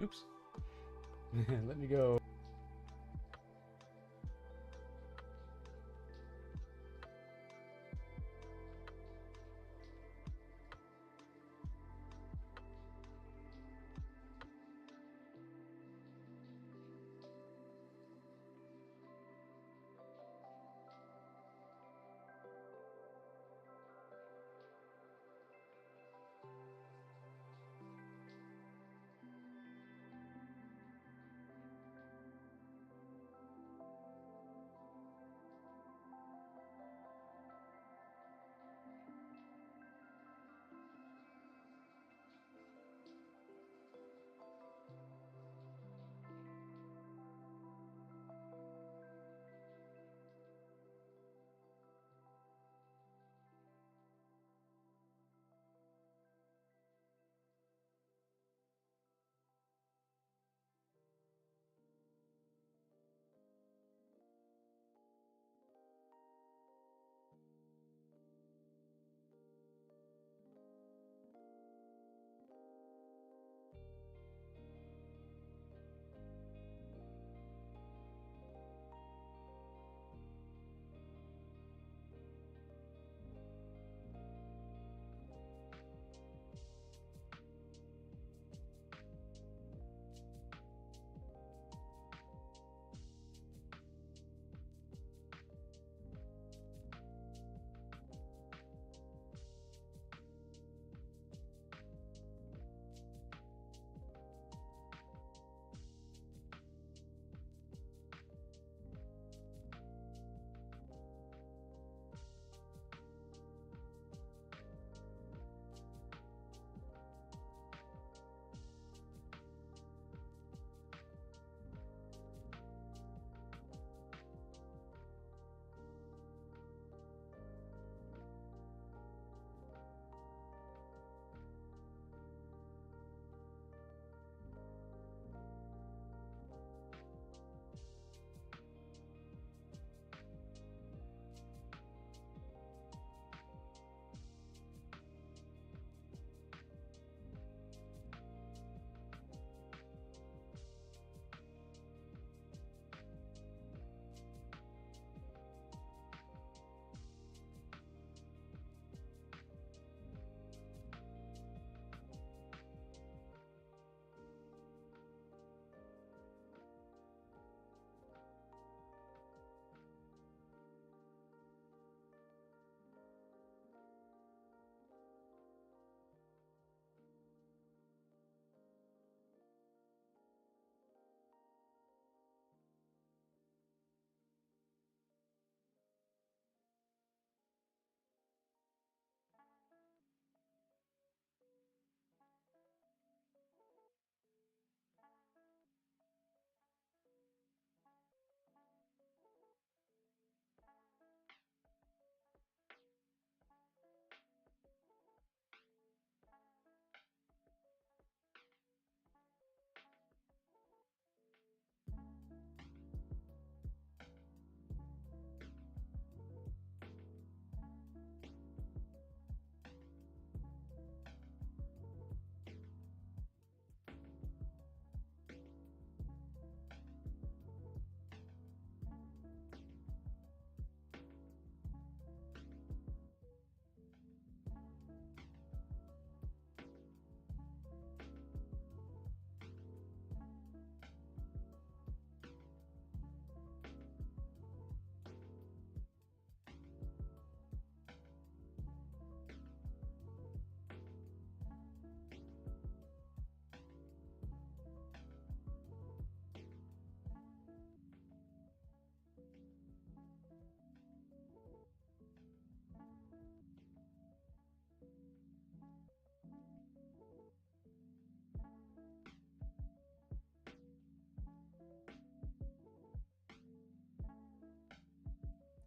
Oops. Let me go.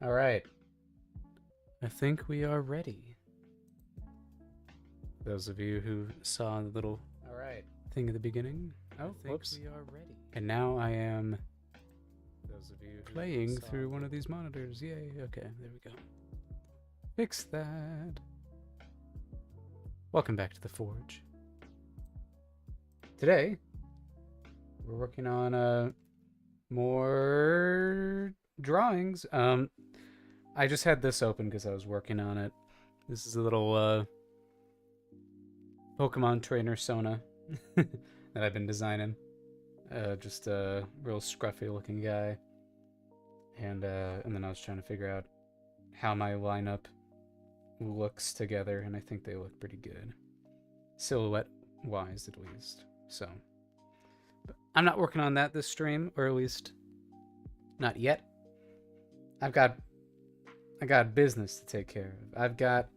All right. I think we are ready. Those of you who saw the little thing at the beginning. Oh, whoops. We are ready. And now I am playing through one of these monitors. Yay. Okay, there we go. Fix that. Welcome back to the Forge. Today, we're working on more drawings. I just had this open because I was working on it. This is a little Pokemon trainer Sona that I've been designing. Just a real scruffy looking guy. And then I was trying to figure out how my lineup looks together, and I think they look pretty good. Silhouette wise, at least. So, but I'm not working on that this stream, or at least not yet. I got business to take care of. I've got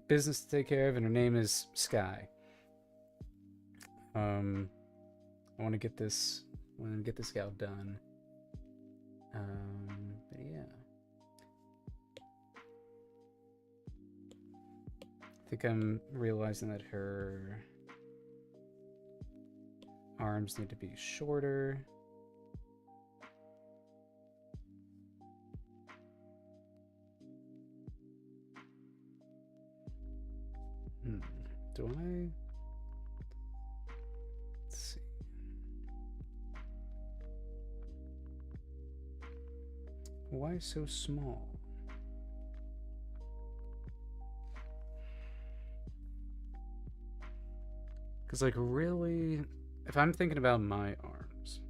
business to take care of, and her name is Sky. I want to get this gal done. But yeah. I think I'm realizing that her arms need to be shorter. Do I? Let's see. Why so small? Because, like, really, if I'm thinking about my arms,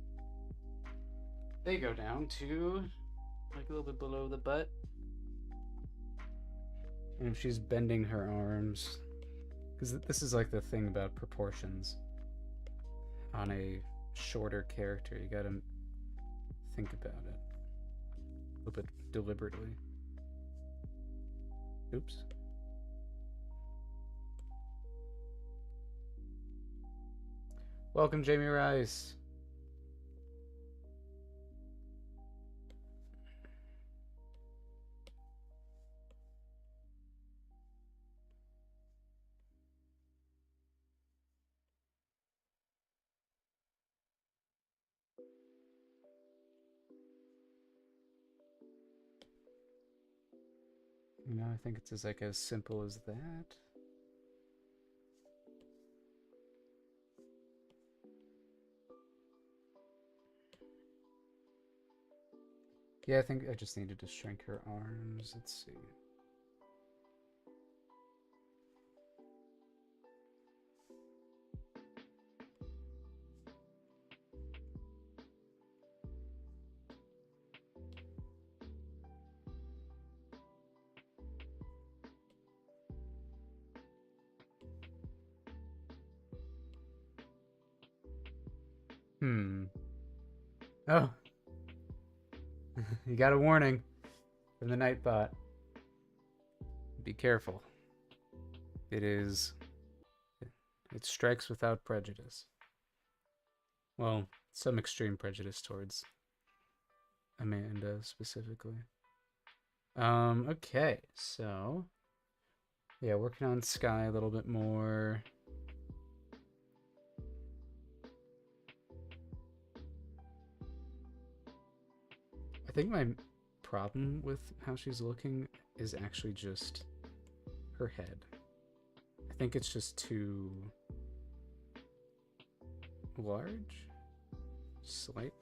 they go down to, like, a little bit below the butt. And if she's bending her arms, because this is, like, the thing about proportions on a shorter character, you gotta think about it a little bit deliberately. Oops. Welcome, Jamie Rice. You know, I think it's as simple as that. Yeah, I think I just needed to shrink her arms. Let's see. Oh. You got a warning from the Nightbot. Be careful. It strikes without prejudice. Well, some extreme prejudice towards Amanda specifically. Okay, so yeah, working on Sky a little bit more. I think my problem with how she's looking is actually just her head. I think it's just too large, slightly.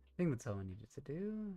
I think that's all I needed to do.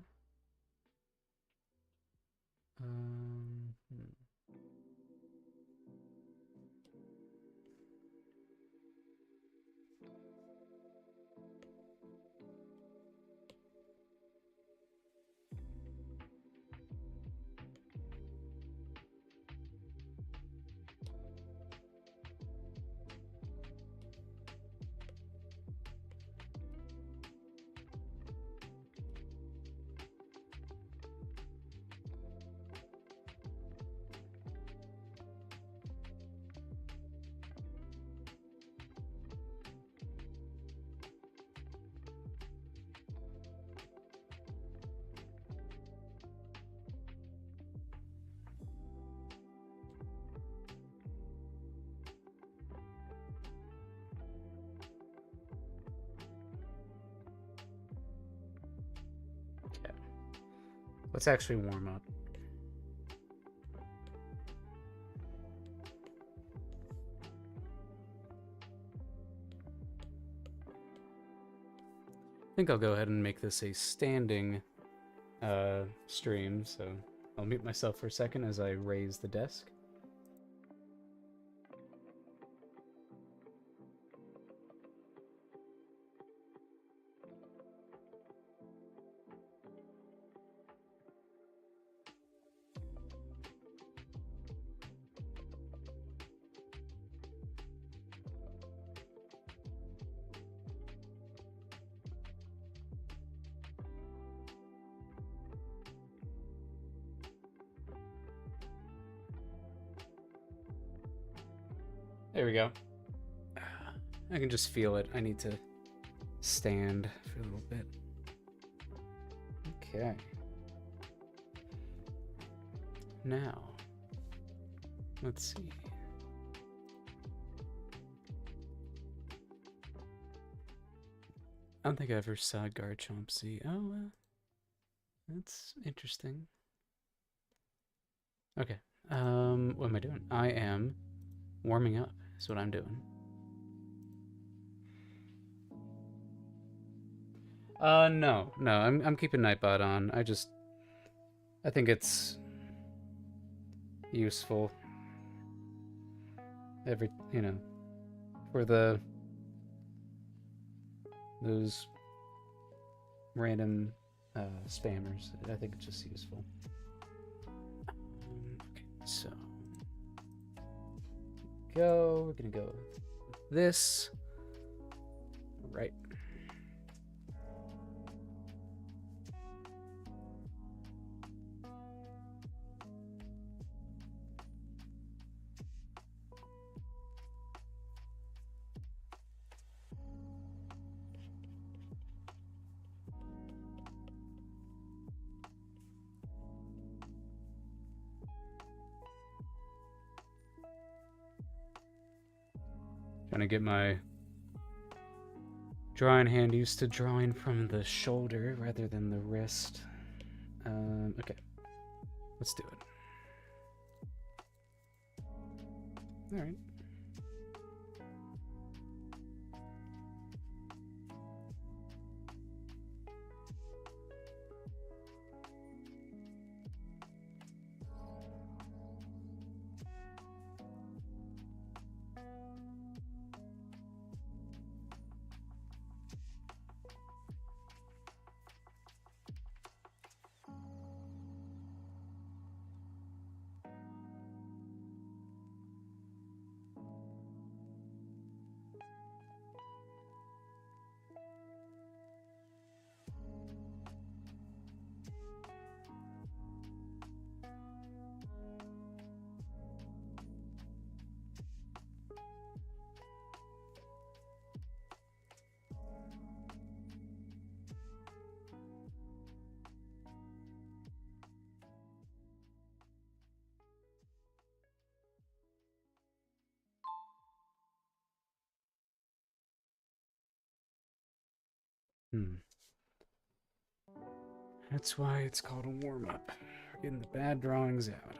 Let's actually warm up. I think I'll go ahead and make this a standing stream, so I'll mute myself for a second as I raise the desk. There we go. I can just feel it. I need to stand for a little bit. Okay. Now, let's see. I don't think I ever saw Garchompsy. Oh, that's interesting. Okay. What am I doing? I am warming up. Is what I'm doing. No, I'm keeping Nightbot on. I think it's useful. For those random spammers. I think it's just useful. Okay, so we're gonna go with this. Right. Trying to get my drawing hand used to drawing from the shoulder rather than the wrist. Okay, let's do it. All right. That's why it's called a warm-up. We're getting the bad drawings out.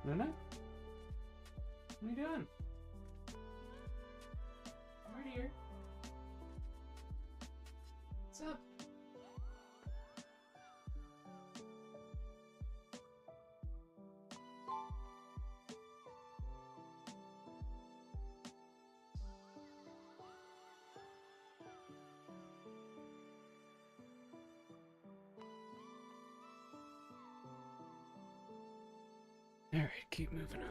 Luna? What are you doing? I'm right here. What's up? Alright, keep moving on.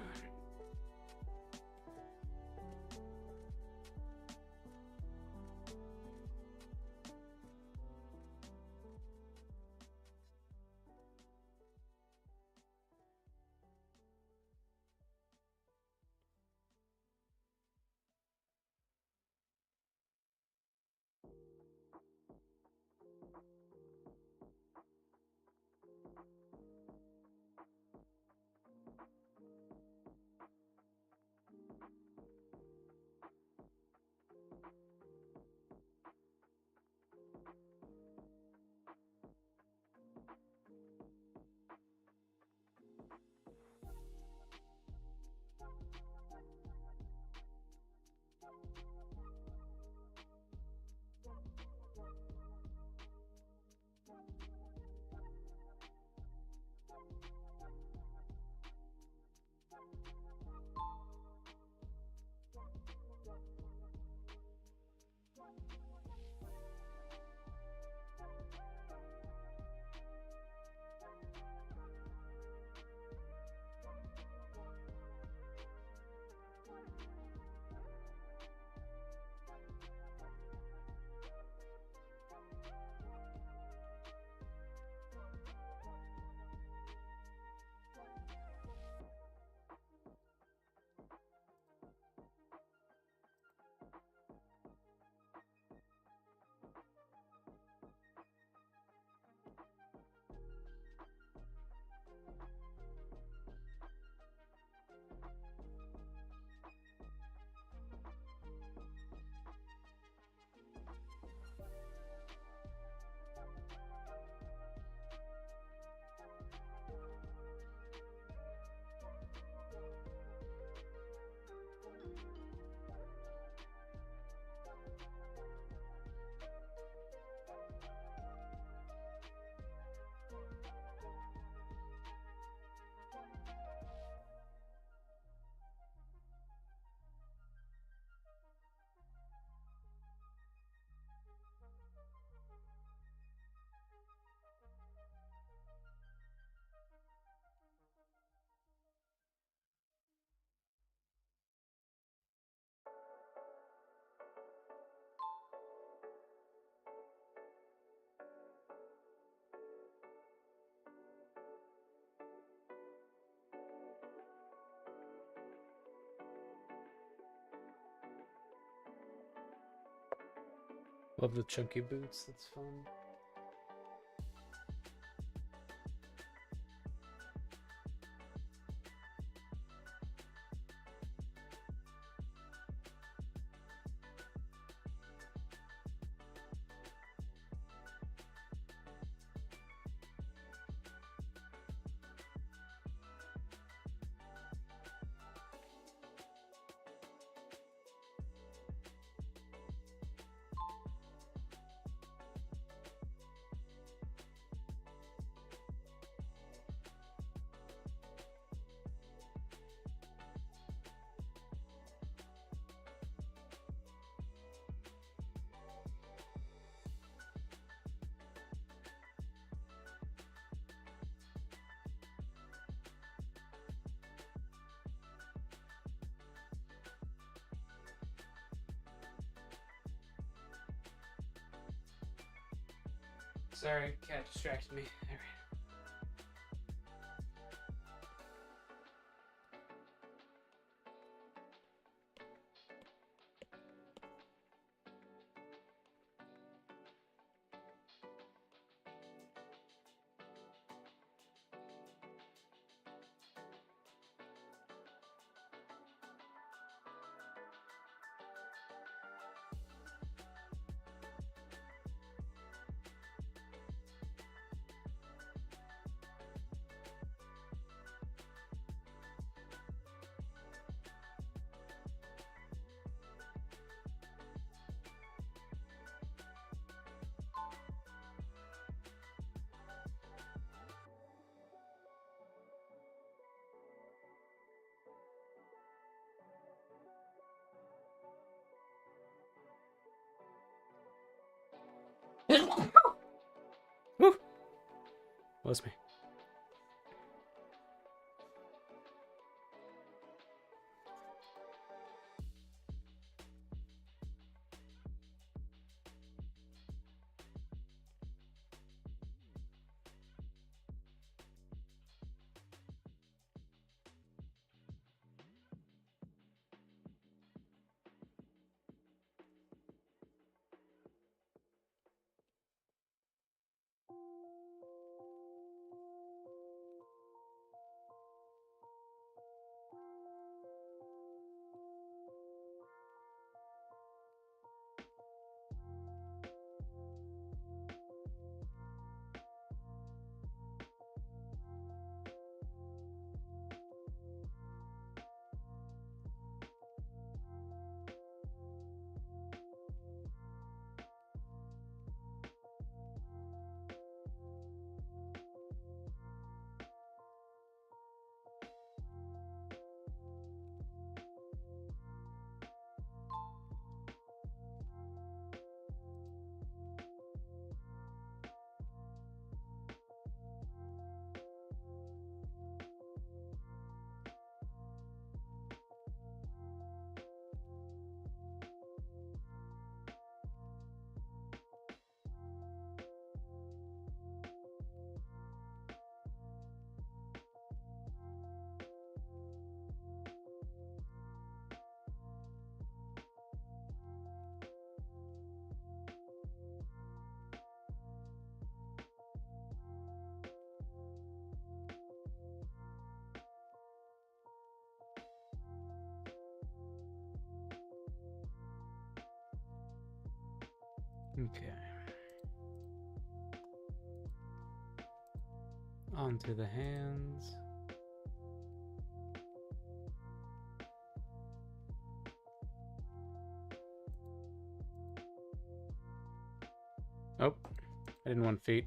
Love the chunky boots, that's fun. Sorry, cat distracted me. All right. was me. Okay. Onto the hands. Oh, I didn't want feet.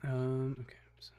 Okay. So.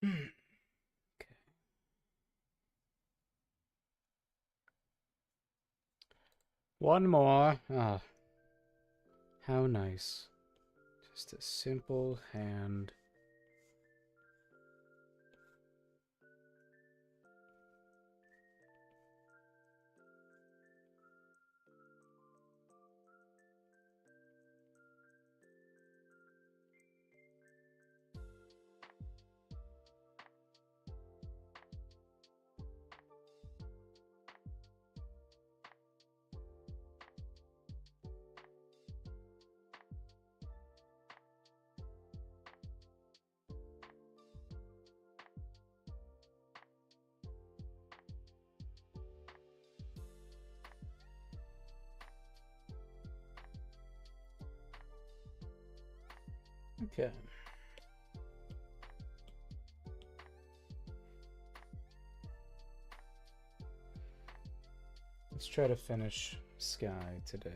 Okay. One more. Ah, how nice. Just a simple hand. Okay. Let's try to finish Sky today.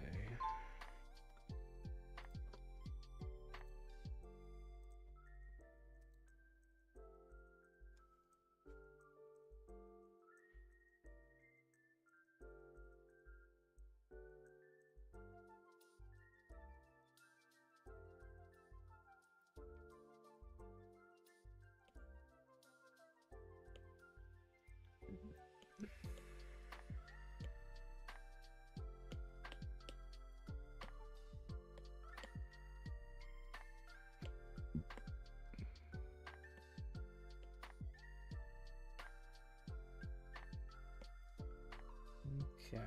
Okay.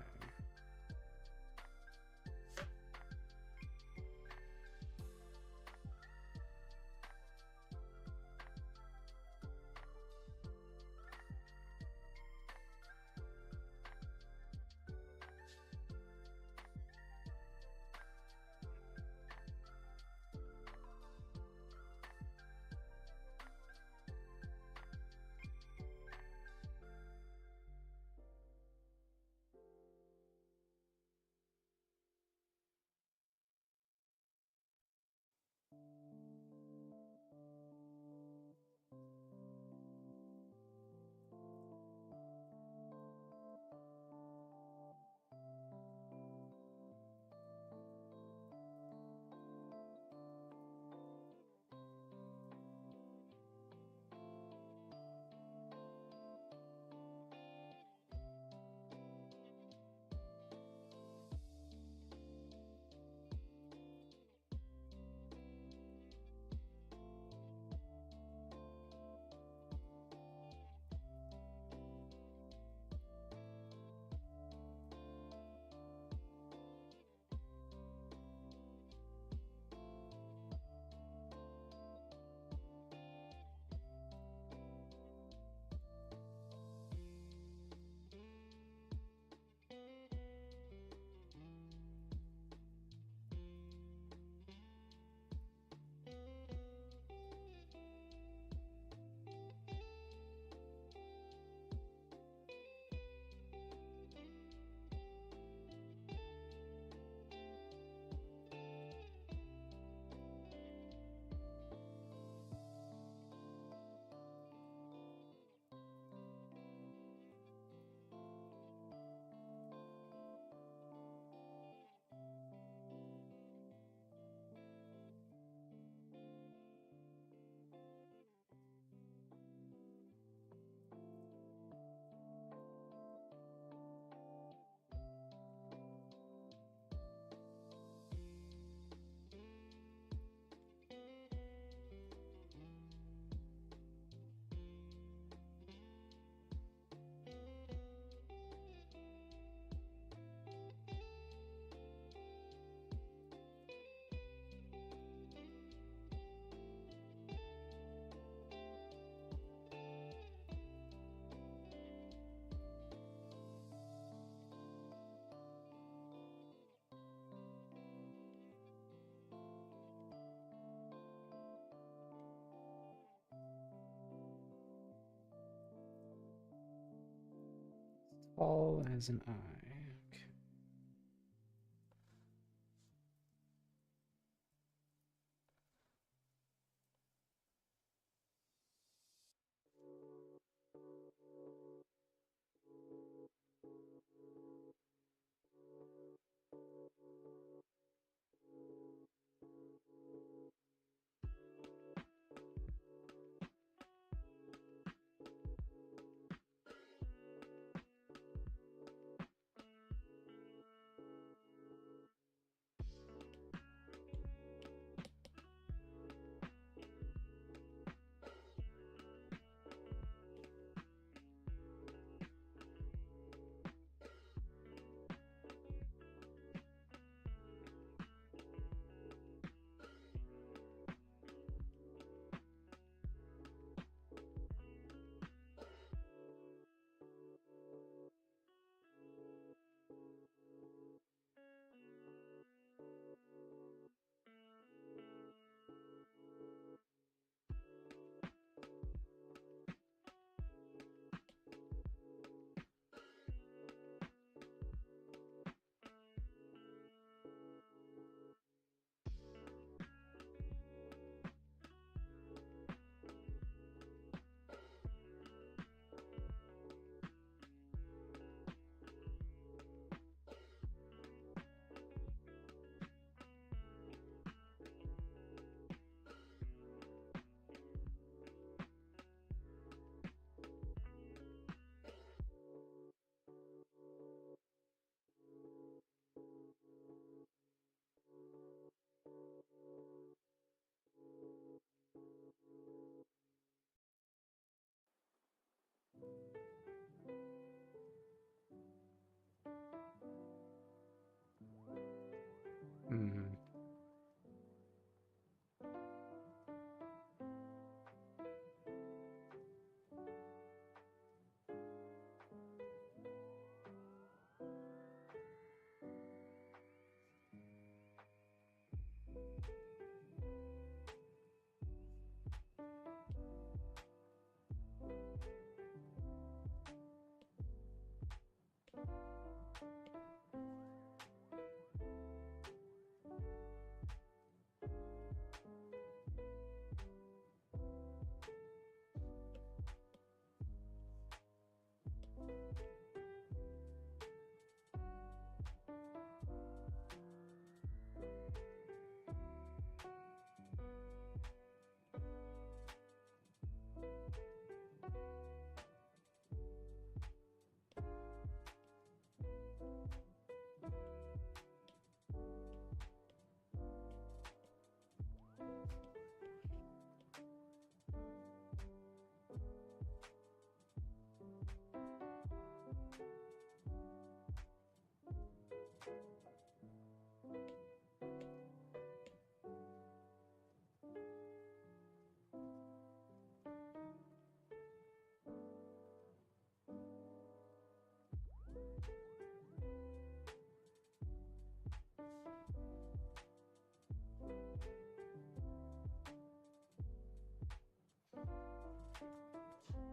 All as an eye. Okay. Hmm.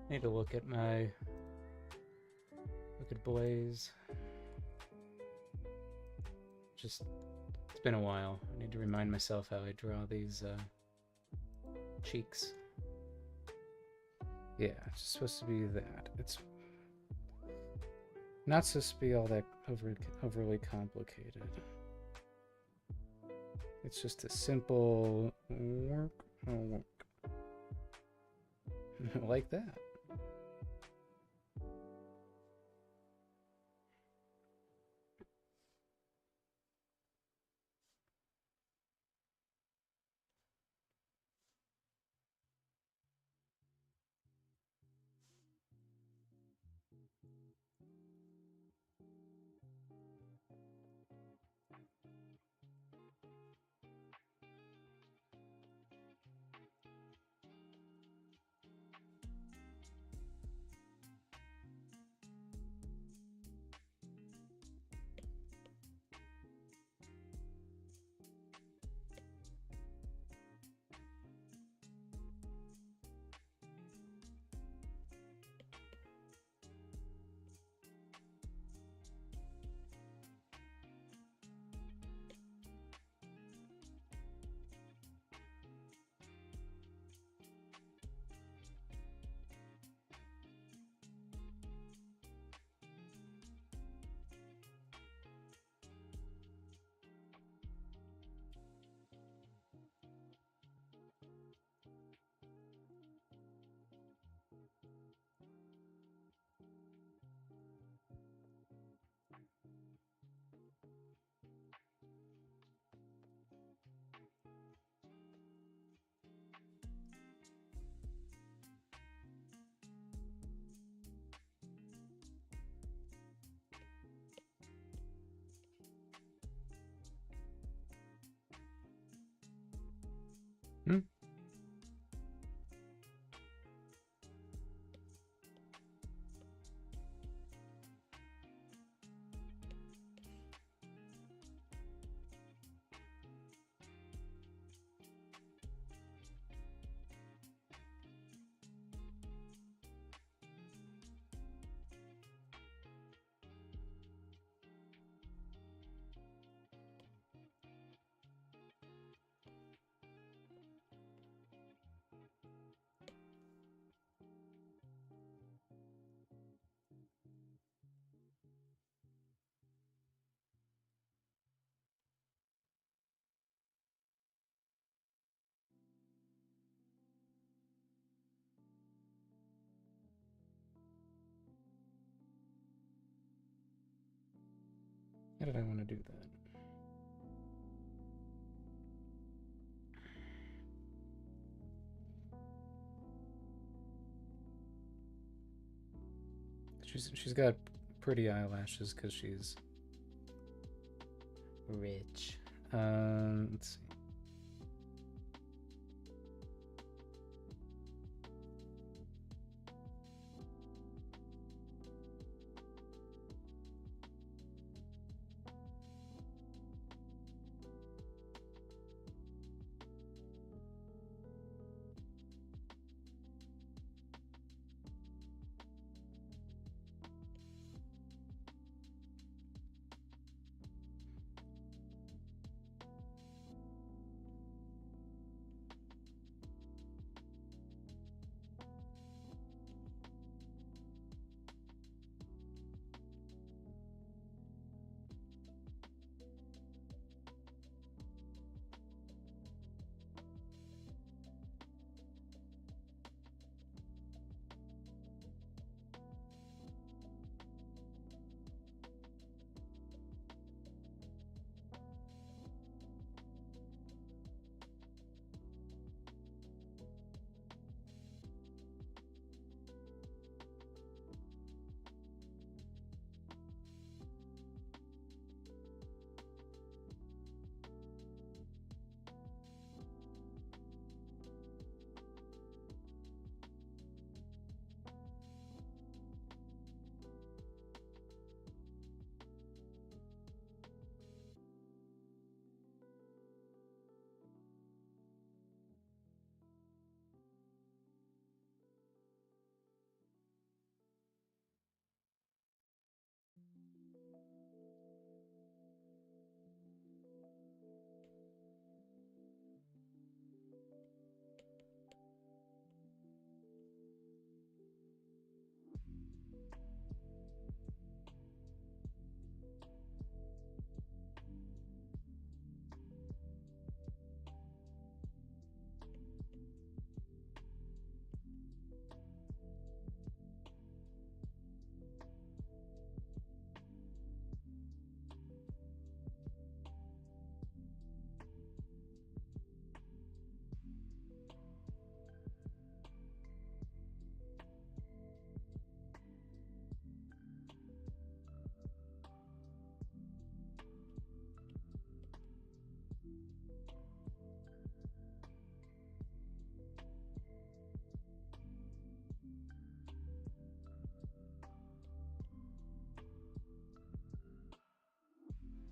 Need to look at Blaze. Just, it's been a while. I need to remind myself how I draw these cheeks. Yeah, it's supposed to be that. It's not supposed to be all that overly complicated. It's just a simple work. Like that. How did I want to do that? She's got pretty eyelashes because she's rich. Let's see.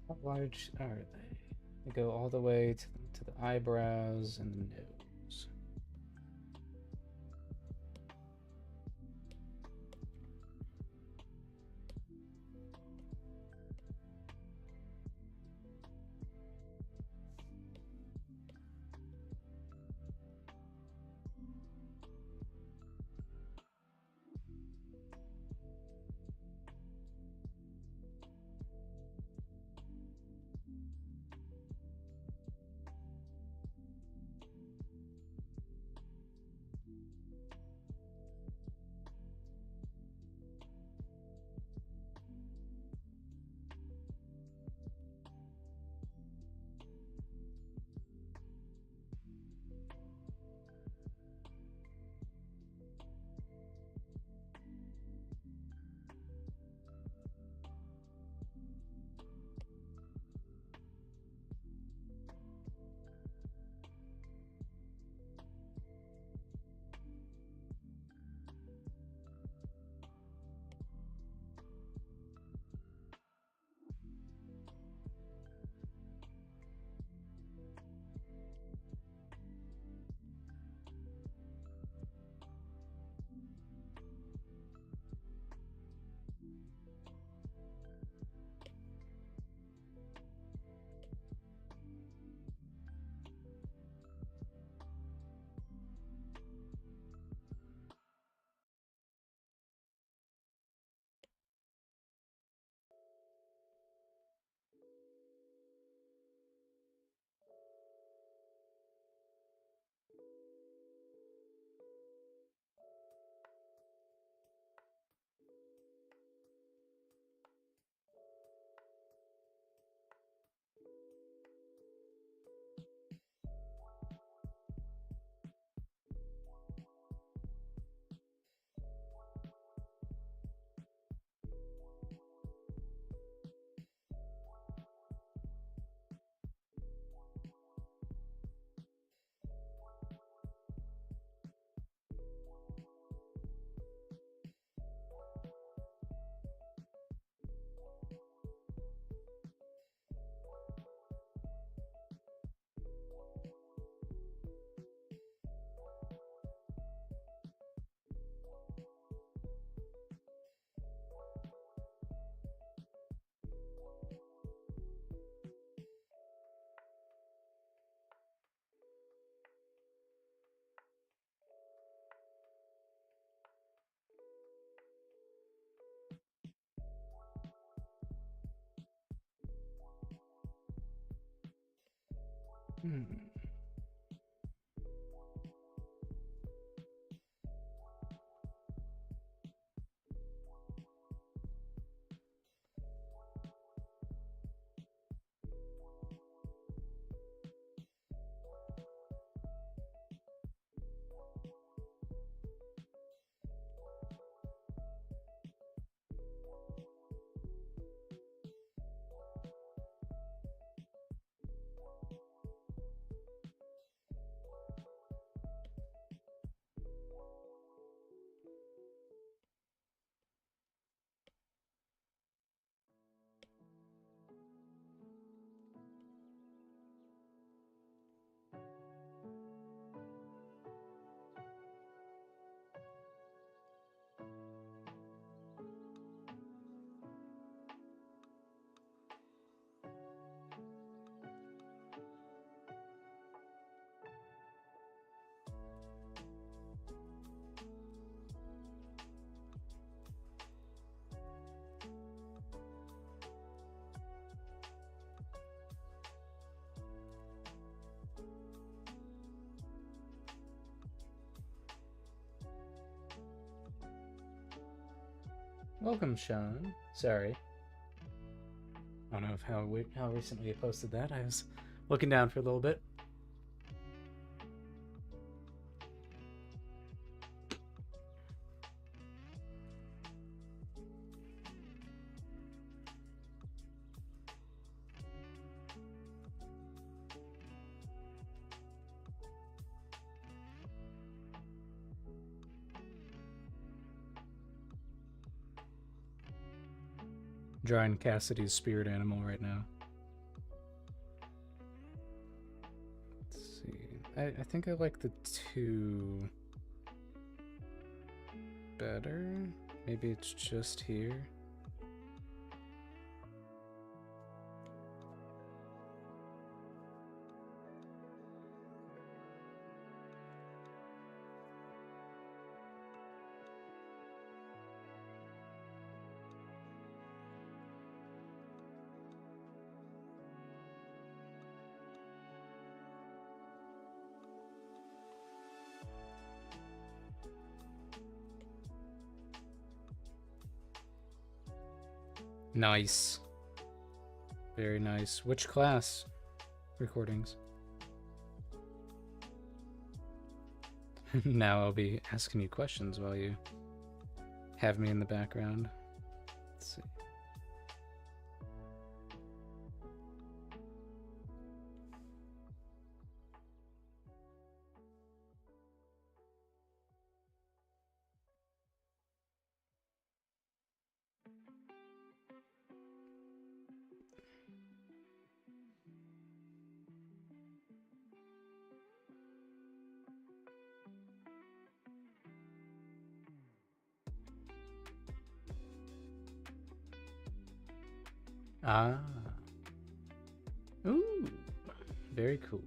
How large are they? They go all the way to the eyebrows and the nose. Hmm. Welcome, Sean. Sorry. I don't know how recently I posted that. I was looking down for a little bit. Drawing Cassidy's spirit animal right now. Let's see. I think I like the 2 better. Maybe it's just here. Nice. Very nice. Which class recordings? Now I'll be asking you questions while you have me in the background. Let's see. Ah. Ooh. Very cool.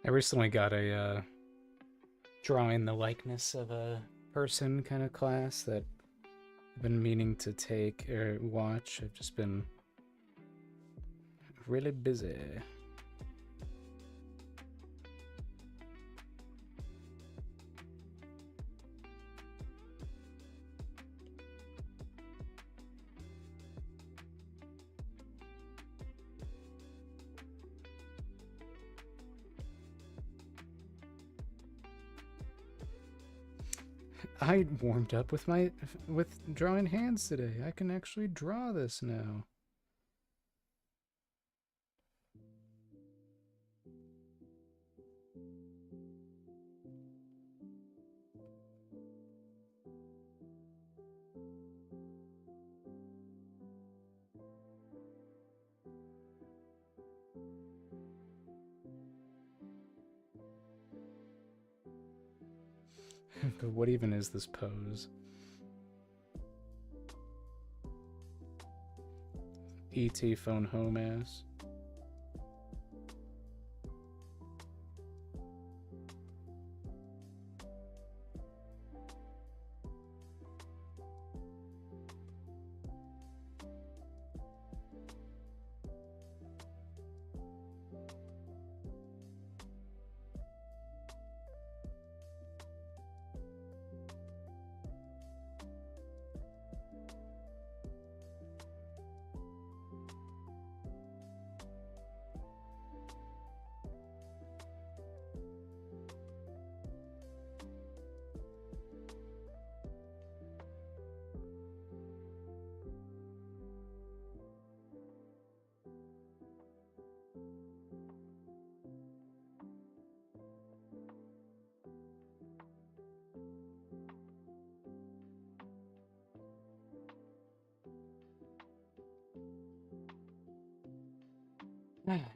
I recently got a drawing the likeness of a person kind of class that I've been meaning to take or watch. I've just been really busy. I warmed up with drawing hands today. I can actually draw this now. But what even is this pose? ET phone home ass.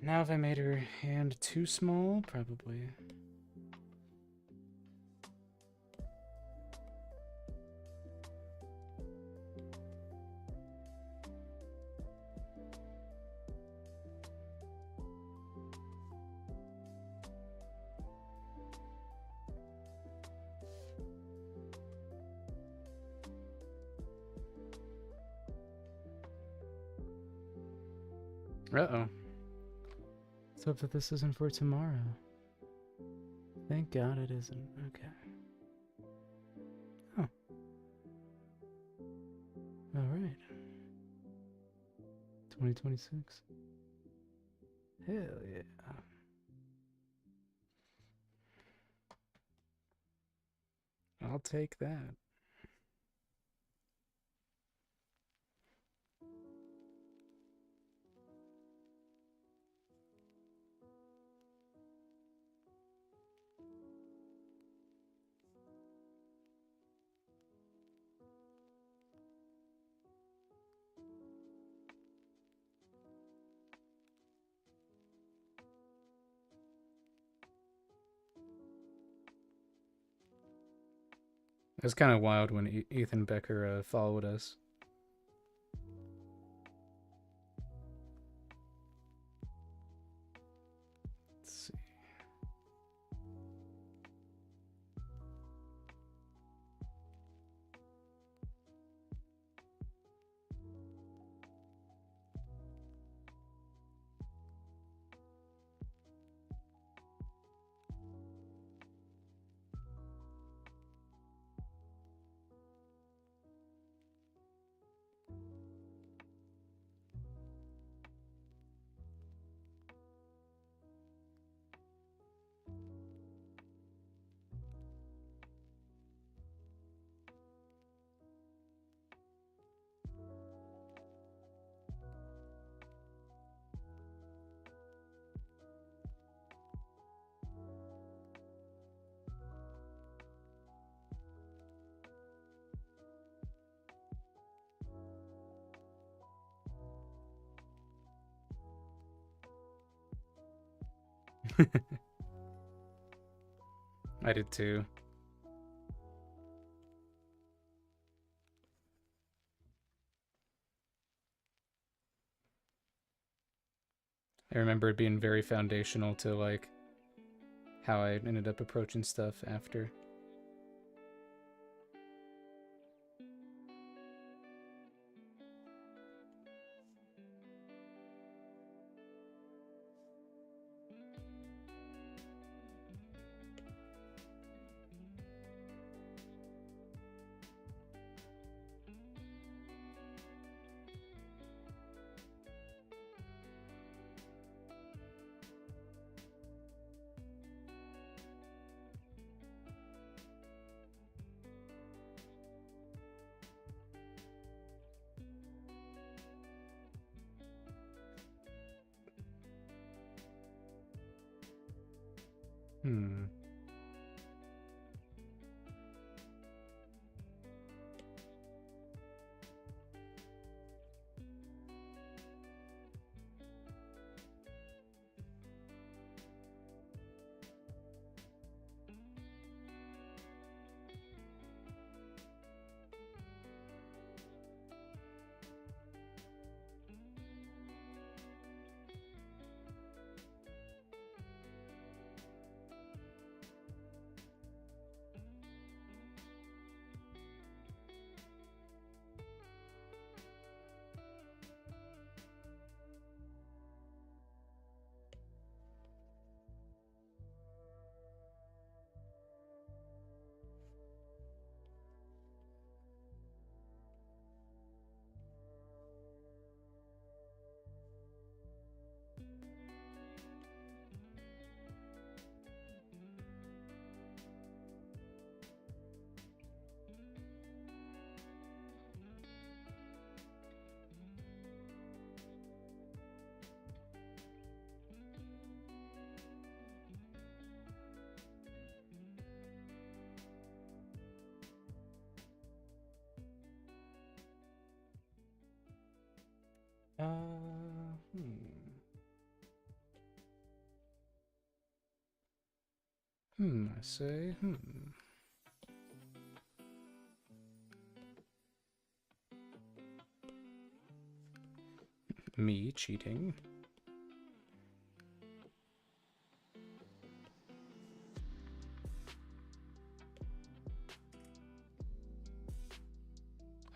Now if I made her hand too small, probably. Uh-oh. Let's hope that this isn't for tomorrow. Thank God it isn't. Okay. Oh. Alright. 2026. Hell yeah. I'll take that. It was kind of wild when Ethan Becker followed us. Let's see. I did too. I remember it being very foundational to like how I ended up approaching stuff after. Hmm. I say, Me cheating.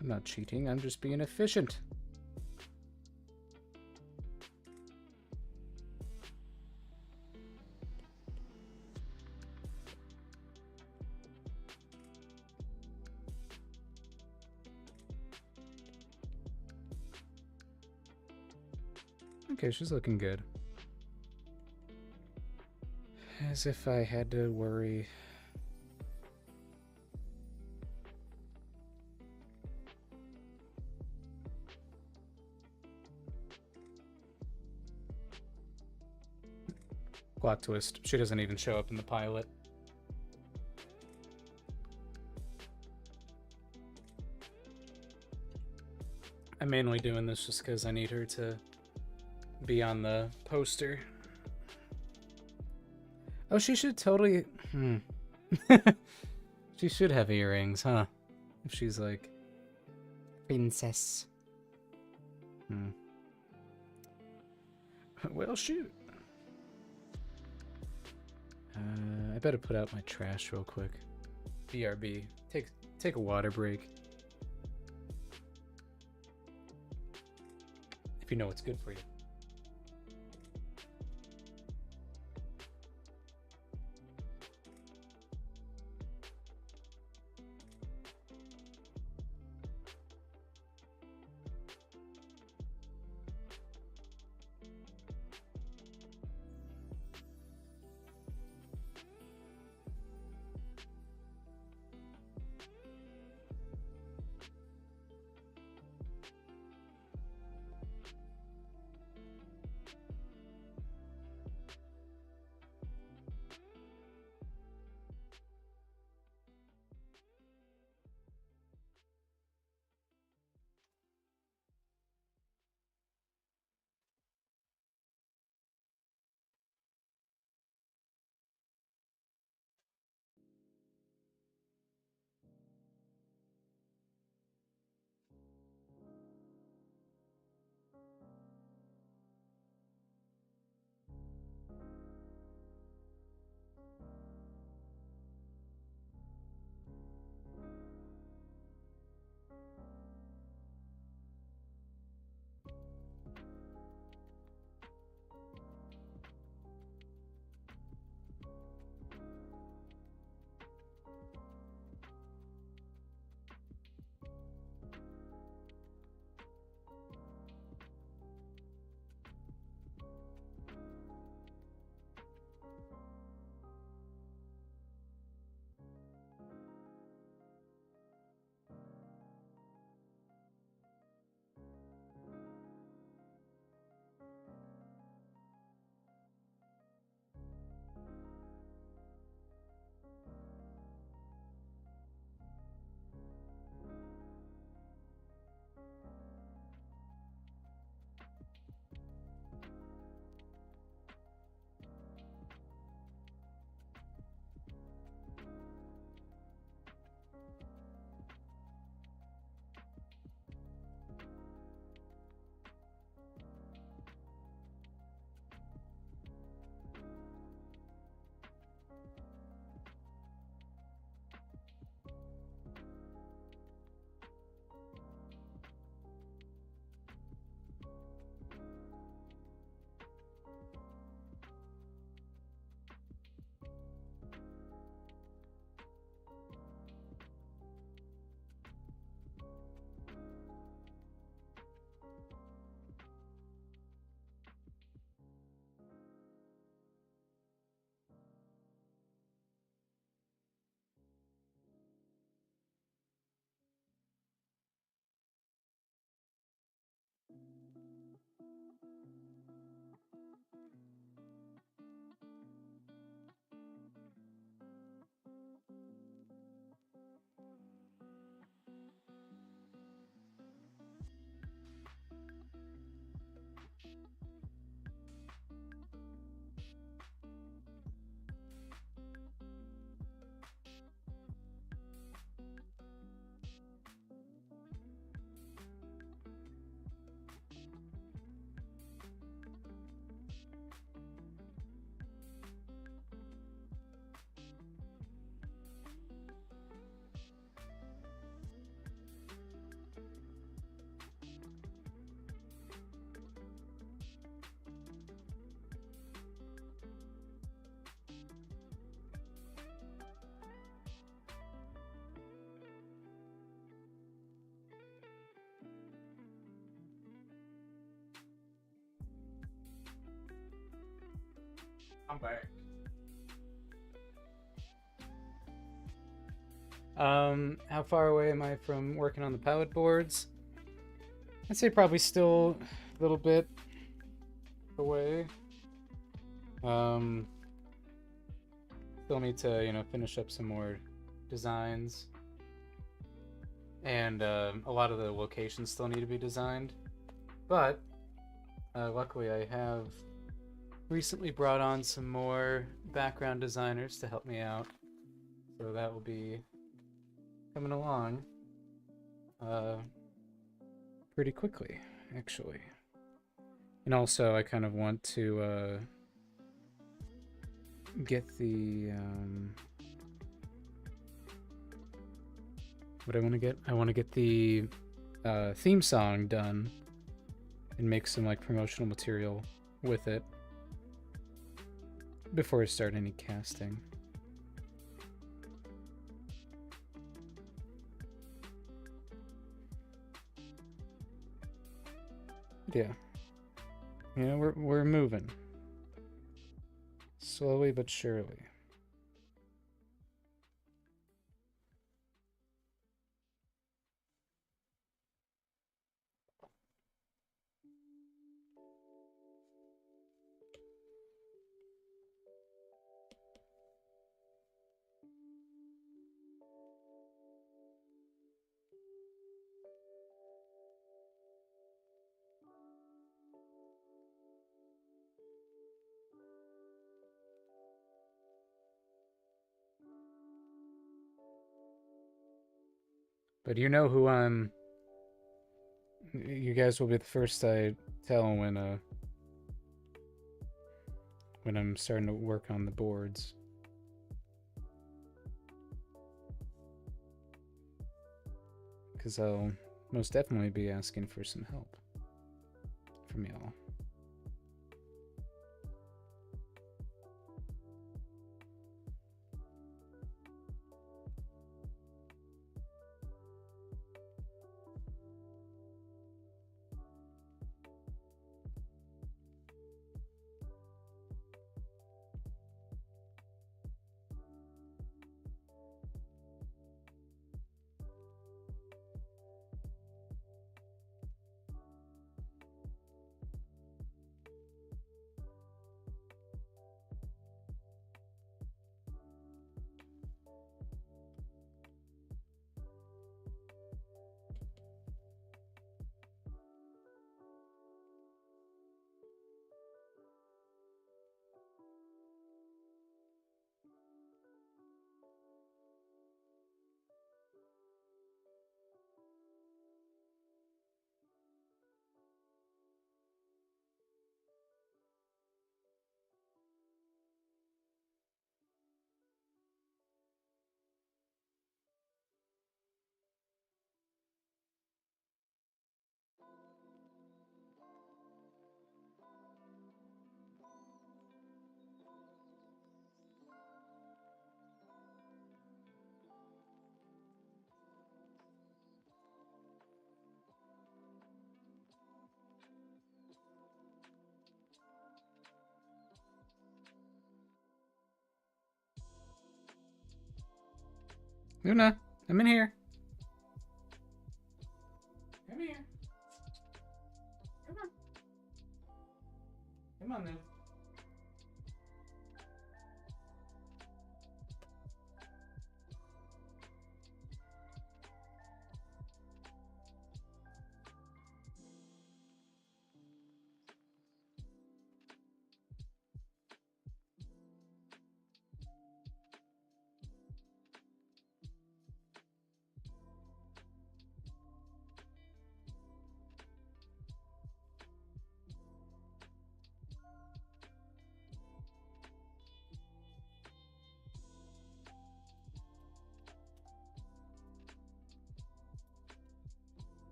I'm not cheating, I'm just being efficient. Okay, she's looking good. As if I had to worry. Plot twist. She doesn't even show up in the pilot. I'm mainly doing this just because I need her to be on the poster. Oh, she should totally... She should have earrings, huh? If she's like... Princess. Well, shoot. I better put out my trash real quick. BRB. Take a water break. If you know what's good for you. I'm back. How far away am I from working on the palette boards? I'd say probably still a little bit away. Still need to, you know, finish up some more designs. And a lot of the locations still need to be designed. But luckily I have recently brought on some more background designers to help me out. So that will be coming along pretty quickly, actually. And also I kind of want to get the what I want to get. I want to get the theme song done and make some like promotional material with it before I start any casting. Yeah. You know, we're moving. Slowly but surely. But you know who I'm. You guys will be the first I tell when I'm starting to work on the boards. Because I'll most definitely be asking for some help from y'all. Luna, I'm in here. Come here. Come on.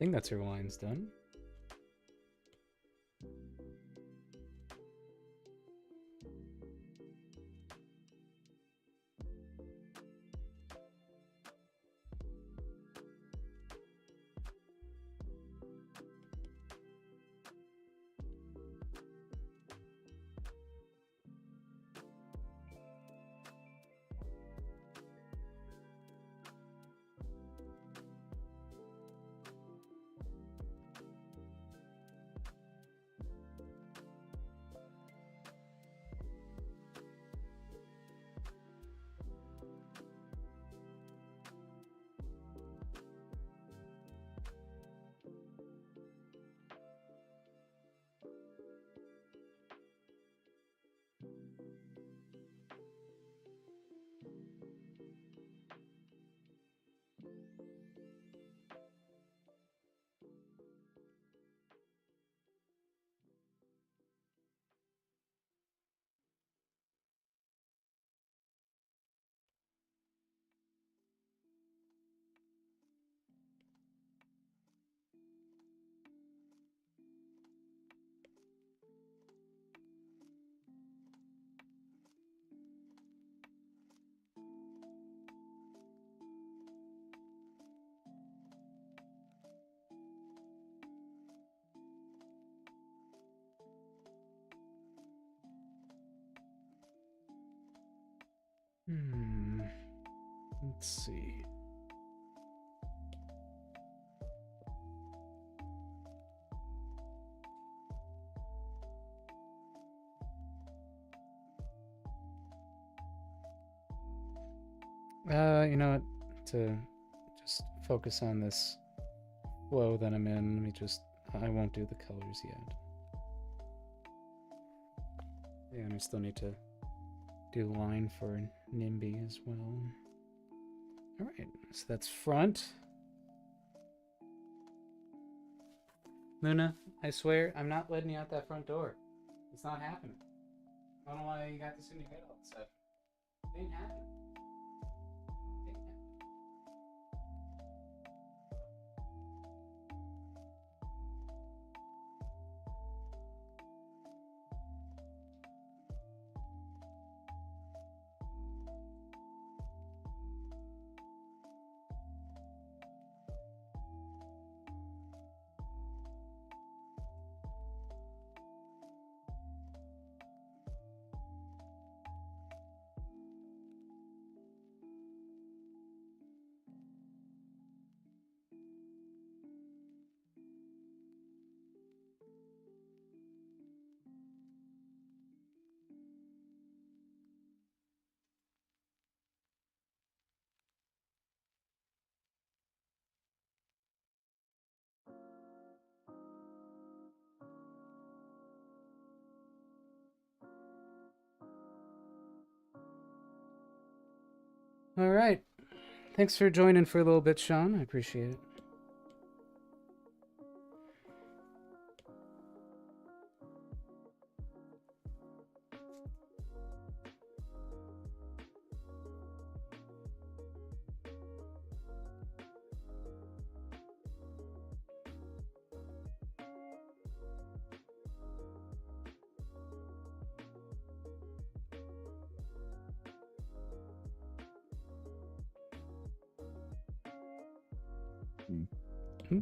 think that's her lines done. Let's see. You know what? To just focus on this flow that I'm in, let me just... I won't do the colors yet. Yeah, and I still need to do line for NIMBY as well. Alright, so that's front. Luna, I swear, I'm not letting you out that front door. It's not happening. I don't know why you got this in your head all of a sudden. It ain't happening. It ain't happening. All right. Thanks for joining for a little bit, Sean. I appreciate it.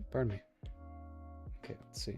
Pardon me. Okay, let's see.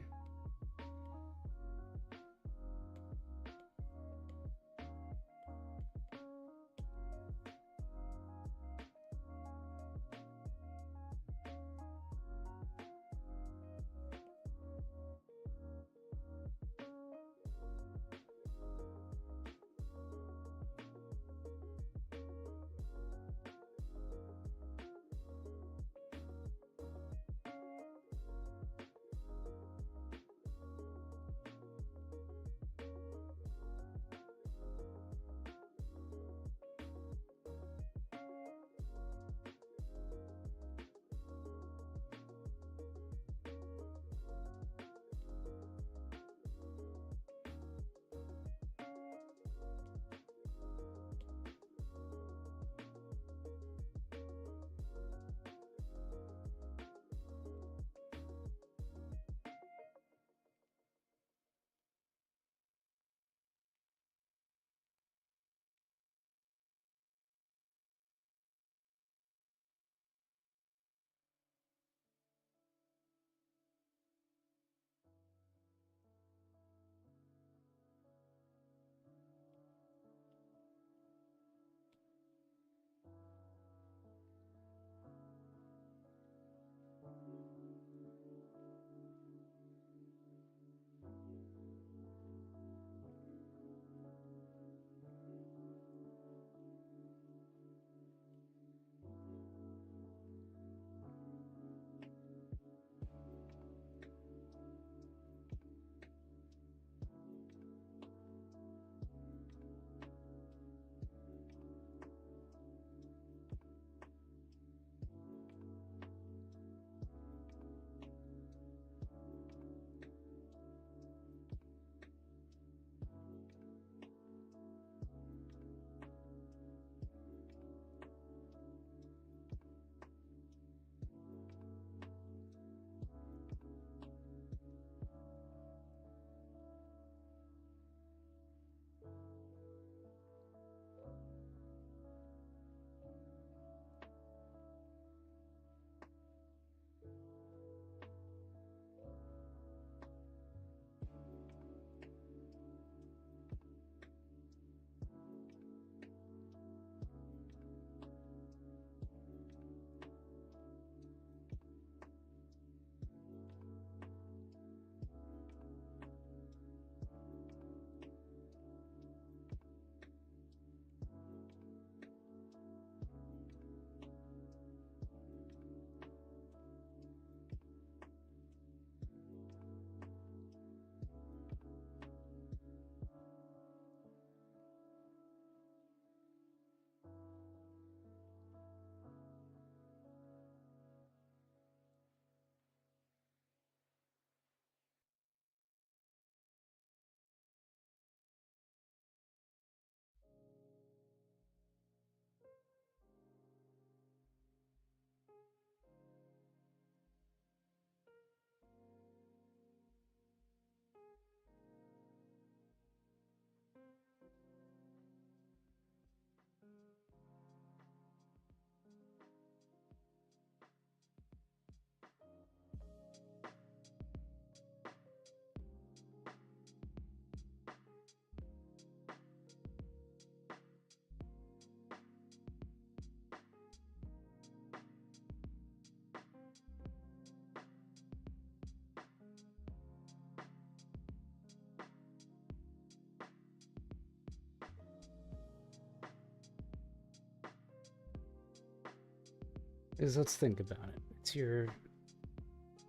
is, let's think about it. It's your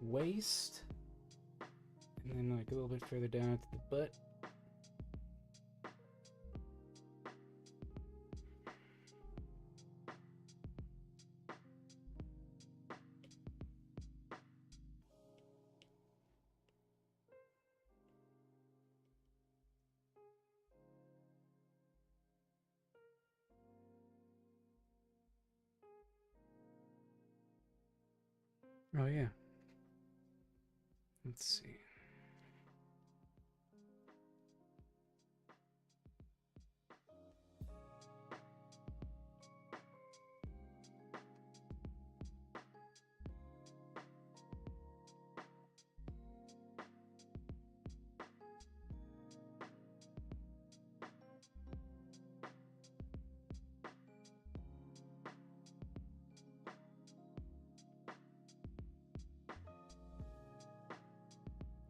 waist, and then like a little bit further down to the butt. Oh yeah. Let's see.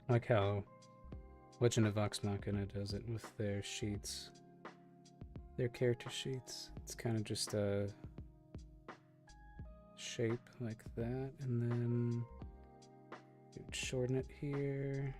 Like how Legend of Vox Machina does it with their sheets, their character sheets. It's kind of just a shape like that, and then you'd shorten it here.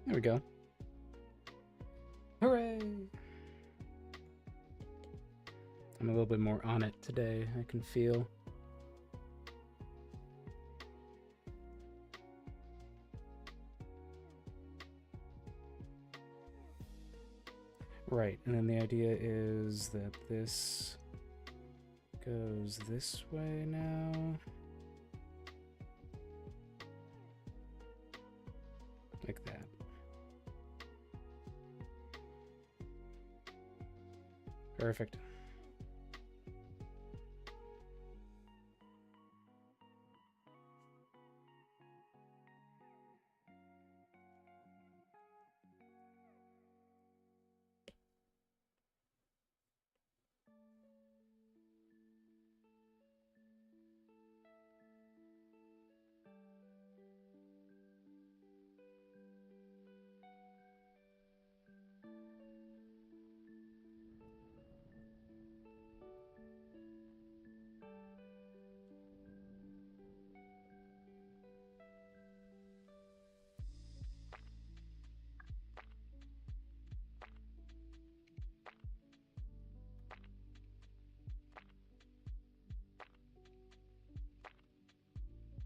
There we go. Hooray! I'm a little bit more on it today, I can feel. Right, and then the idea is that this goes this way now. Like that. Perfect.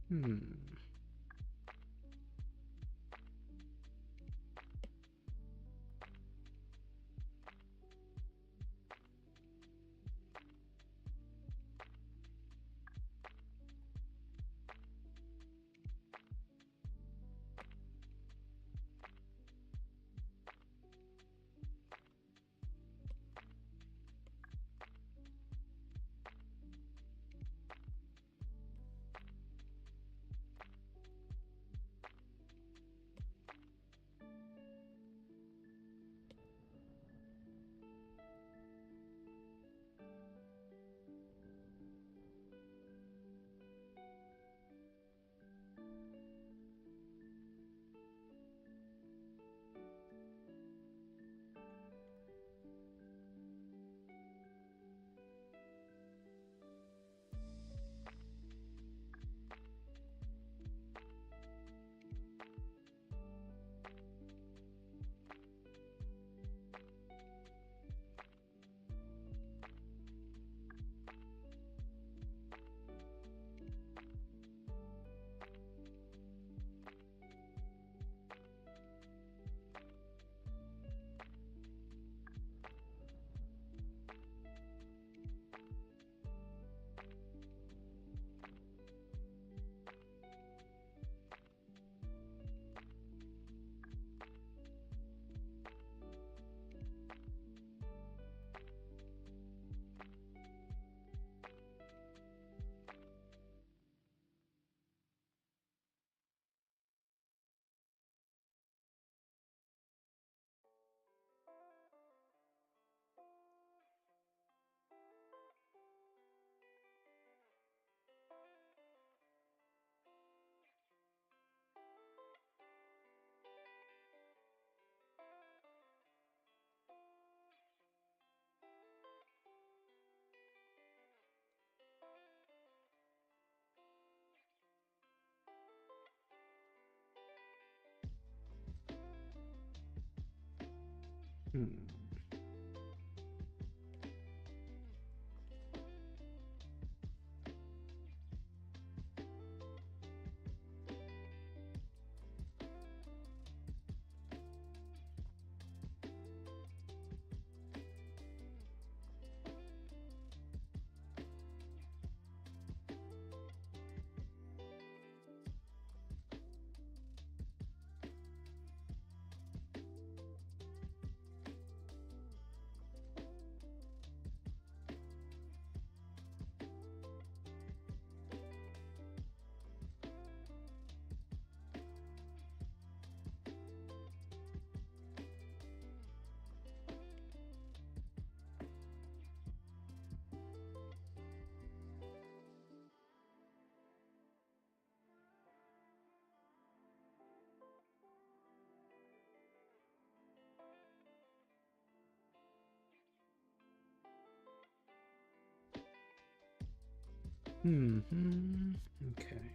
Hmm. Hmm. Okay.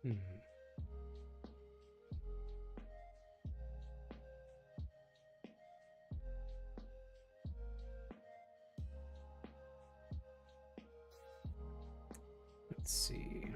Hmm. Let's see.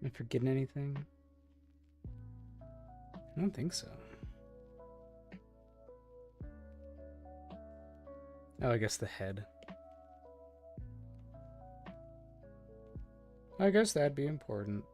Am I forgetting anything? I don't think so. Oh, I guess the head. I guess that'd be important.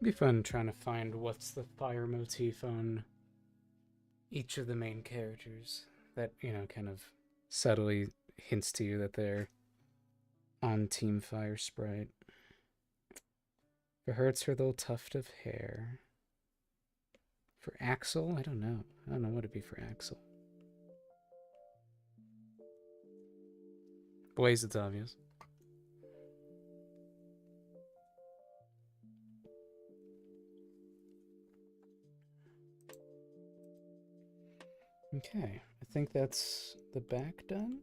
Be fun trying to find what's the fire motif on each of the main characters that, you know, kind of subtly hints to you that they're on Team Fire Sprite. For her, it's her little tuft of hair. For Axel, I don't know. I don't know what it'd be for Axel. Blaze, it's obvious. Okay, I think that's the back done.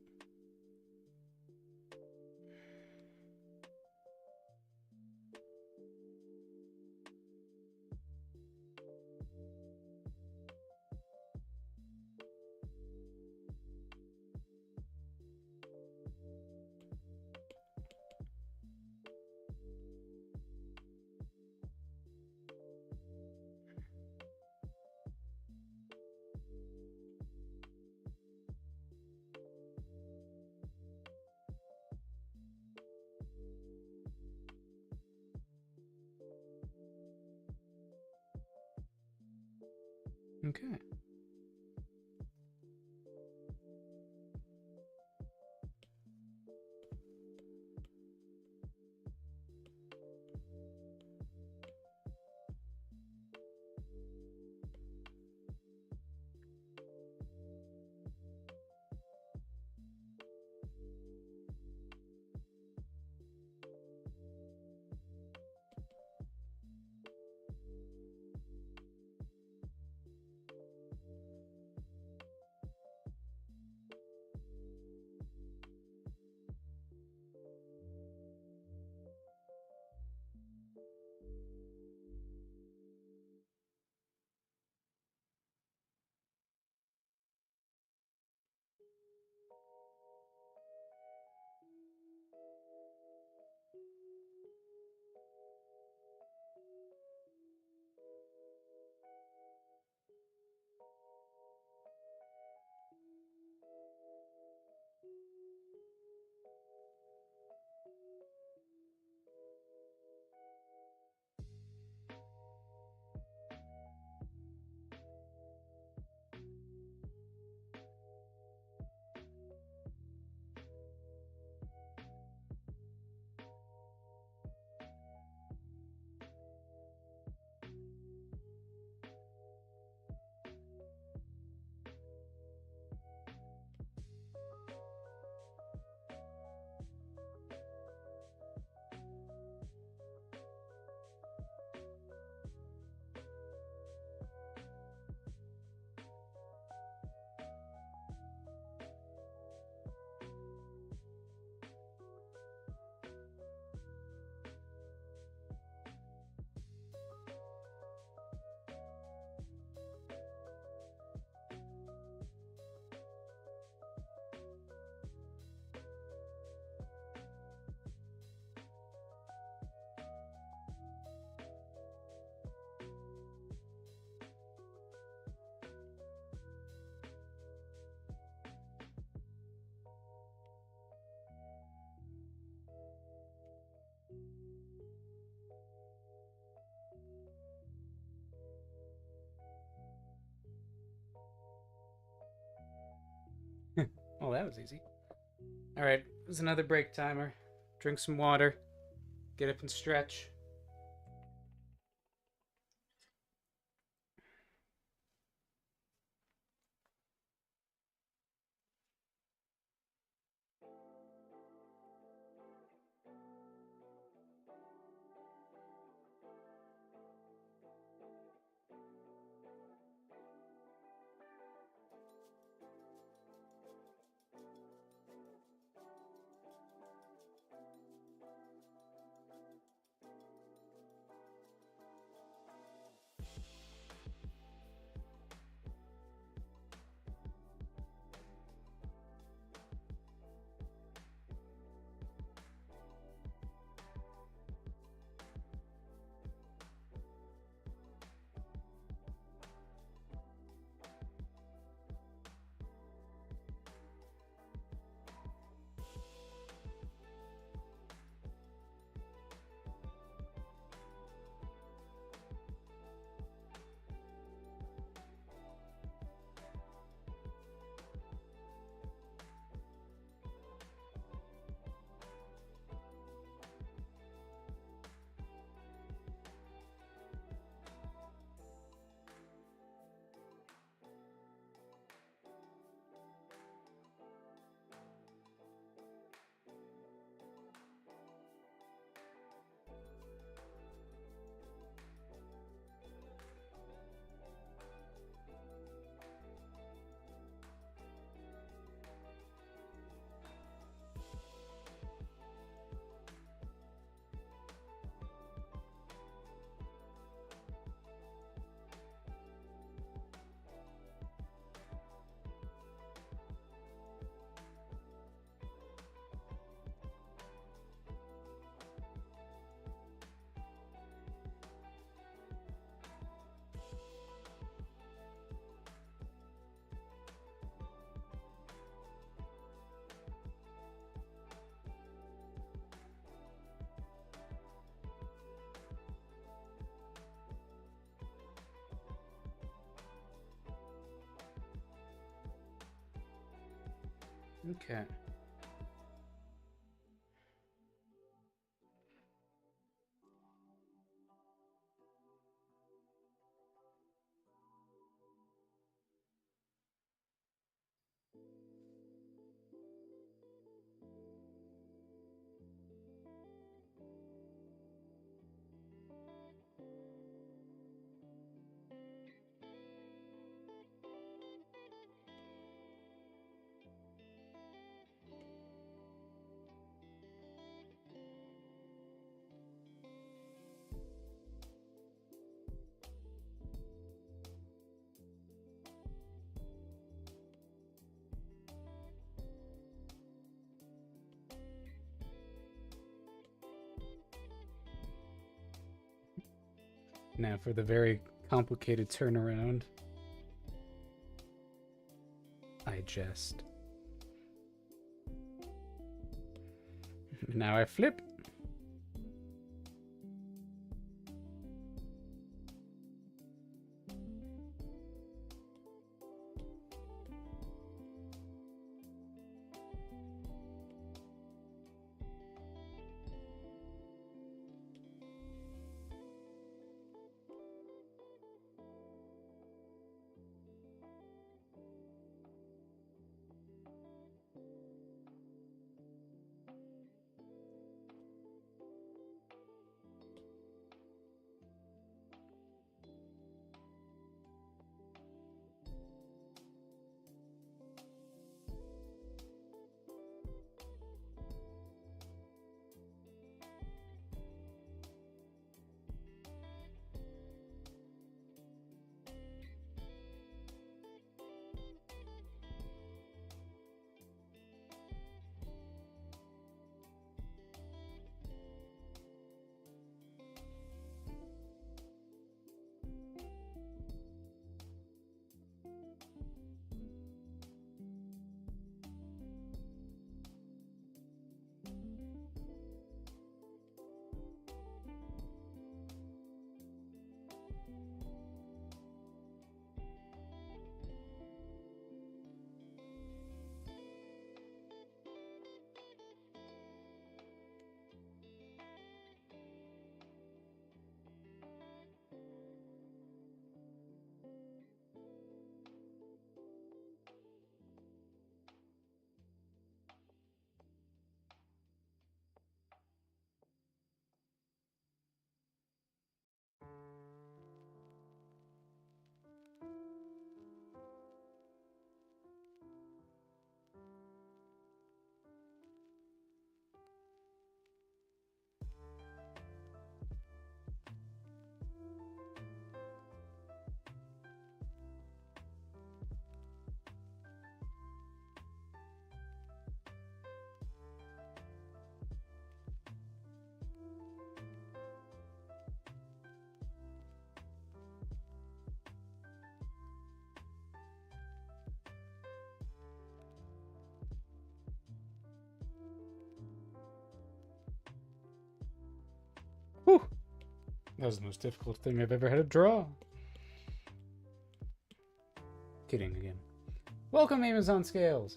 Okay. Well, that was easy. All right, there's another break timer. Drink some water. Get up and stretch. Okay. Now for the very complicated turnaround. I jest. Now I flip. Whew. That was the most difficult thing I've ever had to draw. Kidding again. Welcome, Amazon Scales.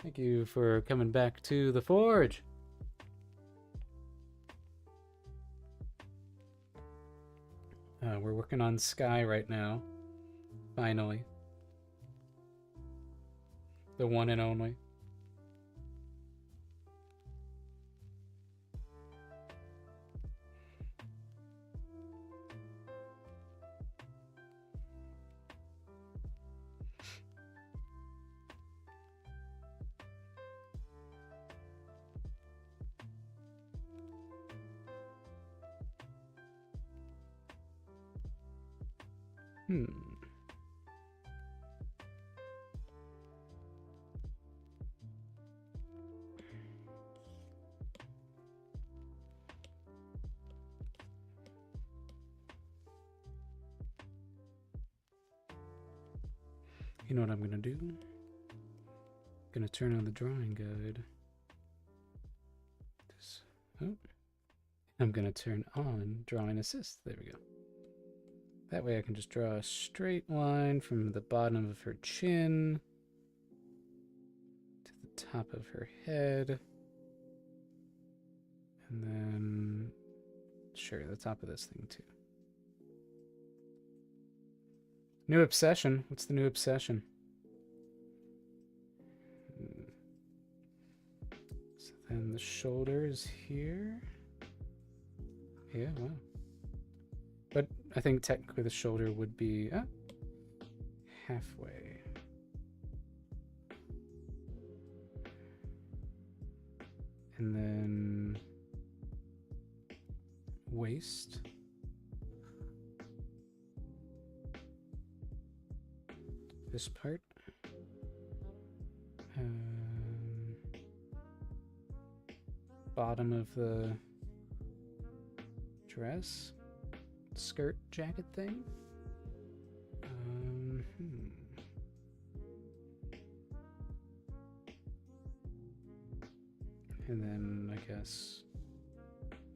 Thank you for coming back to the Forge. We're working on Sky right now. Finally. The one and only. You know what I'm gonna do? Gonna turn on the drawing guide. Oh. I'm gonna turn on drawing assist. There we go. That way I can just draw a straight line from the bottom of her chin top of her head. And then, sure, the top of this thing too. New obsession. What's the new obsession? So then the shoulder is here. Yeah, wow. But I think technically the shoulder would be halfway. And then waist. This part. Bottom of the dress. Skirt jacket thing. And then I guess,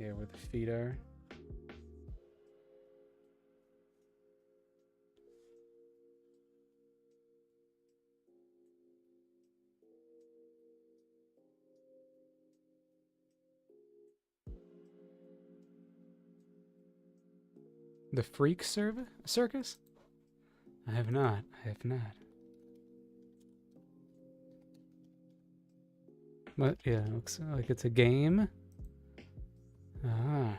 yeah, where the feet are. The Freak Circus? I have not. I have not. But yeah, it looks like it's a game. Ah.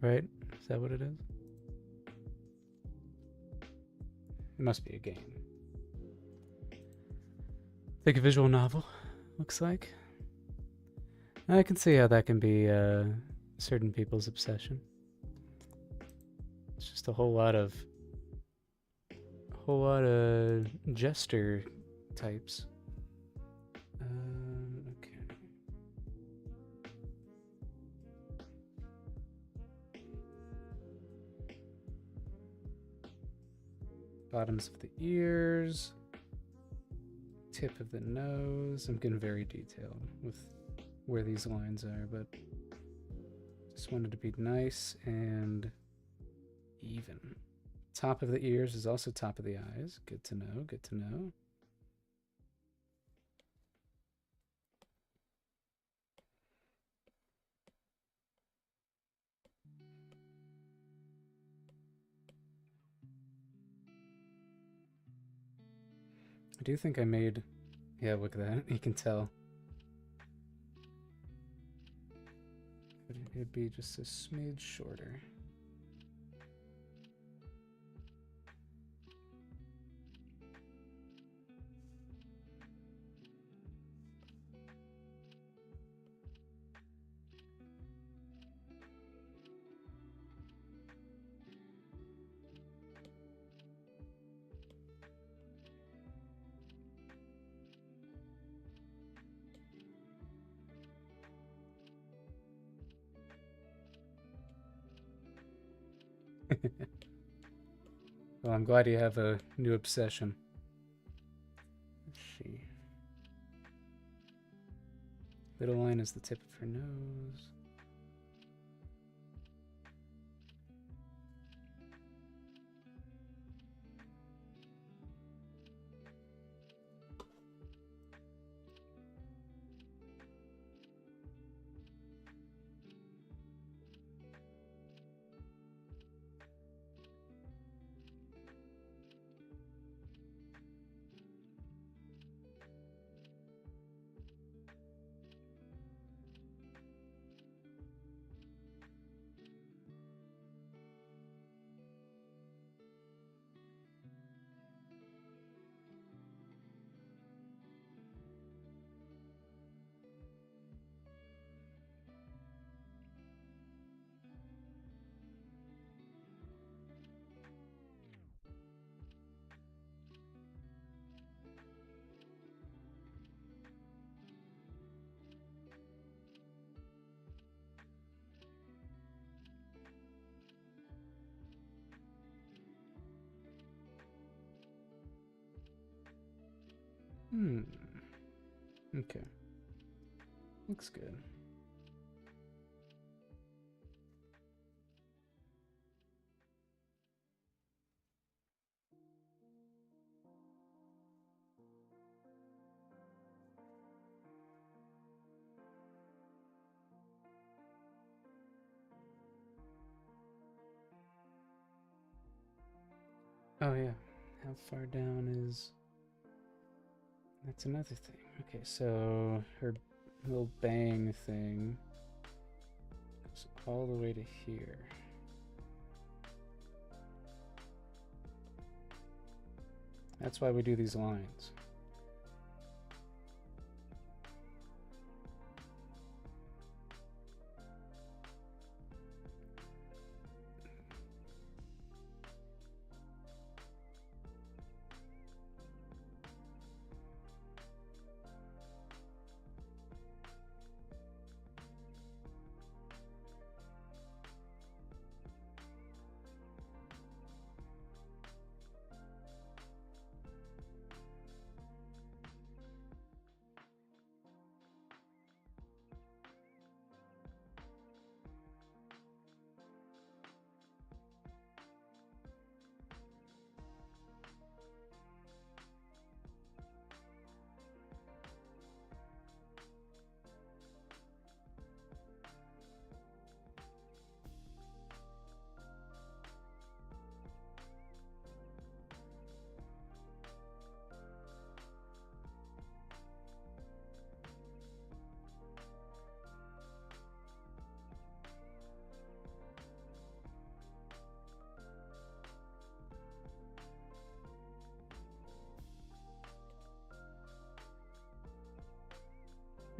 Right? Is that what it is? It must be a game. Like a visual novel, looks like. I can see how that can be certain people's obsession. It's just a whole lot of jester types. Okay. Bottoms of the ears. Tip of the nose. I'm getting very detailed with where these lines are, but just wanted to be nice and even. Top of the ears is also top of the eyes. Good to know, good to know. I do think I made, yeah, look at that, you can tell. But it'd be just a smidge shorter. Well, I'm glad you have a new obsession. Let's see. Little line is the tip of her nose. Okay. Looks good. Oh yeah, how far down is... That's another thing. Okay, so her little bang thing goes all the way to here. That's why we do these lines.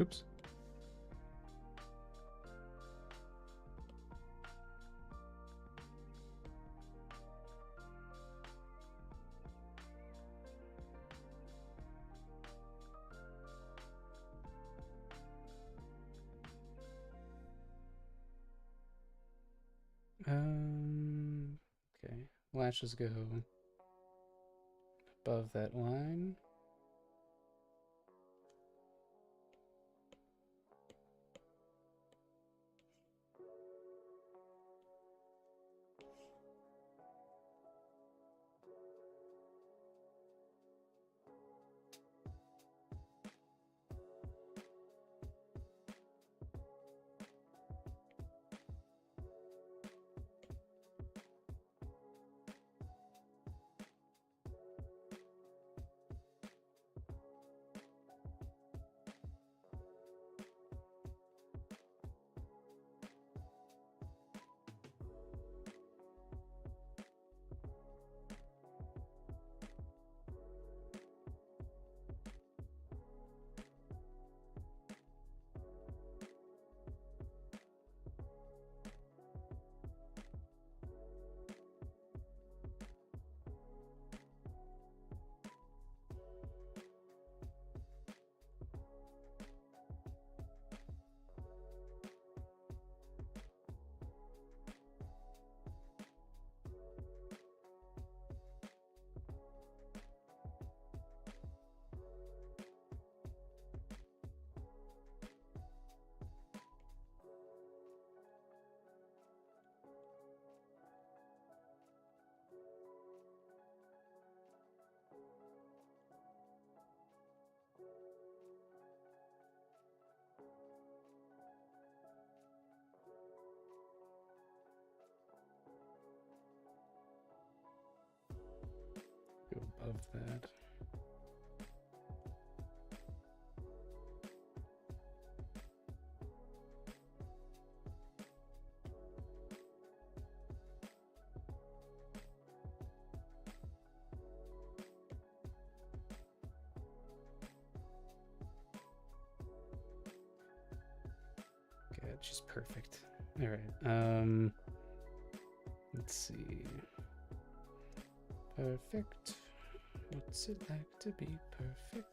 Oops. Okay. Lashes go above that line. Go above that. Good, she's perfect. All right. Let's see. Perfect. What's it like to be perfect?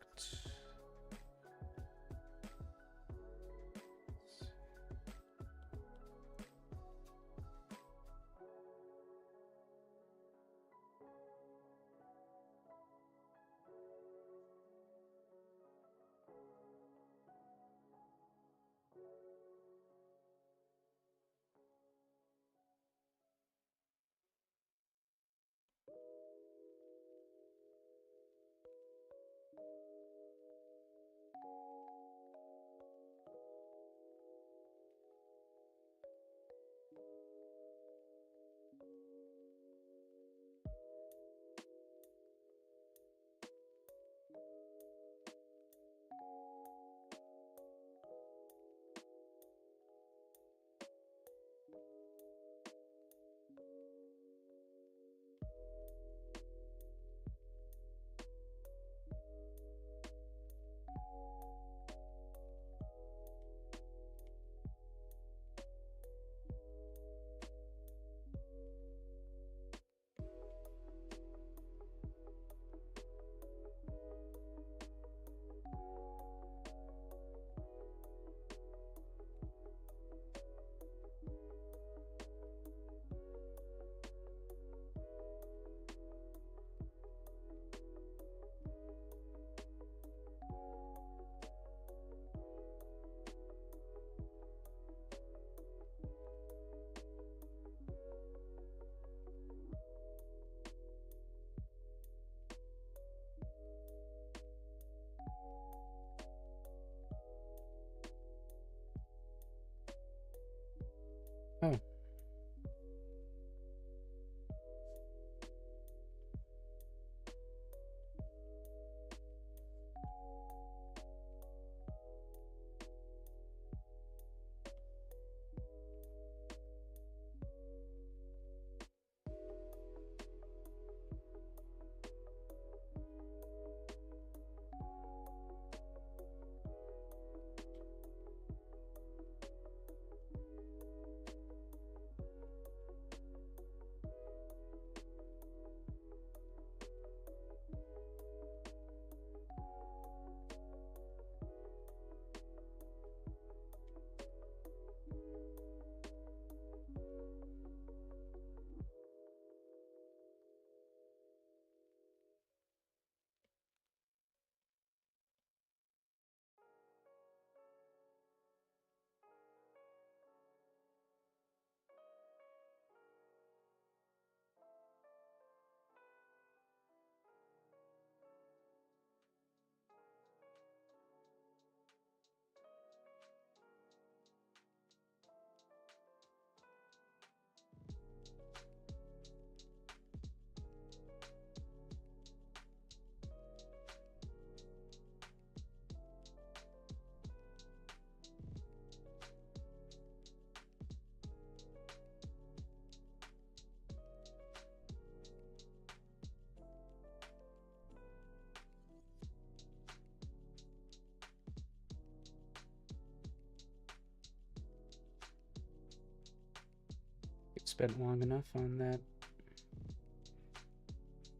spent long enough on that.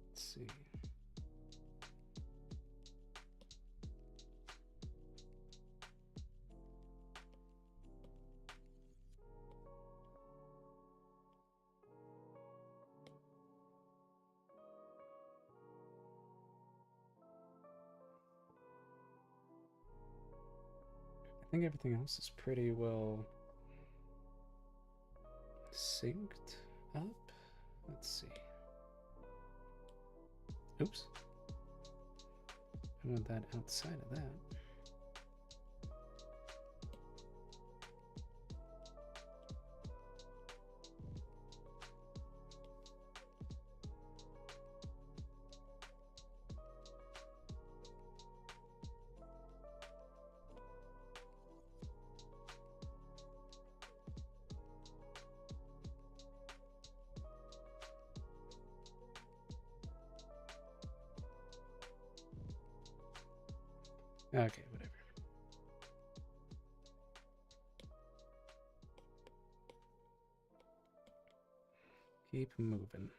Let's see. I think everything else is pretty well synced up. Let's see. Oops. I want that outside of that. Okay, whatever. Keep moving.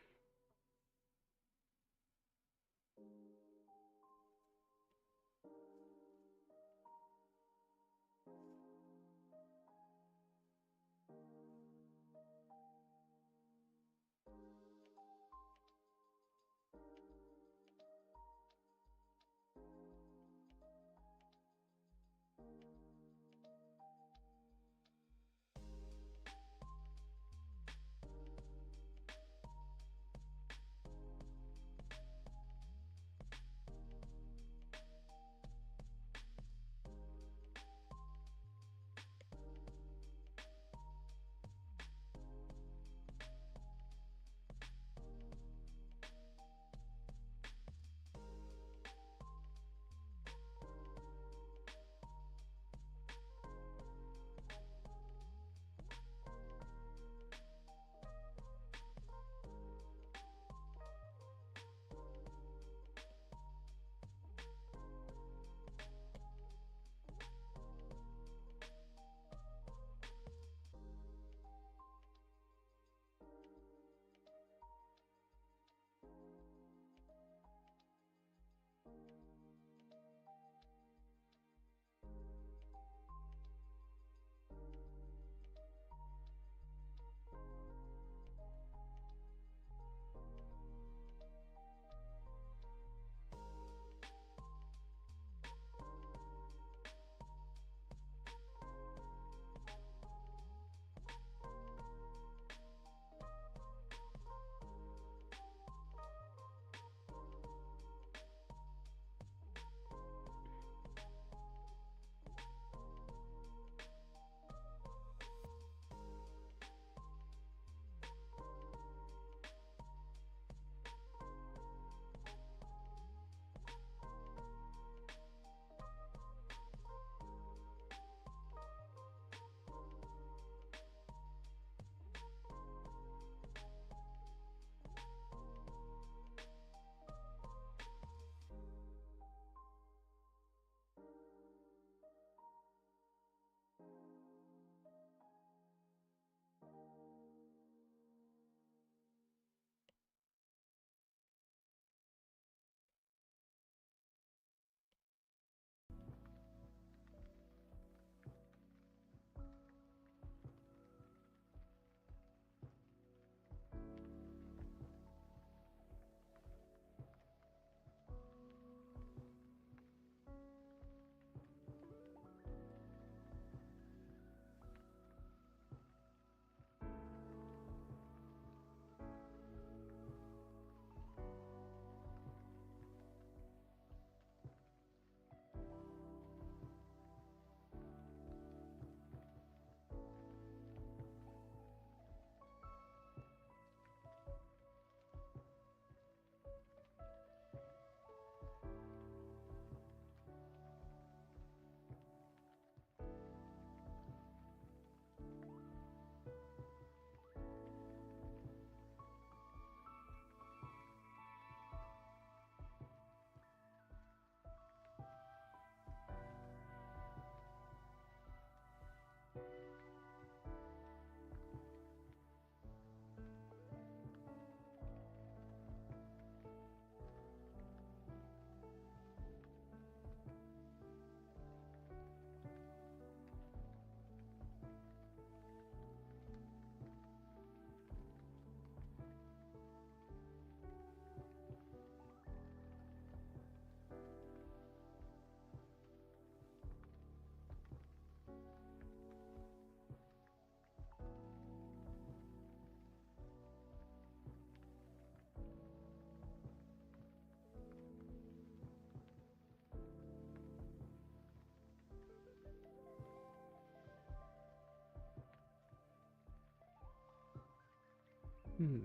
Hmm.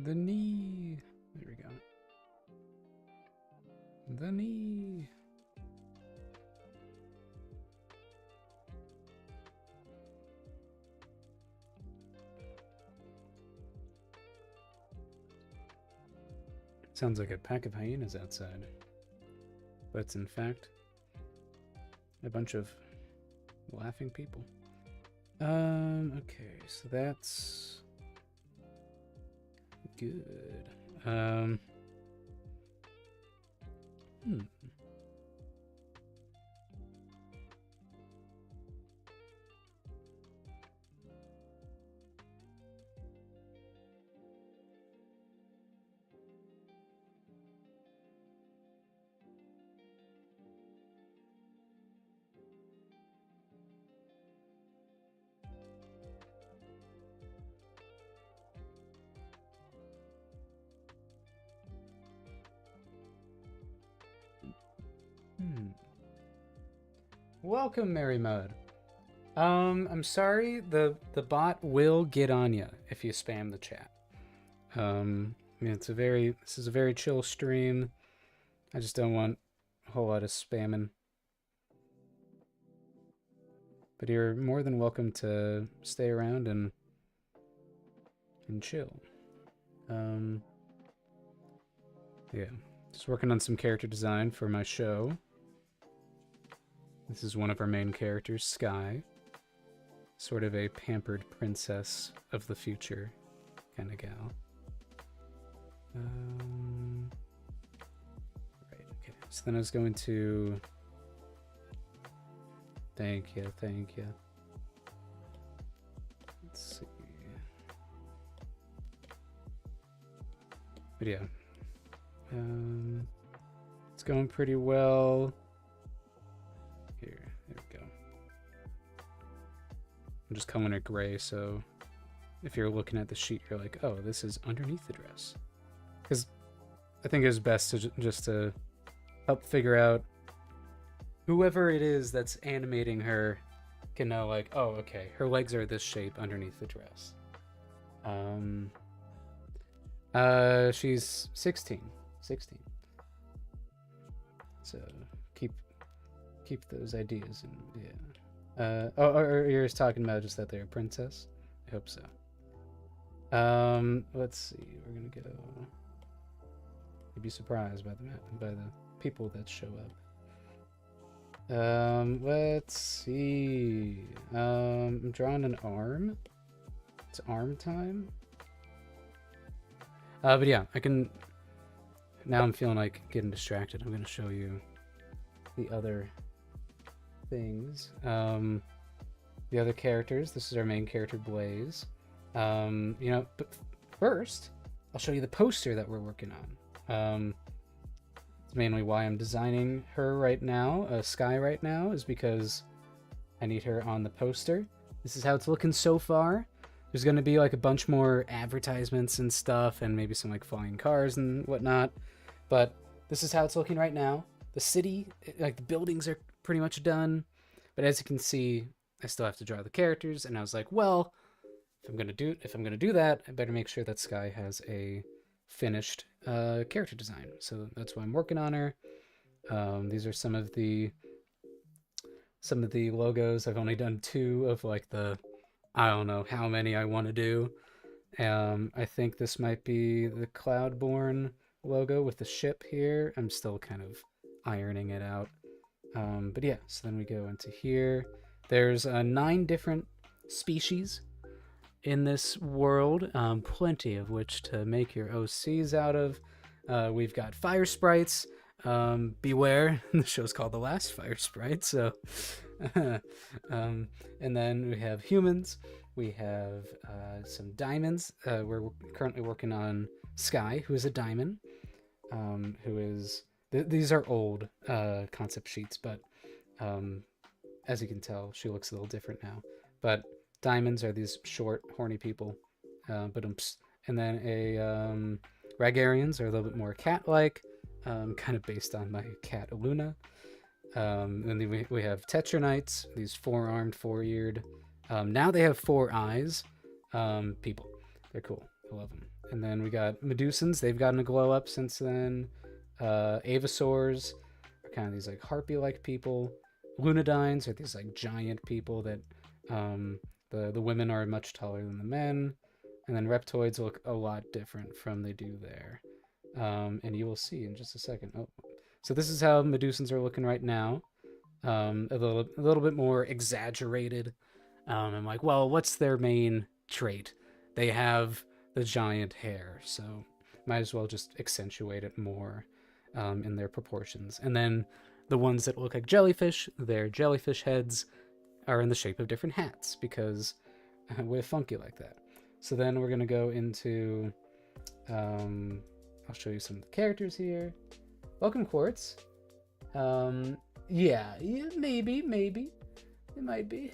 The knee. There we go. The knee. Sounds like a pack of hyenas outside. But it's in fact a bunch of laughing people. Okay, so that's good. Welcome, Mary Mud. I'm sorry, the bot will get on you if you spam the chat. This is a very chill stream. I just don't want a whole lot of spamming. But you're more than welcome to stay around and chill. Yeah, just working on some character design for my show. This is one of our main characters, Sky. Sort of a pampered princess of the future kind of gal. Right, okay. So then I was going to... Thank you. Let's see. But yeah. It's going pretty well. There we go. I'm just coloring it gray, so if you're looking at the sheet, you're like, oh, this is underneath the dress. Because I think it's best to just to help figure out whoever it is that's animating her can know, like, oh, okay, her legs are this shape underneath the dress. She's 16. So keep those ideas and yeah. Or you're just talking about just that they're a princess? I hope so. Let's see. We're gonna go. You'd be surprised by the people that show up. Let's see. I'm drawing an arm. It's arm time. But yeah, I can. Now I'm feeling like getting distracted. I'm gonna show you the other things. The other characters. This is our main character, Blaze. But first, I'll show you the poster that we're working on. It's mainly why I'm designing her right now, Sky right now, is because I need her on the poster. This is how it's looking so far. There's going to be like a bunch more advertisements and stuff, and maybe some like flying cars and whatnot. But this is how it's looking right now. The city, like the buildings are pretty much done, but as you can see, I still have to draw the characters. And I was like, well, if I'm gonna do that, I better make sure that Sky has a finished character design. So that's why I'm working on her. These are some of the logos. I've only done 2 of like the, I don't know how many I want to do. I think this might be the Cloudborn logo with the ship here. I'm still kind of ironing it out. But yeah, so then we go into here. There's 9 different species in this world, plenty of which to make your OCs out of. We've got fire sprites. Beware, the show's called The Last Fire Sprite, so and then we have humans. We have some diamonds. We're currently working on Sky, who is a diamond, who is these are old concept sheets, but as you can tell, she looks a little different now. But diamonds are these short, horny people. And then Ragarians are a little bit more cat-like, kind of based on my cat Luna. And then we have Tetranites, these 4-armed, 4-eared. Now they have 4 eyes. People. They're cool. I love them. And then we got Medusans. They've gotten a glow up since then. Avasaurs are kind of these like harpy-like people. Lunadines are these like giant people that the women are much taller than the men. And then Reptoids look a lot different from they do there. And you will see in just a second. Oh, so this is how Medusans are looking right now. A little bit more exaggerated. I'm like, well, what's their main trait? They have the giant hair, so might as well just accentuate it more in their proportions. And then the ones that look like jellyfish, their jellyfish heads are in the shape of different hats because we're funky like that. So then we're gonna go into, I'll show you some of the characters here. Welcome, Quartz. Yeah, maybe, it might be.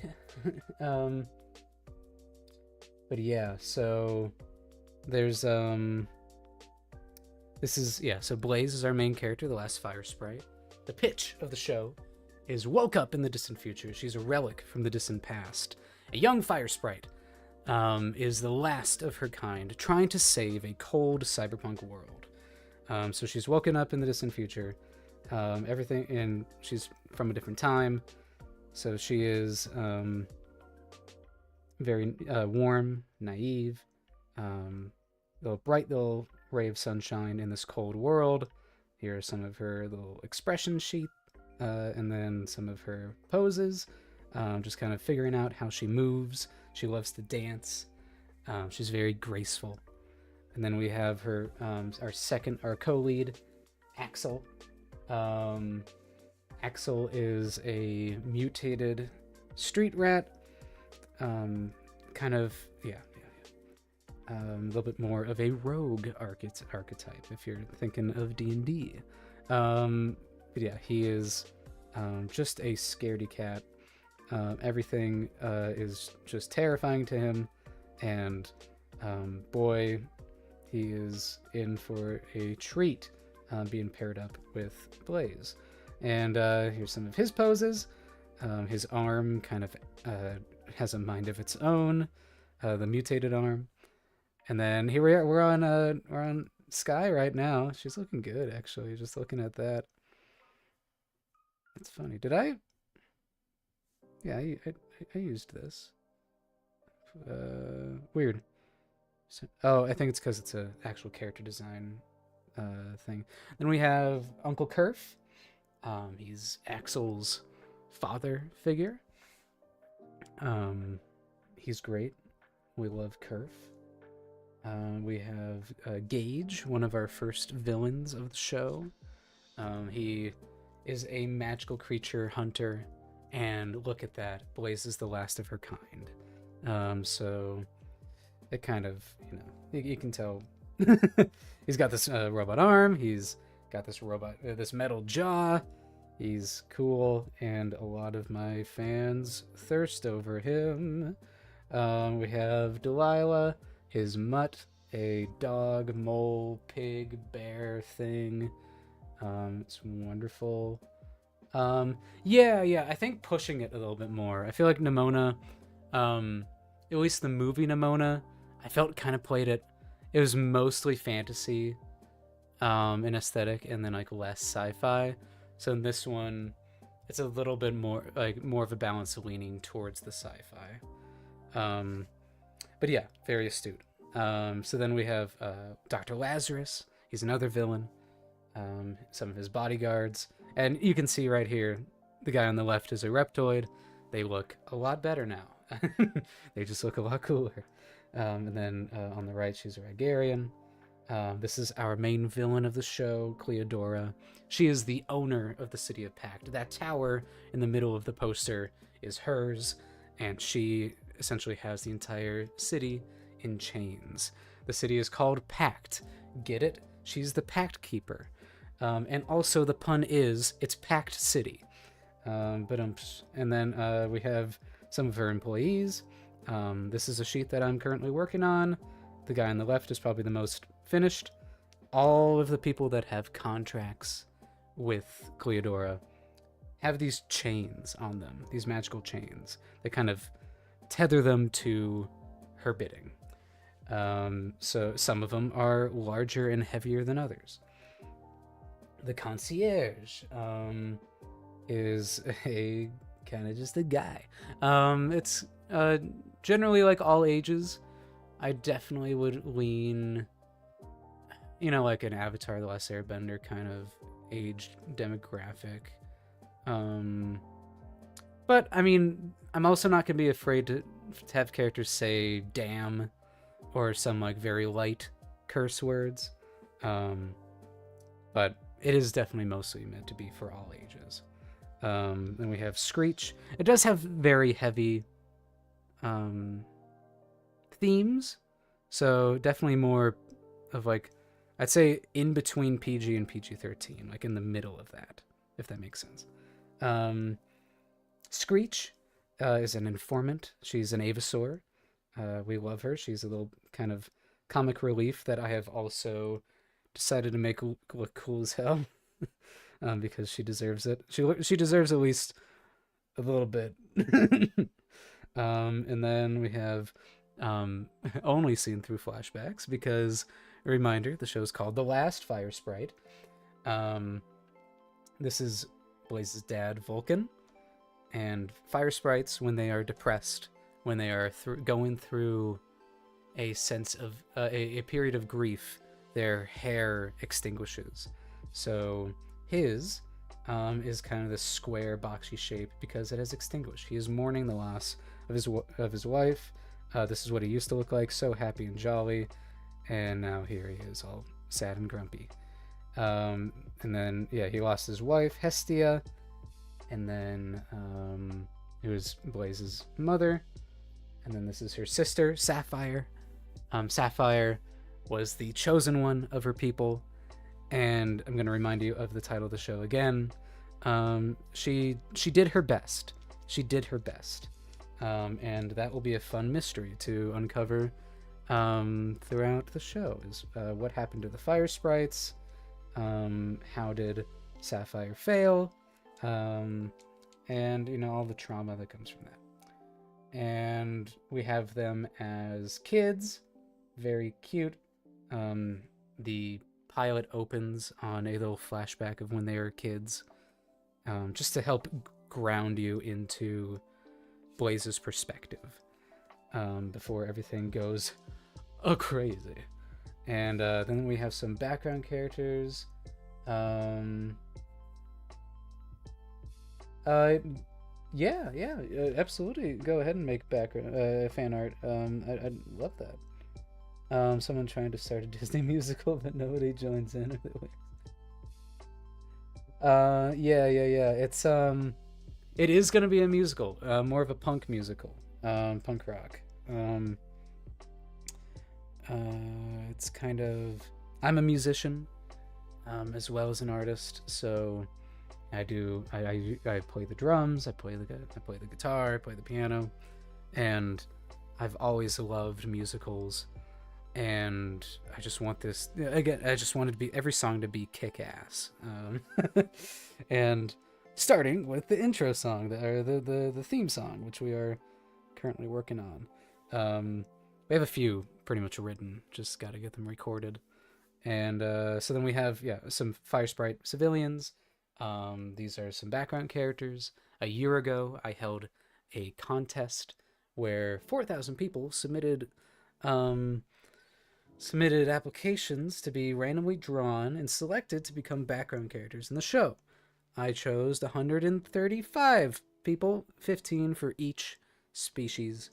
But yeah, so there's, so Blaze is our main character, the last fire sprite. The pitch of the show is woke up in the distant future. She's a relic from the distant past. A young fire sprite is the last of her kind, trying to save a cold cyberpunk world. So she's woken up in the distant future. And she's from a different time. So she is very warm, naive, little bright little ray of sunshine in this cold world. Here are some of her little expression sheet, and then some of her poses, just kind of figuring out how she moves. She loves to dance. She's very graceful. And then we have her, our co-lead, Axel. Axel is a mutated street rat, a little bit more of a rogue archetype if you're thinking of D&D. But yeah, he is just a scaredy cat. Everything is just terrifying to him, and boy, he is in for a treat being paired up with Blaze. And here's some of his poses. His arm kind of has a mind of its own, the mutated arm. And then here we are. We're on Sky right now. She's looking good, actually. Just looking at that. It's funny. Did I? Yeah, I used this. Weird. Oh, I think it's because it's an actual character design thing. Then we have Uncle Kerf. He's Axel's father figure. He's great. We love Kerf. We have Gage, one of our first villains of the show. He is a magical creature hunter, and look at that, Blaze is the last of her kind. So it kind of, you can tell. He's got this robot arm. He's got this metal jaw. He's cool, and a lot of my fans thirst over him. We have Delilah, his mutt, a dog, mole, pig, bear thing. It's wonderful. Yeah, I think pushing it a little bit more. I feel like Nimona, at least the movie Nimona, I felt kind of played it. It was mostly fantasy, in aesthetic, and then like less sci-fi. So in this one, it's a little bit more like more of a balance leaning towards the sci-fi. But yeah, very astute. So then we have Dr. Lazarus. He's another villain. Some of his bodyguards. And you can see right here, the guy on the left is a Reptoid. They look a lot better now. They just look a lot cooler. And then on the right, she's a Rigarian. This is our main villain of the show, Cleodora. She is the owner of the City of Pact. That tower in the middle of the poster is hers, and she essentially has the entire city in chains. The city is called Pact. Get it? She's the Pact Keeper. And also the pun is, it's Pact City. And then we have some of her employees. This is a sheet that I'm currently working on. The guy on the left is probably the most finished. All of the people that have contracts with Cleodora have these chains on them, these magical chains that kind of tether them to her bidding. So some of them are larger and heavier than others. The concierge is a kind of just a guy. It's generally like all ages. I definitely would lean, like an Avatar: The Last Airbender kind of age demographic. But I mean, I'm also not gonna be afraid to have characters say "damn" or some like very light curse words. But it is definitely mostly meant to be for all ages. Then we have Screech. It does have very heavy themes, so definitely more of like, I'd say in between PG and PG-13, like in the middle of that, if that makes sense. Screech is an informant. She's an Avasaur. We love her. She's a little kind of comic relief that I have also decided to make look cool as hell. Because she deserves it. She deserves at least a little bit. And then we have only seen through flashbacks, because a reminder, the show's called The Last Fire Sprite. This is Blaze's dad, Vulcan, and fire sprites, when they are depressed, when they are going through a sense of a period of grief, their hair extinguishes. So his is kind of this square, boxy shape because it has extinguished. He is mourning the loss of his wife. This is what he used to look like, so happy and jolly, and now here he is, all sad and grumpy. And then he lost his wife, Hestia, and then it was Blaze's mother, and then this is her sister, Sapphire. Sapphire was the chosen one of her people, and I'm going to remind you of the title of the show again. She did her best. She did her best. And that will be a fun mystery to uncover throughout the show, is what happened to the fire sprites, how did Sapphire fail, and all the trauma that comes from that. And we have them as kids, very cute. The pilot opens on a little flashback of when they were kids, just to help ground you into Blaze's perspective before everything goes crazy. And then we have some background characters. Yeah, absolutely. Go ahead and make background fan art. I'd love that. Someone trying to start a Disney musical, but nobody joins in. Yeah. It is gonna be a musical, more of a punk musical, punk rock. It's kind of, I'm a musician, as well as an artist, so I play the drums, I play the guitar, I play the piano, and I've always loved musicals. and I just want this again. I just wanted to be every song to be kick-ass, and starting with the intro song, the theme song, which we are currently working on. We have a few pretty much written, just got to get them recorded. And so then we have some Fire Sprite civilians. These are some background characters. A year ago, I held a contest where 4,000 people submitted applications to be randomly drawn and selected to become background characters in the show. I chose 135 people, 15 for each species.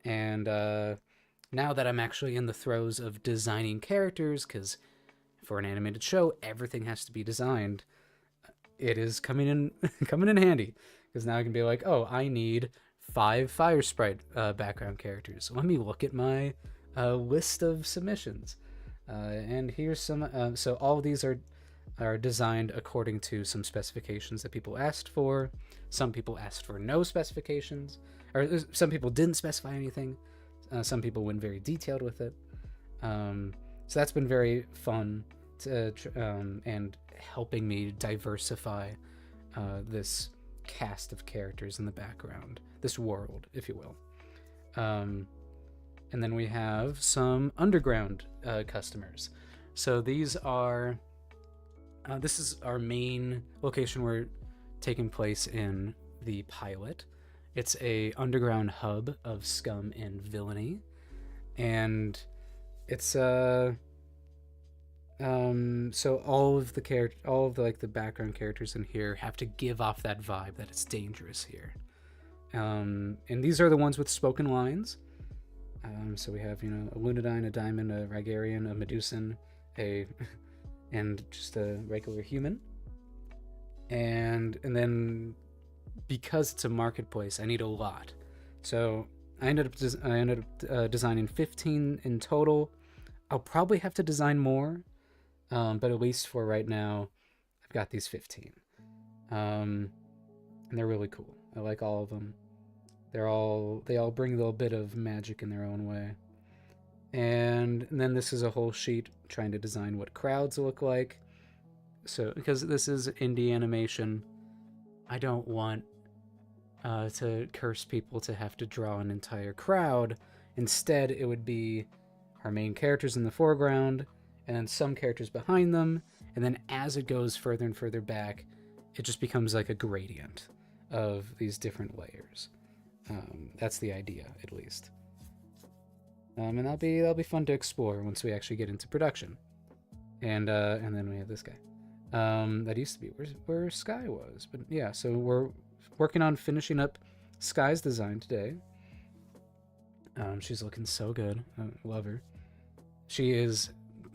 And now that I'm actually in the throes of designing characters, because for an animated show, everything has to be designed, it is coming in handy. Because now I can be like, oh, I need 5 Fire Sprite background characters. Let me look at my list of submissions. And here's some. So all of these are designed according to some specifications that people asked for. Some people asked for no specifications, or some people didn't specify anything. Some people went very detailed with it. So that's been very fun and helping me diversify this cast of characters in the background, this world, if you will. And then we have some underground customers. So these are this is our main location. We're taking place in the pilot. It's a underground hub of scum and villainy, and it's so all of the background characters in here have to give off that vibe that it's dangerous here. And these are the ones with spoken lines. So we have, a Lunadyne, a Diamond, a Rygarian, a Medusan, and just a regular human. And then because it's a marketplace, I need a lot. So I ended up designing 15 in total. I'll probably have to design more, but at least for right now, I've got these 15. And they're really cool. I like all of them. They all bring a little bit of magic in their own way. And then this is a whole sheet trying to design what crowds look like. So because this is indie animation, I don't want to curse people to have to draw an entire crowd. Instead, it would be our main characters in the foreground, and then some characters behind them, and then as it goes further and further back, it just becomes like a gradient of these different layers. That's the idea, at least. And that'll be fun to explore once we actually get into production. And then we have this guy. That used to be where Sky was, but yeah. So we're working on finishing up Sky's design today. She's looking so good. I love her. She is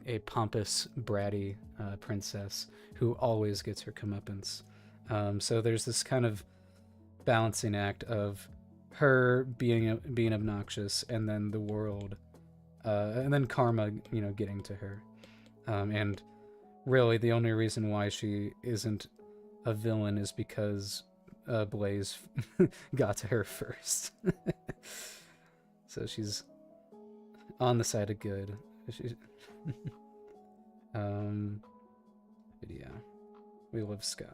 a pompous, bratty princess who always gets her comeuppance. So there's this kind of balancing act of her being obnoxious, and then the world, and then karma, getting to her. And really, the only reason why she isn't a villain is because Blaze got to her first. So she's on the side of good. But yeah, we love Sky.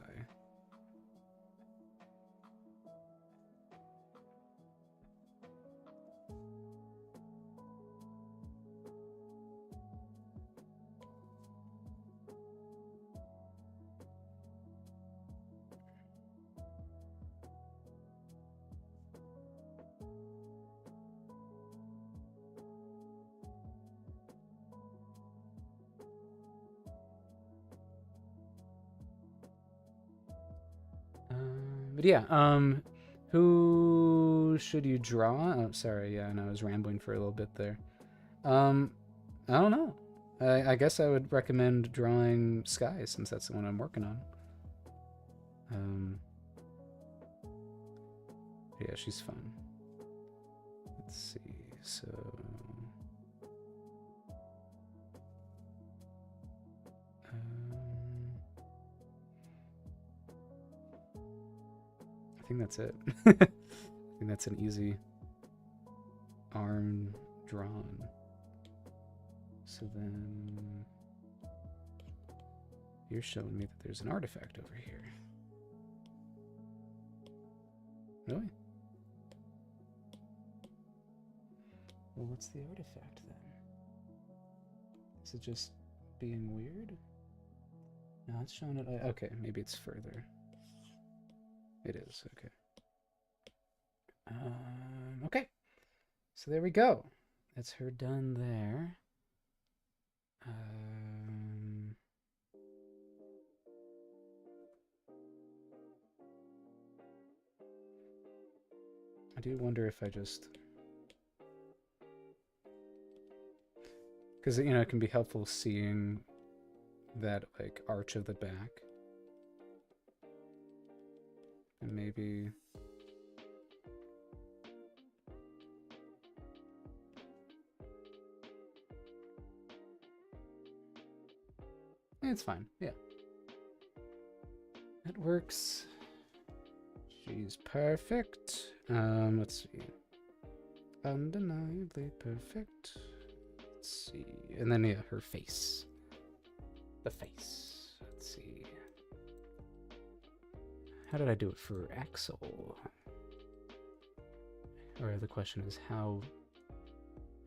But yeah, who should you draw? Oh, sorry, yeah, I was rambling for a little bit there. I don't know. I guess I would recommend drawing Sky, since that's the one I'm working on. Yeah, she's fun. Let's see, so... I think that's it. I think that's an easy arm drawn. So then you're showing me that there's an artifact over here. Really? Well, what's the artifact then? Is it just being weird? No, it's showing it. Okay, maybe it's further. It is, okay. Okay. So there we go. That's her done there. I do wonder if I just... Because, you know, it can be helpful seeing that, like, arch of the back. And maybe... It's fine, yeah. That works. She's perfect. Let's see. Undeniably perfect. Let's see. And then, yeah, her face. The face. Let's see. How did I do it for Axel? Or the question is, how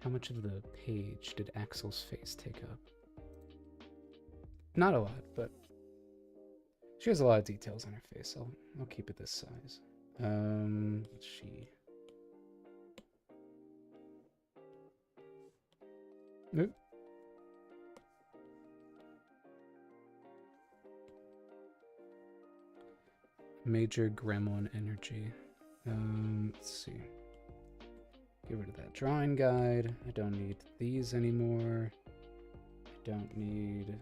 much of the page did Axel's face take up? Not a lot, but she has a lot of details on her face. I'll keep it this size. She... Nope. Major gremlin energy. Let's see. Get rid of that drawing guide. I don't need these anymore. I don't need...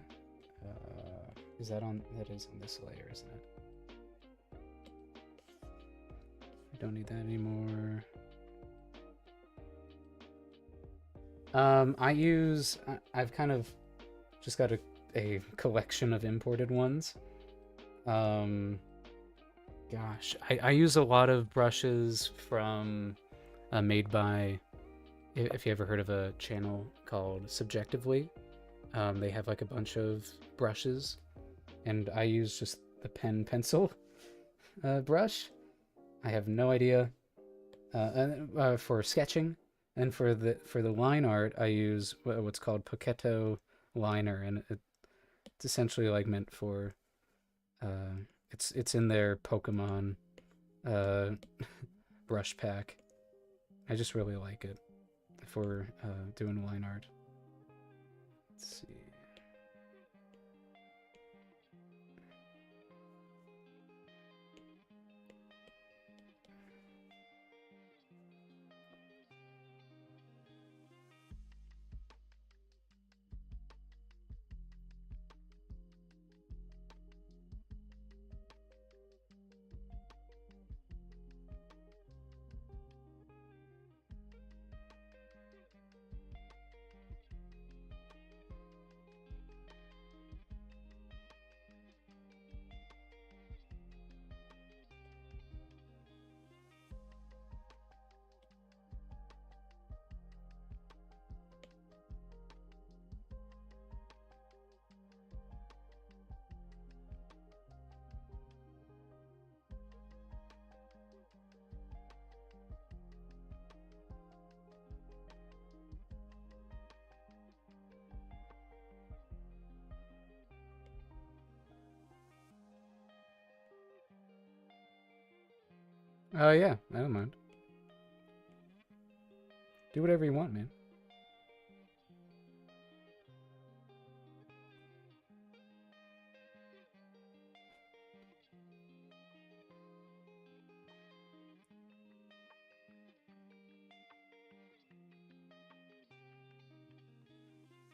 is that on... That is on this layer, isn't it? I don't need that anymore. I've kind of just got a collection of imported ones. Gosh, I use a lot of brushes from made by, if you ever heard of a channel called Subjectively, they have like a bunch of brushes, and I use just the pen pencil brush. I have no idea for sketching. And for the line art, I use what's called Poketo liner, and it's essentially like meant for it's in their Pokemon brush pack. I just really like it for doing line art. Let's see. Oh yeah, I don't mind. Do whatever you want, man.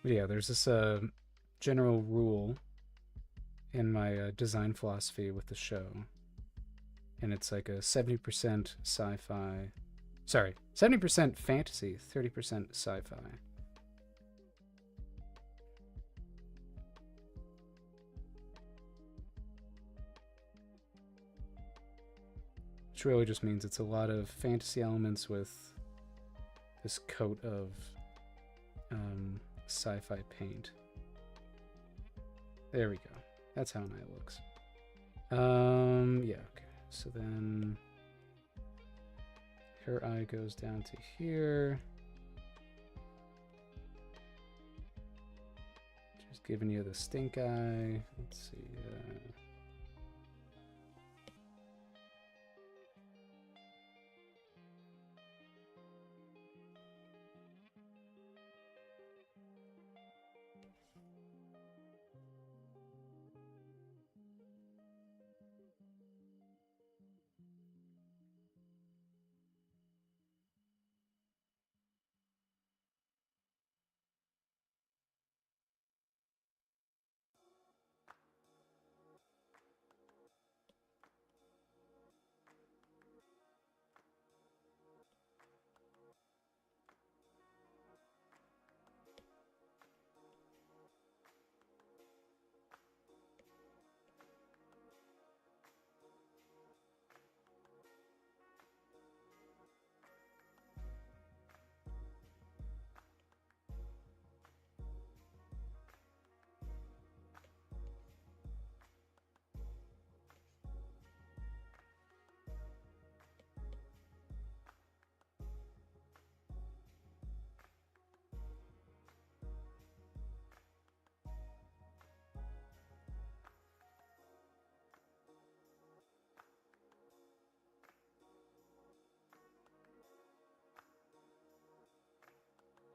But yeah, there's this general rule in my design philosophy with the show, and it's like a 70% sci-fi. Sorry, 70% fantasy, 30% sci-fi. Which really just means it's a lot of fantasy elements with this coat of sci-fi paint. There we go. That's how an eye looks. Yeah, okay. So then her eye goes down to here. Just giving you the stink eye. Let's see.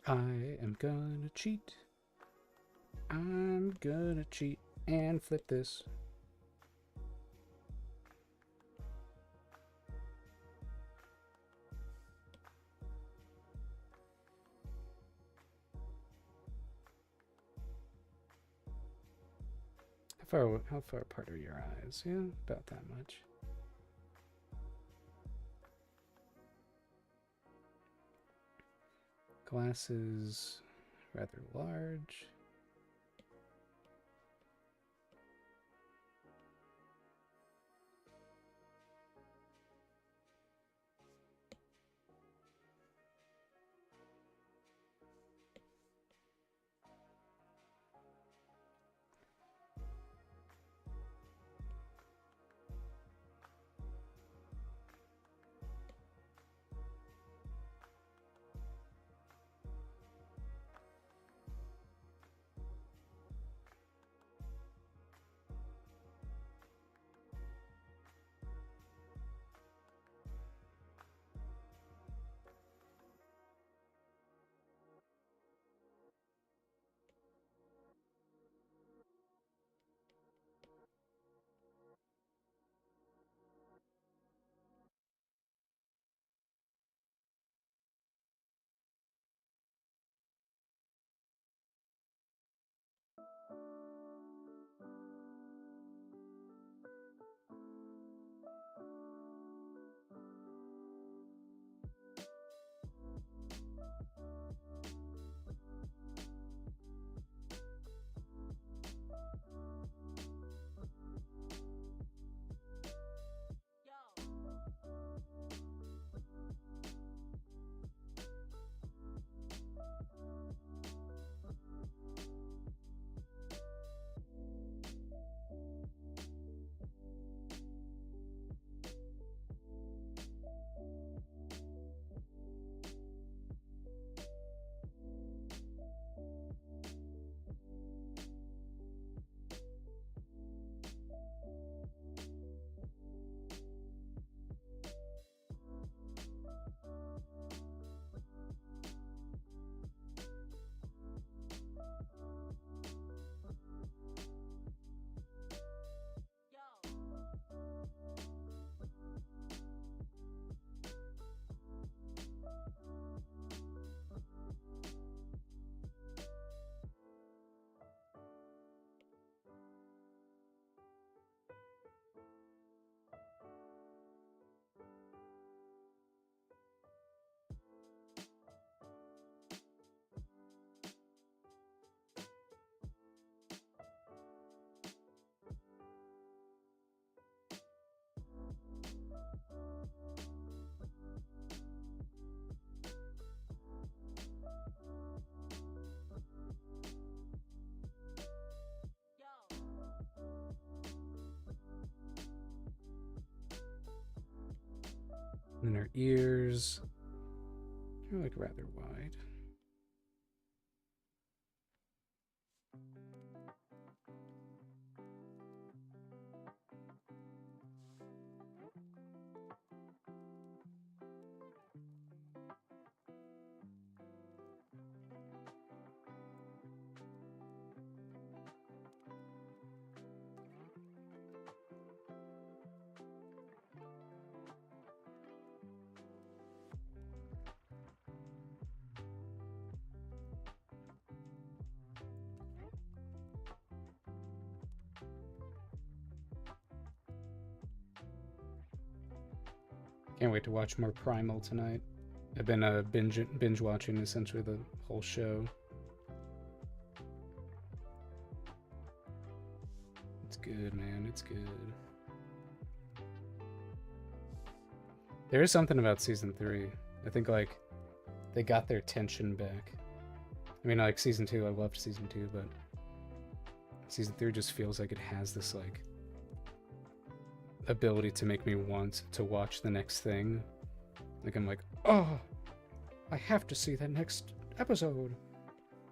I am gonna cheat. I'm gonna cheat and flip this. How far apart are your eyes? Yeah, about that much. Glasses rather large. her ears. They're like rather wide. Can't wait to watch more Primal tonight. I've been binge watching essentially the whole show. It's good, man. It's good. There is something about season 3. I think like they got their tension back. I mean, like season 2, I loved season 2, but season 3 just feels like it has this like ability to make me want to watch the next thing. Like I'm like, oh, I have to see that next episode,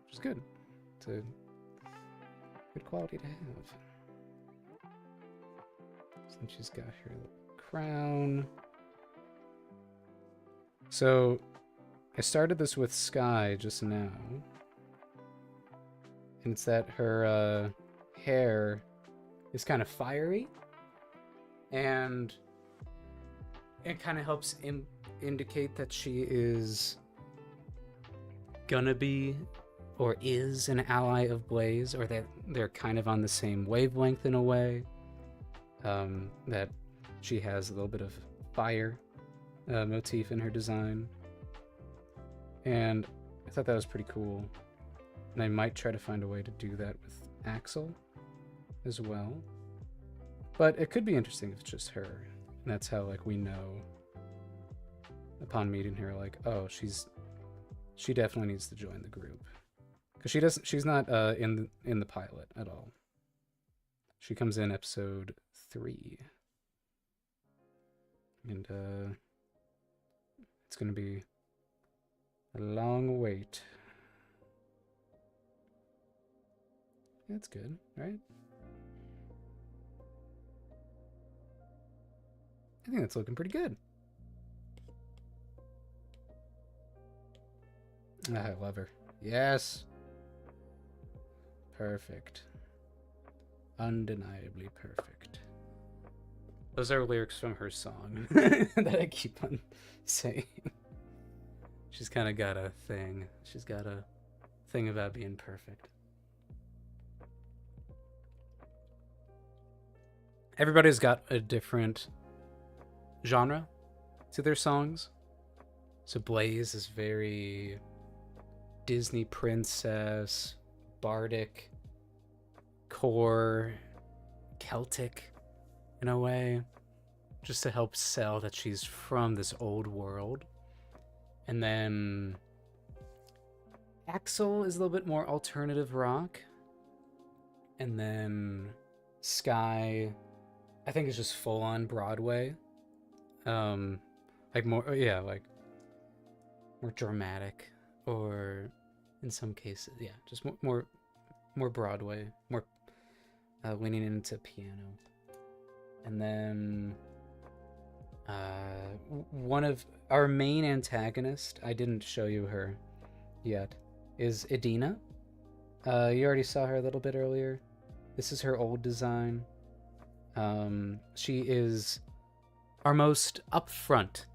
which is good. It's a good quality to have. So then she's got her little crown. So I started this with Sky just now, and it's that her hair is kind of fiery, and it kind of helps indicate that she is gonna be or is an ally of Blaze, or that they're kind of on the same wavelength in a way. That she has a little bit of fire motif in her design, and I thought that was pretty cool. And I might try to find a way to do that with Axel as well. But it could be interesting if it's just her. And that's how like we know upon meeting her, like, oh, she definitely needs to join the group. Because she's not in the pilot at all. She comes in episode 3. And it's gonna be a long wait. That's good, right? I think that's looking pretty good. I love her. Yes. Perfect. Undeniably perfect. Those are lyrics from her song that I keep on saying. She's kind of got a thing. She's got a thing about being perfect. Everybody's got a different genre to their songs. So Blaze is very Disney princess, bardic, core, Celtic in a way, just to help sell that she's from this old world. And then Axel is a little bit more alternative rock. And then Sky, I think, is just full on Broadway. Like more, yeah, like more dramatic, or in some cases, yeah, just more Broadway, more leaning into piano. And then one of our main antagonist, I didn't show you her yet, is Edina. You already saw her a little bit earlier. This is her old design. She is our most upfront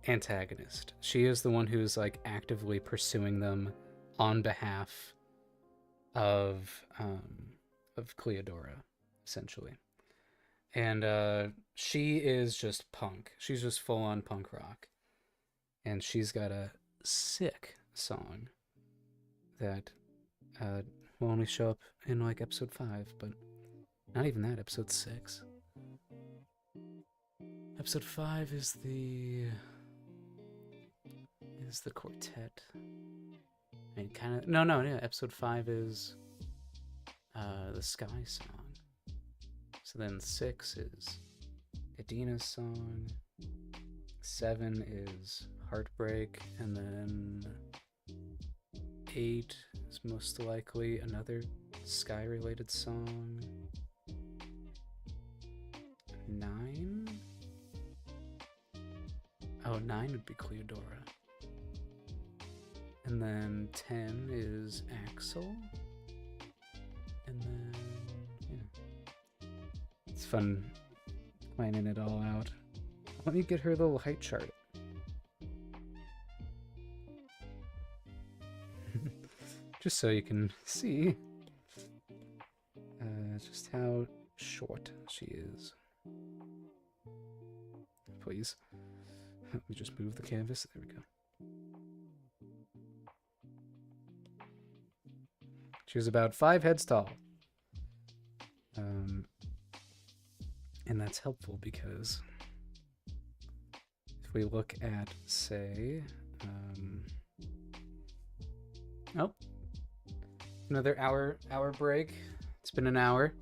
antagonist. She is the one who's like actively pursuing them on behalf of Cleodora, essentially. And she is just punk. She's just full on punk rock. And she's got a sick song that will only show up in like episode 5, but not even that, episode 6. Episode 5 is the quartet. I mean, kind of, no, yeah, episode 5 is the Sky song. So then 6 is Edina's song. 7 is Heartbreak, and then 8 is most likely another Sky-related song. 9? Oh, 9 would be Cleodora. And then 10 is Axel. And then, yeah. It's fun planning it all out. Let me get her little height chart. Just so you can see just how short she is. Please. Let me just move the canvas. There we go. She was about 5 heads tall. And that's helpful because if we look at, say, oh, another hour break. It's been an hour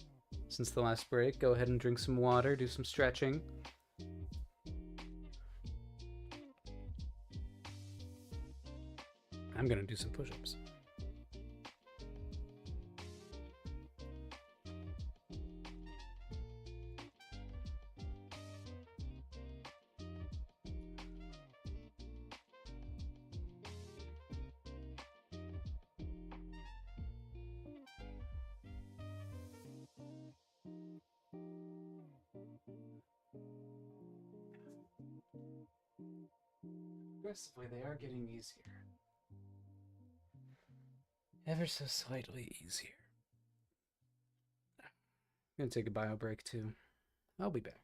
since the last break. Go ahead and drink some water, do some stretching. I'm gonna do some push-ups. Progressively, they are getting easier. Ever so slightly easier. I'm gonna take a bio break too. I'll be back.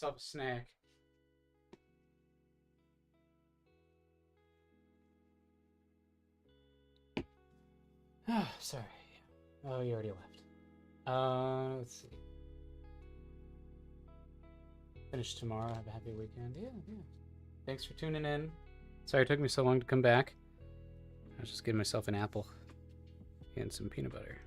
myself a snack. Oh, sorry. Oh, you already left. Let's see. Finish tomorrow. Have a happy weekend. Yeah. Thanks for tuning in. Sorry it took me so long to come back. I was just getting myself an apple and some peanut butter.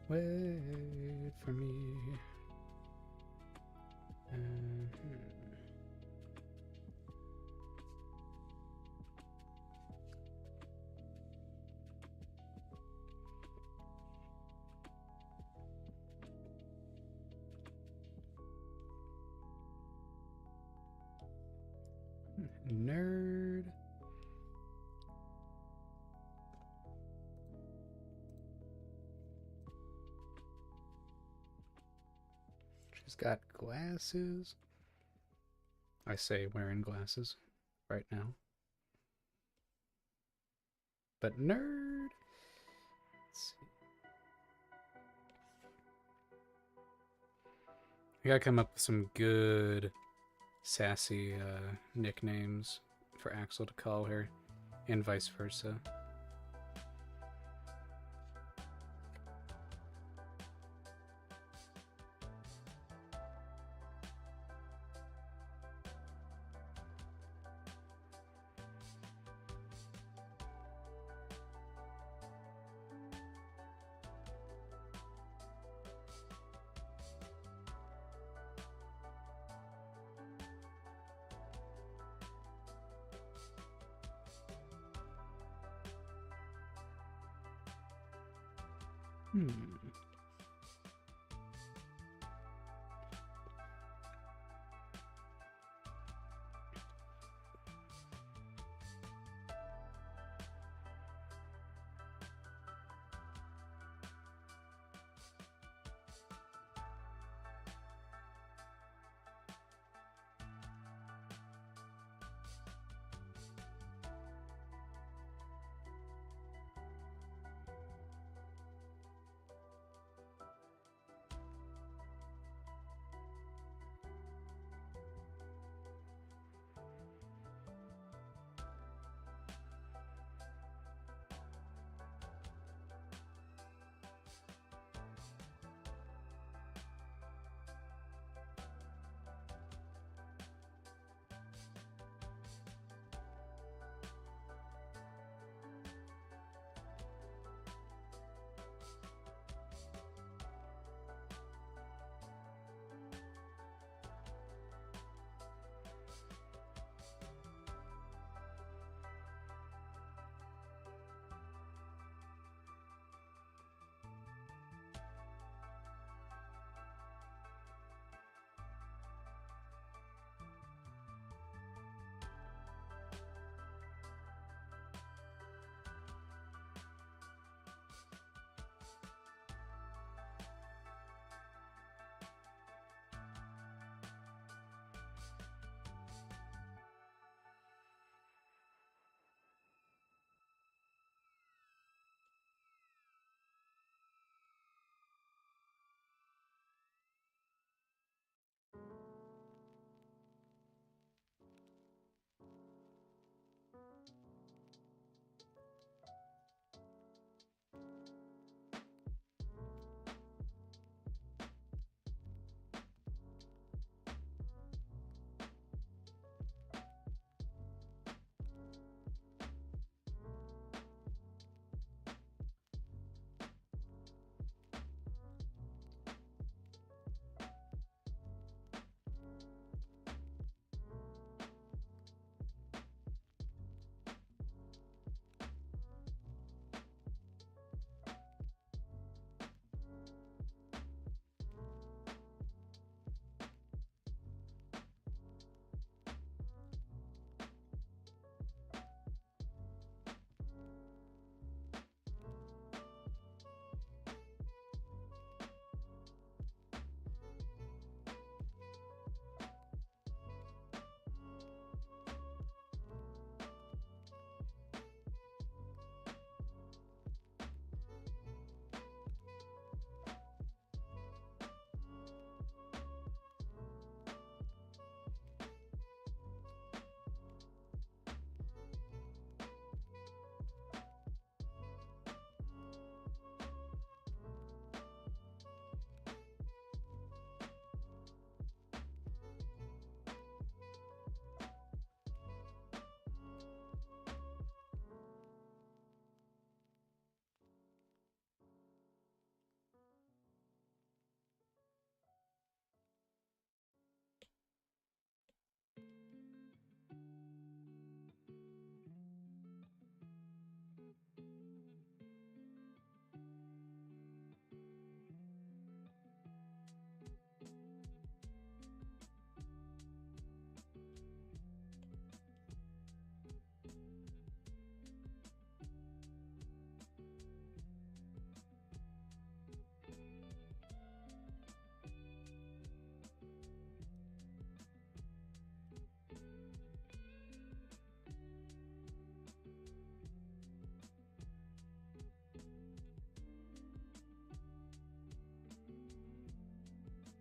Wait for me. Nerd. She's got glasses. I say wearing glasses right now. But nerd. Let's see. I gotta come up with some good sassy nicknames for Axel to call her, and vice versa.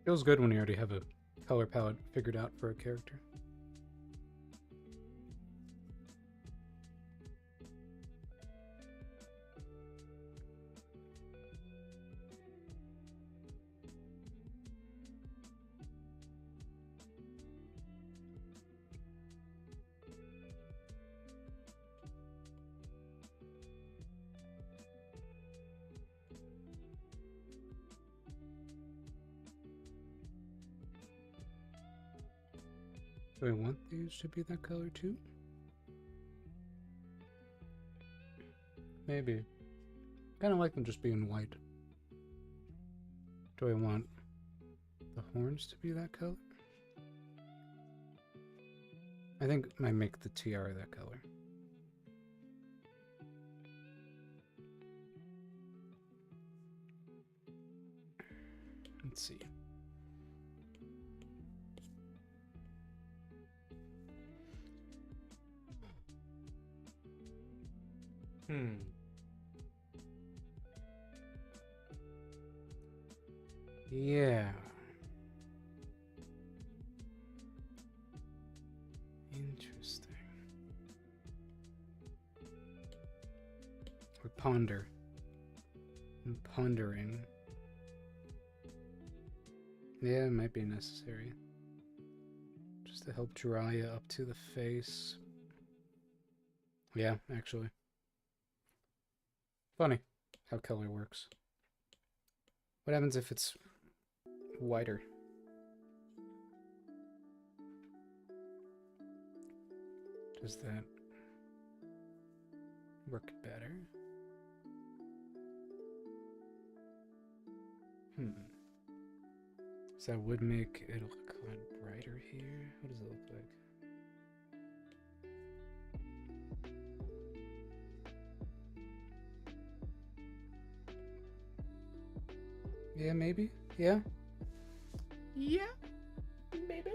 Feels good when you already have a color palette figured out for a character. Do I want these to be that color too? Maybe. Kind of like them just being white. Do I want the horns to be that color? I think I might make the tiara that color. Let's see. Yeah. Interesting. Or ponder. I'm pondering. Yeah, it might be necessary. Just to help dry it up to the face. Yeah, actually. Funny how color works. What happens if it's whiter? Does that work better? So that would make it look a lot brighter here. What does it look like? Yeah, maybe. Yeah. Yeah, maybe.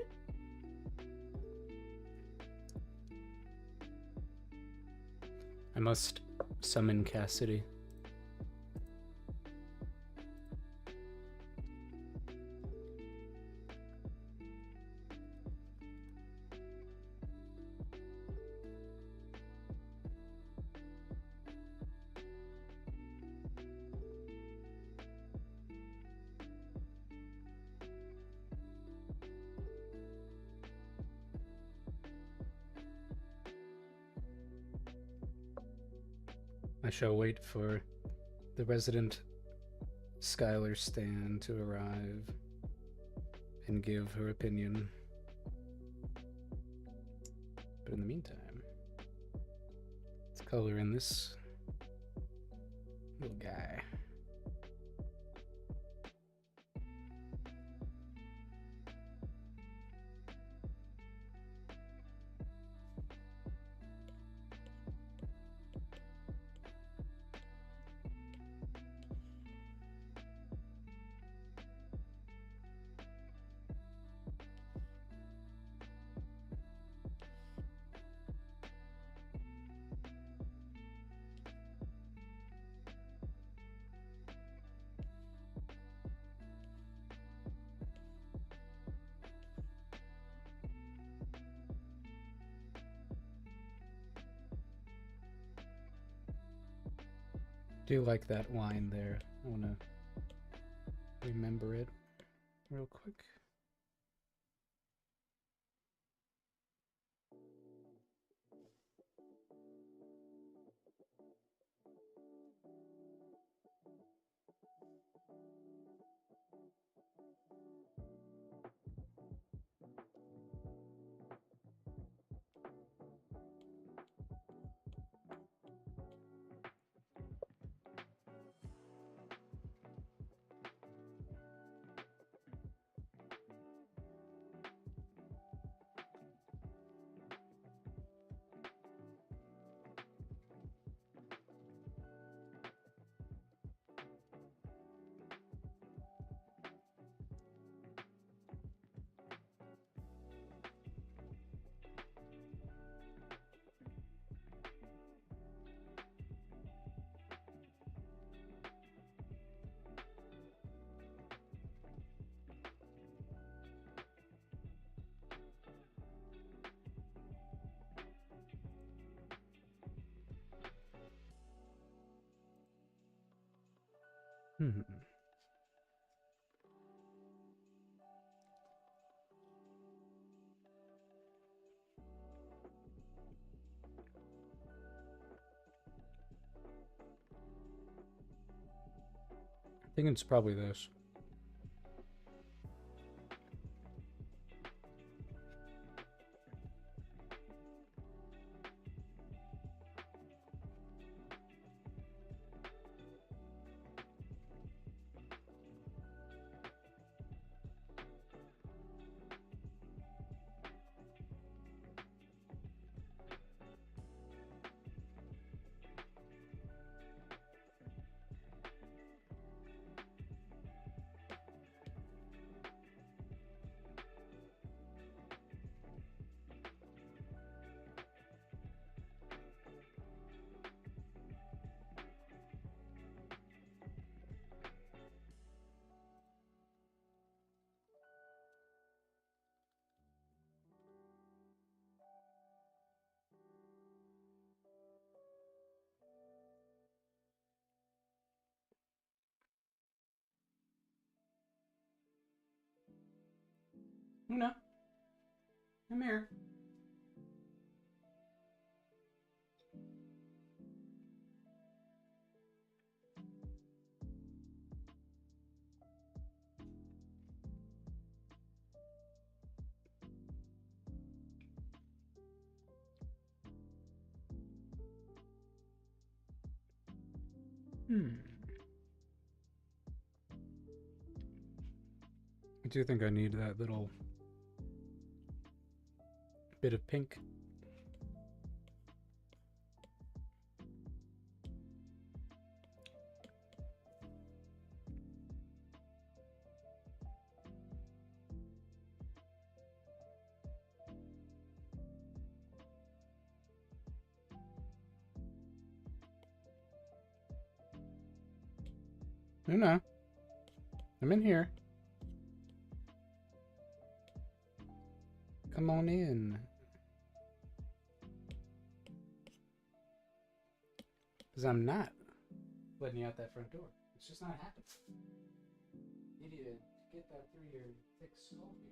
I must summon Cassidy. I shall wait for the resident Skylar Stan to arrive and give her opinion. But in the meantime, let's color in this little guy. Do you like that line there? I want to remember it real quick. Hmm. I think it's probably this. No, I'm here. Hmm. I do think I need that little bit of pink. No, I'm in here. Come on in. Because I'm not letting you out that front door. It's just not happening. You need to get that through your thick skull here.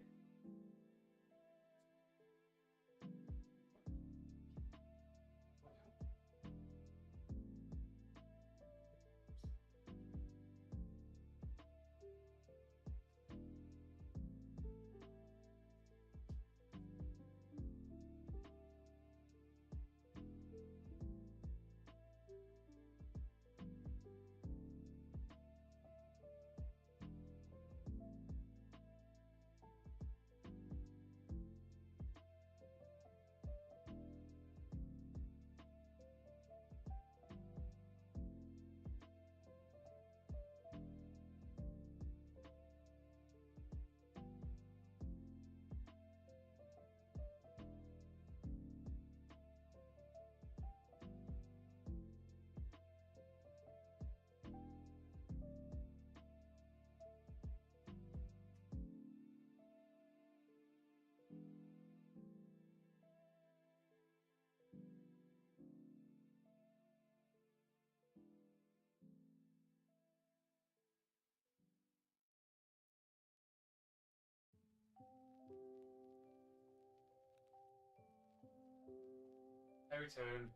I return.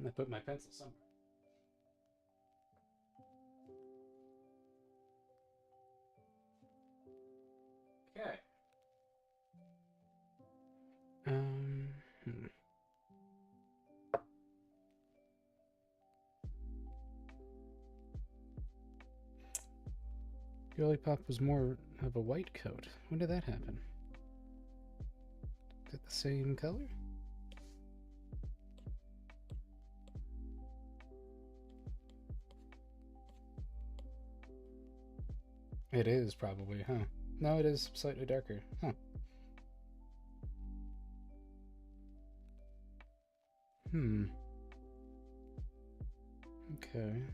I put my pencil somewhere. Okay. Hmm. Girly Pop was more of a white coat. When did that happen? Is it the same color? It is probably, huh? No, it is slightly darker, huh? Hmm. Okay.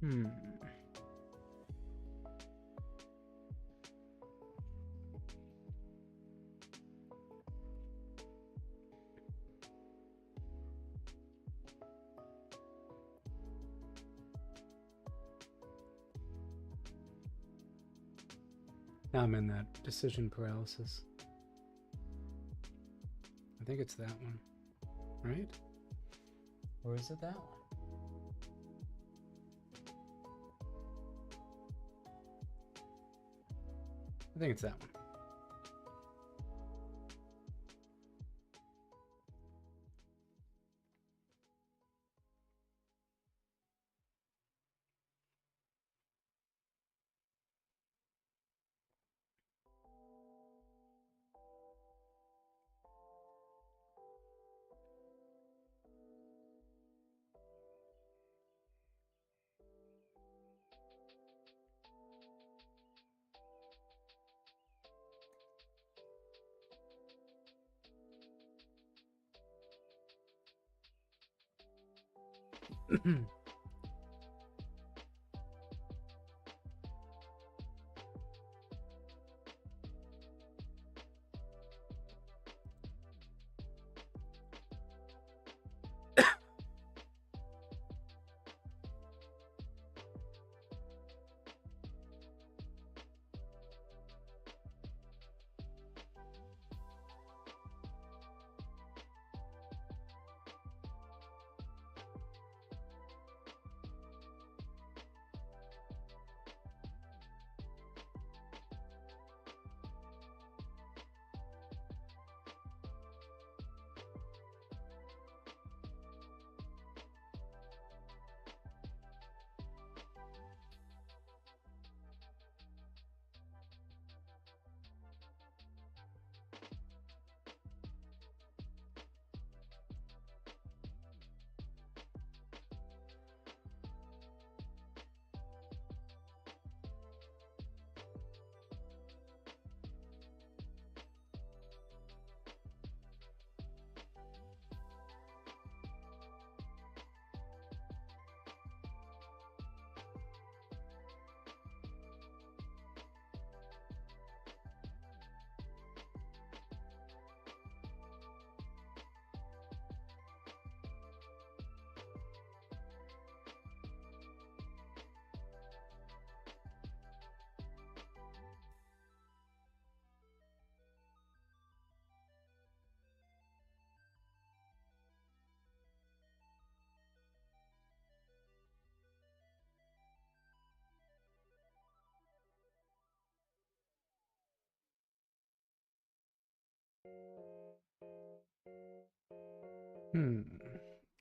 Hmm. Now I'm in that decision paralysis. I think it's that one, right? Or is it that one? I think it's that one.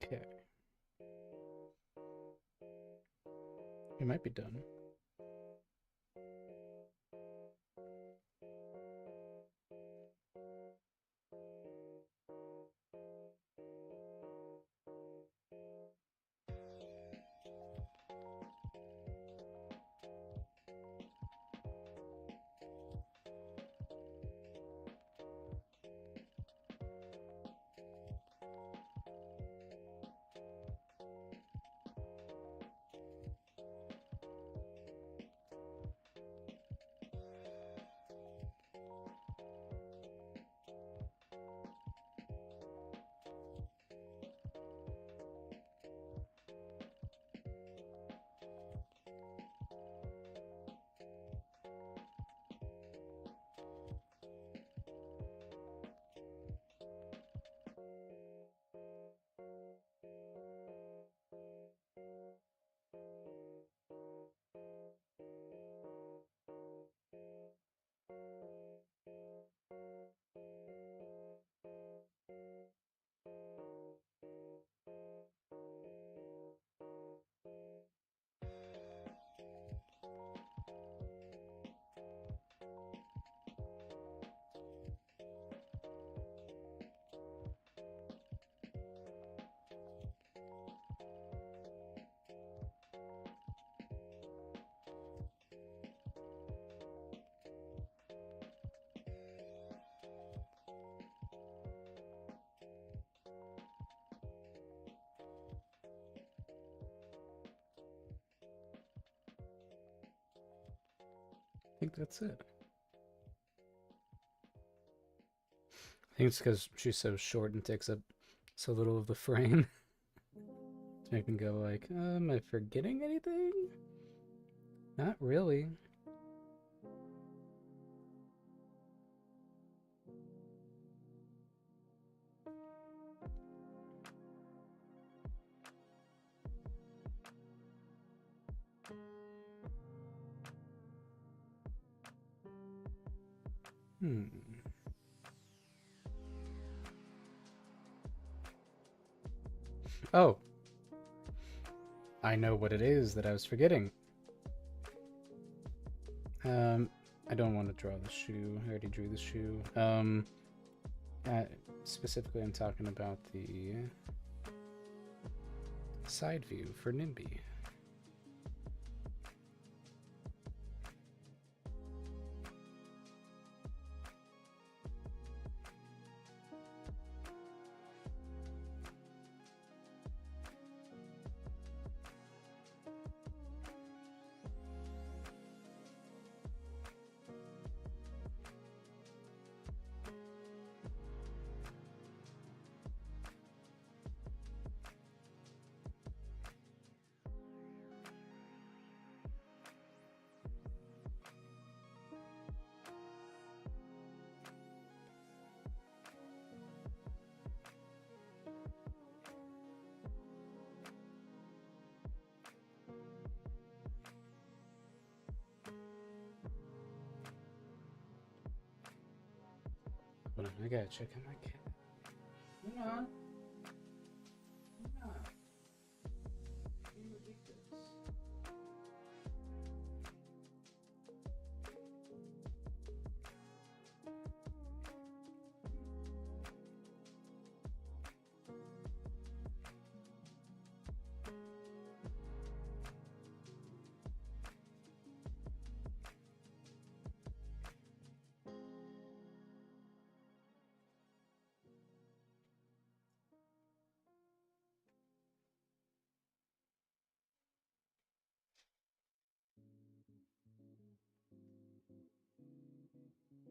Okay. It might be done. think that's it. I think it's because she's so short and takes up so little of the frame. To make me go like, am I forgetting anything? Not really. Oh, I know what it is that I was forgetting. I don't want to draw the shoe. I already drew the shoe. Specifically, I'm talking about the side view for NIMBY. Hold on, I gotta check on my cat. Luna. Luna. Can you read this?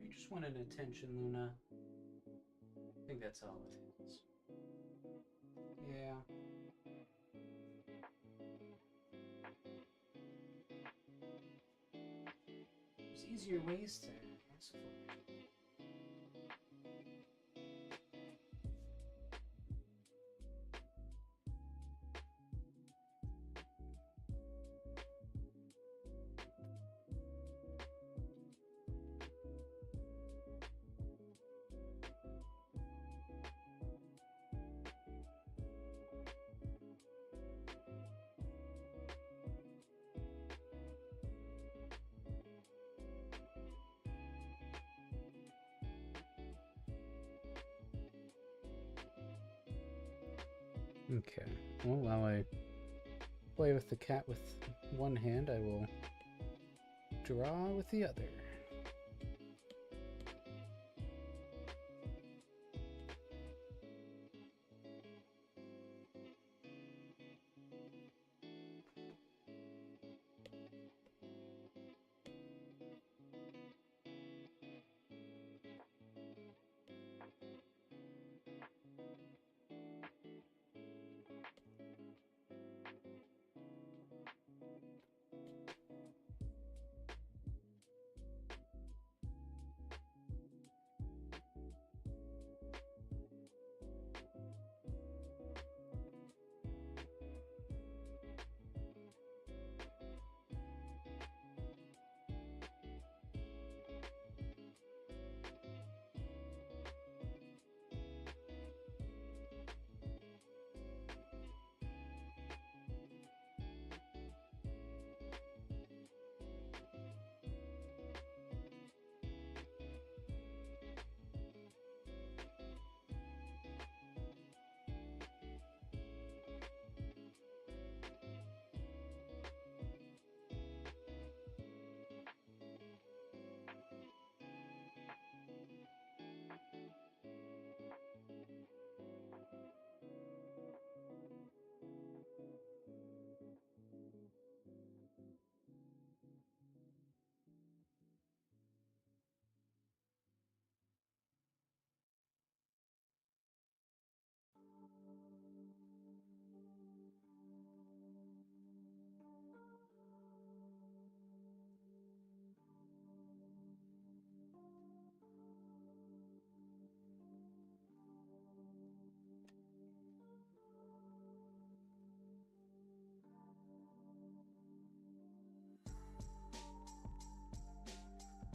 You just wanted attention, Luna. I think that's all it is. Yeah. There's easier ways to ask for it. Okay. Well, while I play with the cat with one hand, I will draw with the other.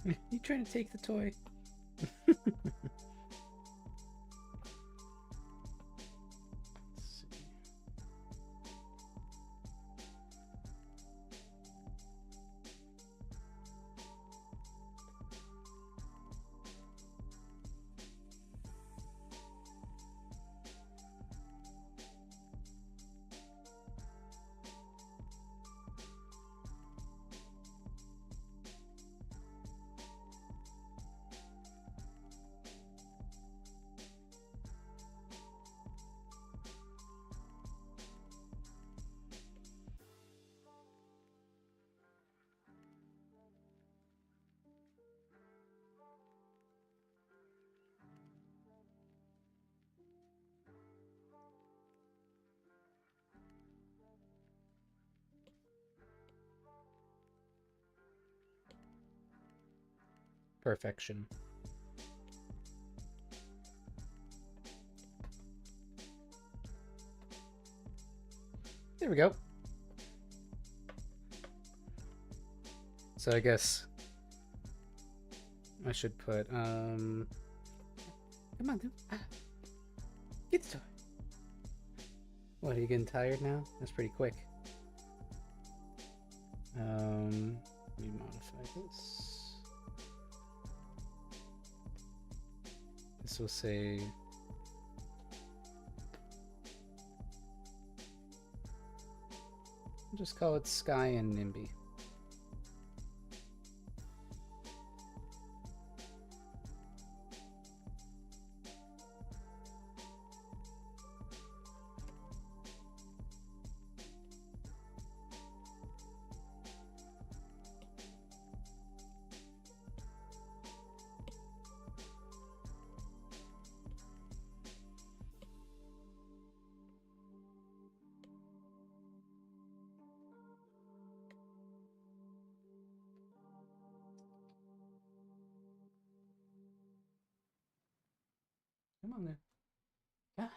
You trying to take the toy? Perfection. There we go. So I guess I should put come on, dude. Get the toy. What, are you getting tired now? That's pretty quick. Let me modify this. This will say I'll just call it Sky and NIMBY. Come on there. Yeah.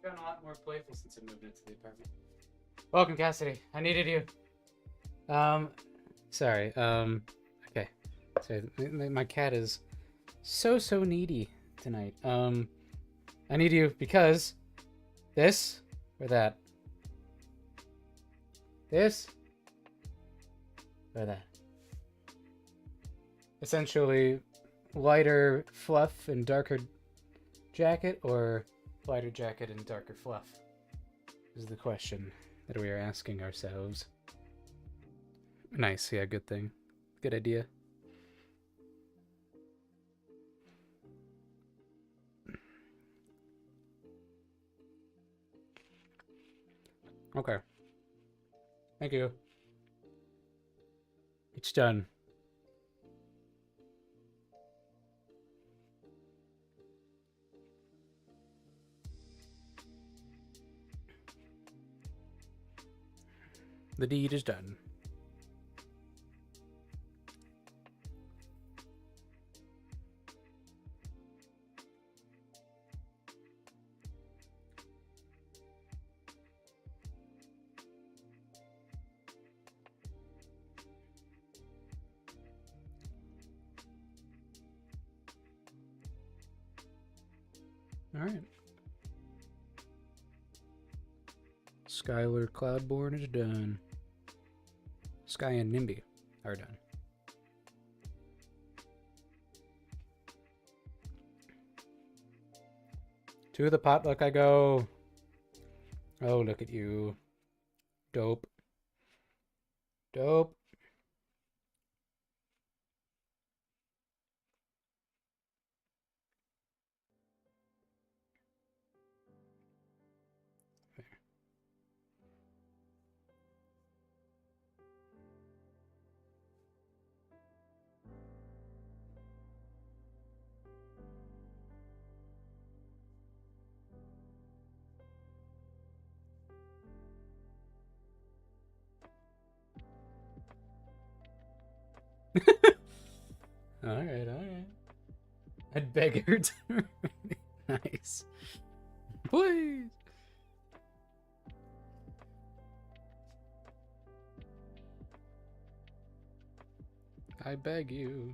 Gotten a lot more playful since I moved into the apartment. Welcome, Cassidy. I needed you. Sorry. Okay. So my cat is so needy tonight. I need you because this or that. This or that. Essentially, lighter fluff and darker jacket, or lighter jacket and darker fluff is the question that we are asking ourselves. Nice, yeah, good thing. Good idea. Okay. Thank you. It's done. The deed is done. All right. Skylar Cloudborne is done. Sky and NIMBY are done. To the potluck I go. Oh, look at you. Dope. Dope. Alright, alright. I'd beg her to. Nice. Please. I beg you.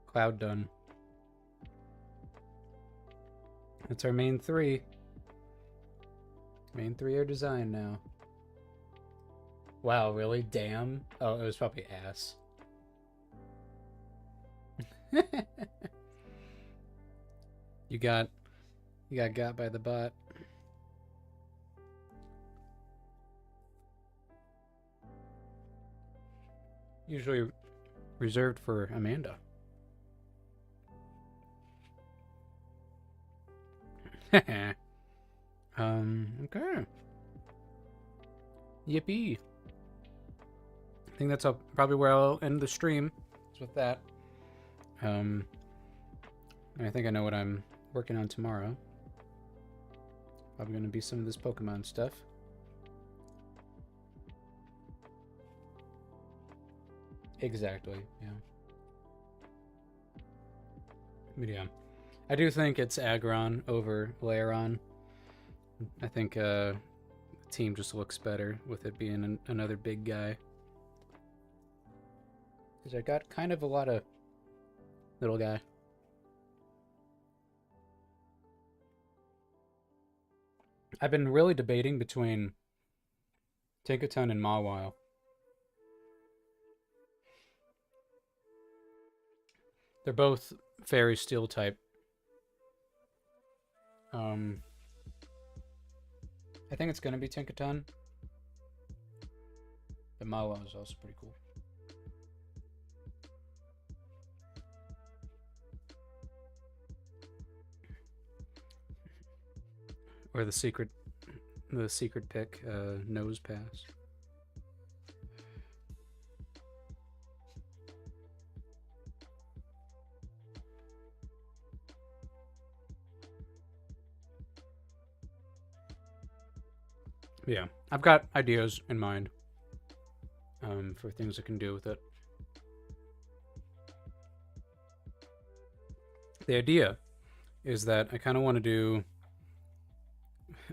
Cloud done. That's our main three. Main three are designed now. Wow, really? Damn. Oh, it was probably ass. You got by the bot. Usually reserved for Amanda. Okay. Yippee. I think that's probably where I'll end the stream. Is with that. I think I know what I'm working on tomorrow. Probably gonna be some of this Pokemon stuff. Exactly, yeah. But yeah. I do think it's Aggron over Lairon. I think the team just looks better with it being another big guy. Because I got kind of a lot of little guy. I've been really debating between Tinkaton and Mawile. They're both Fairy Steel type. I think it's gonna be Tinkaton. But Mawile is also pretty cool. Or the secret pick, Nose Pass. Yeah, I've got ideas in mind for things I can do with it. The idea is that I kind of want to do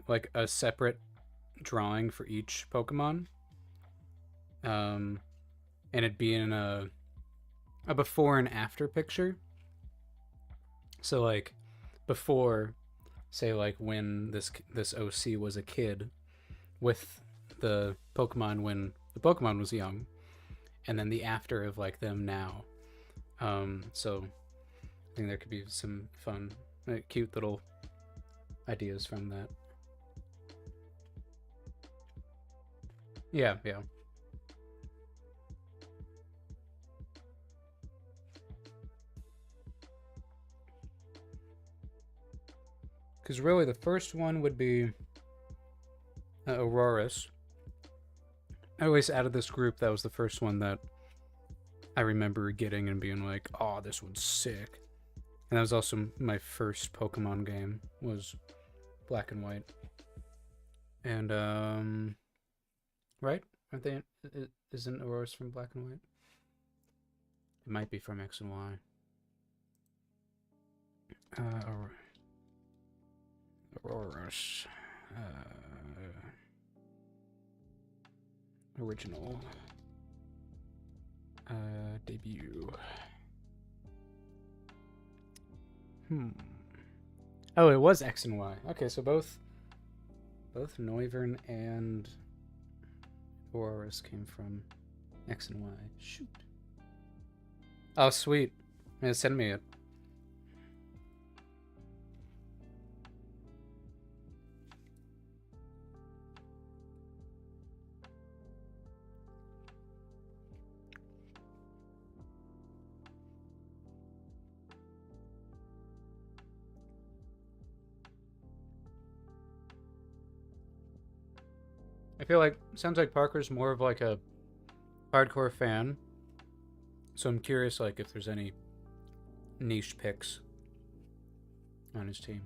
like a separate drawing for each Pokemon, and it'd be in a before and after picture. So like before, say like when this OC was a kid, with the Pokemon when the Pokemon was young, and then the after of like them now. So I think there could be some fun, cute little ideas from that. Yeah, yeah. Because really, the first one would be Aurorus. I always out of this group, that was the first one that I remember getting and being like, "Oh, this one's sick." And that was also my first Pokemon game, was Black and White. And right? Aren't they? Isn't Aurorus from Black and White? It might be from X and Y. Aurorus. Original. Debut. Oh, it was X and Y. Okay, so both Noivern and Auroras came from X and Y. Shoot. Oh, sweet. Yeah, send me it. I feel like sounds like Parker's more of like a hardcore fan. So I'm curious like if there's any niche picks on his team.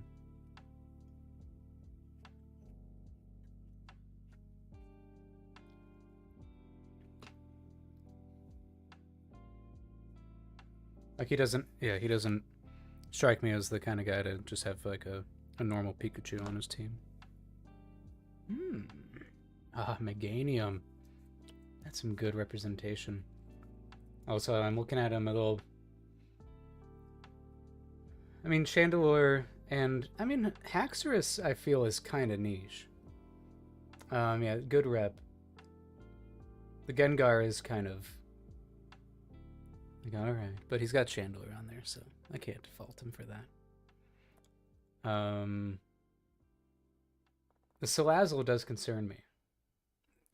Like he doesn't strike me as the kind of guy to just have like a normal Pikachu on his team. Meganium. That's some good representation. Also, I'm looking at him a little. I mean, Chandelure and I mean Haxorus I feel is kind of niche. Yeah, good rep. The Gengar is kind of like alright, but he's got Chandelure on there, so I can't fault him for that. The Salazzle does concern me.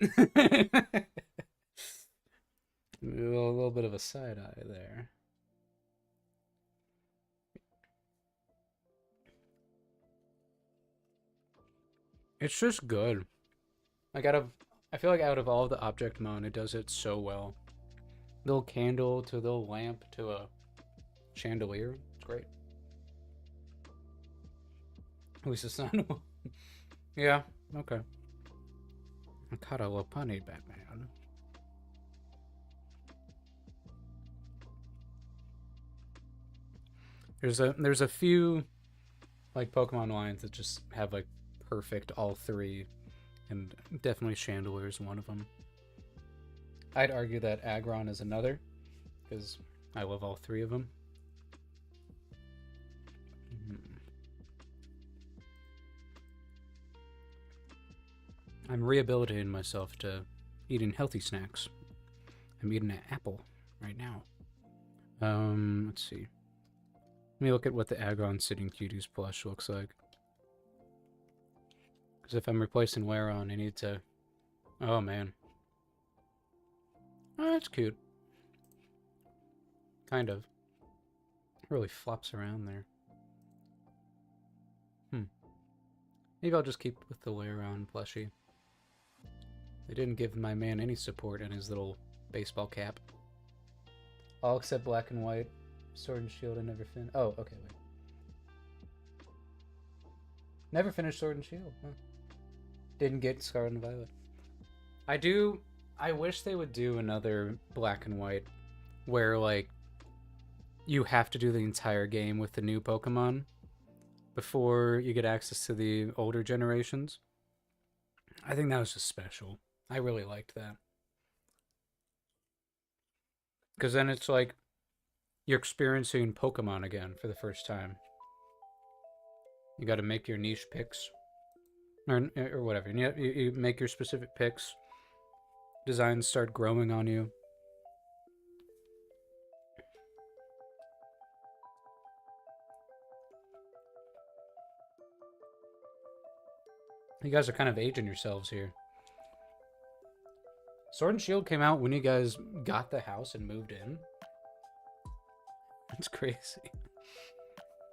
A little bit of a side eye there. It's just good. Like I feel like out of all the Objectmon, it does it so well. Little candle to a little lamp to a chandelier. It's great. At least it's not. Yeah. Okay. I caught a little punny, Batman. There's a few like Pokemon lines that just have like perfect all three, and definitely Chandelure is one of them. I'd argue that Aggron is another, because I love all three of them. I'm rehabilitating myself to eating healthy snacks. I'm eating an apple right now. Let's see. Let me look at what the Aggron Sitting Cuties plush looks like. Because if I'm replacing Laron, I need to... Oh, man. Oh, that's cute. Kind of. Really flops around there. Maybe I'll just keep with the Laron plushie. They didn't give my man any support in his little baseball cap. All except Black and White. Sword and Shield I never finished. Oh, okay, wait. Never finished Sword and Shield. Huh. Didn't get Scarlet and Violet. I wish they would do another Black and White where, like, you have to do the entire game with the new Pokemon before you get access to the older generations. I think that was just special. I really liked that. Because then it's like you're experiencing Pokemon again for the first time. You got to make your niche picks. Or whatever. You make your specific picks. Designs start growing on you. You guys are kind of aging yourselves here. Sword and Shield came out when you guys got the house and moved in. That's crazy.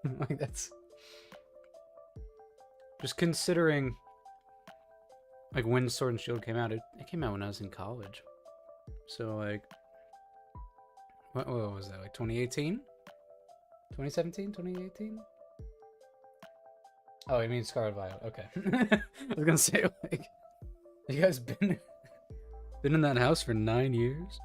Like, that's... Just considering, like, when Sword and Shield came out, it came out when I was in college. So, like, what was that, like 2018? 2017? 2018? Oh, you mean Scarlet Violet, okay. I was gonna say, like, you guys been in that house for 9 years?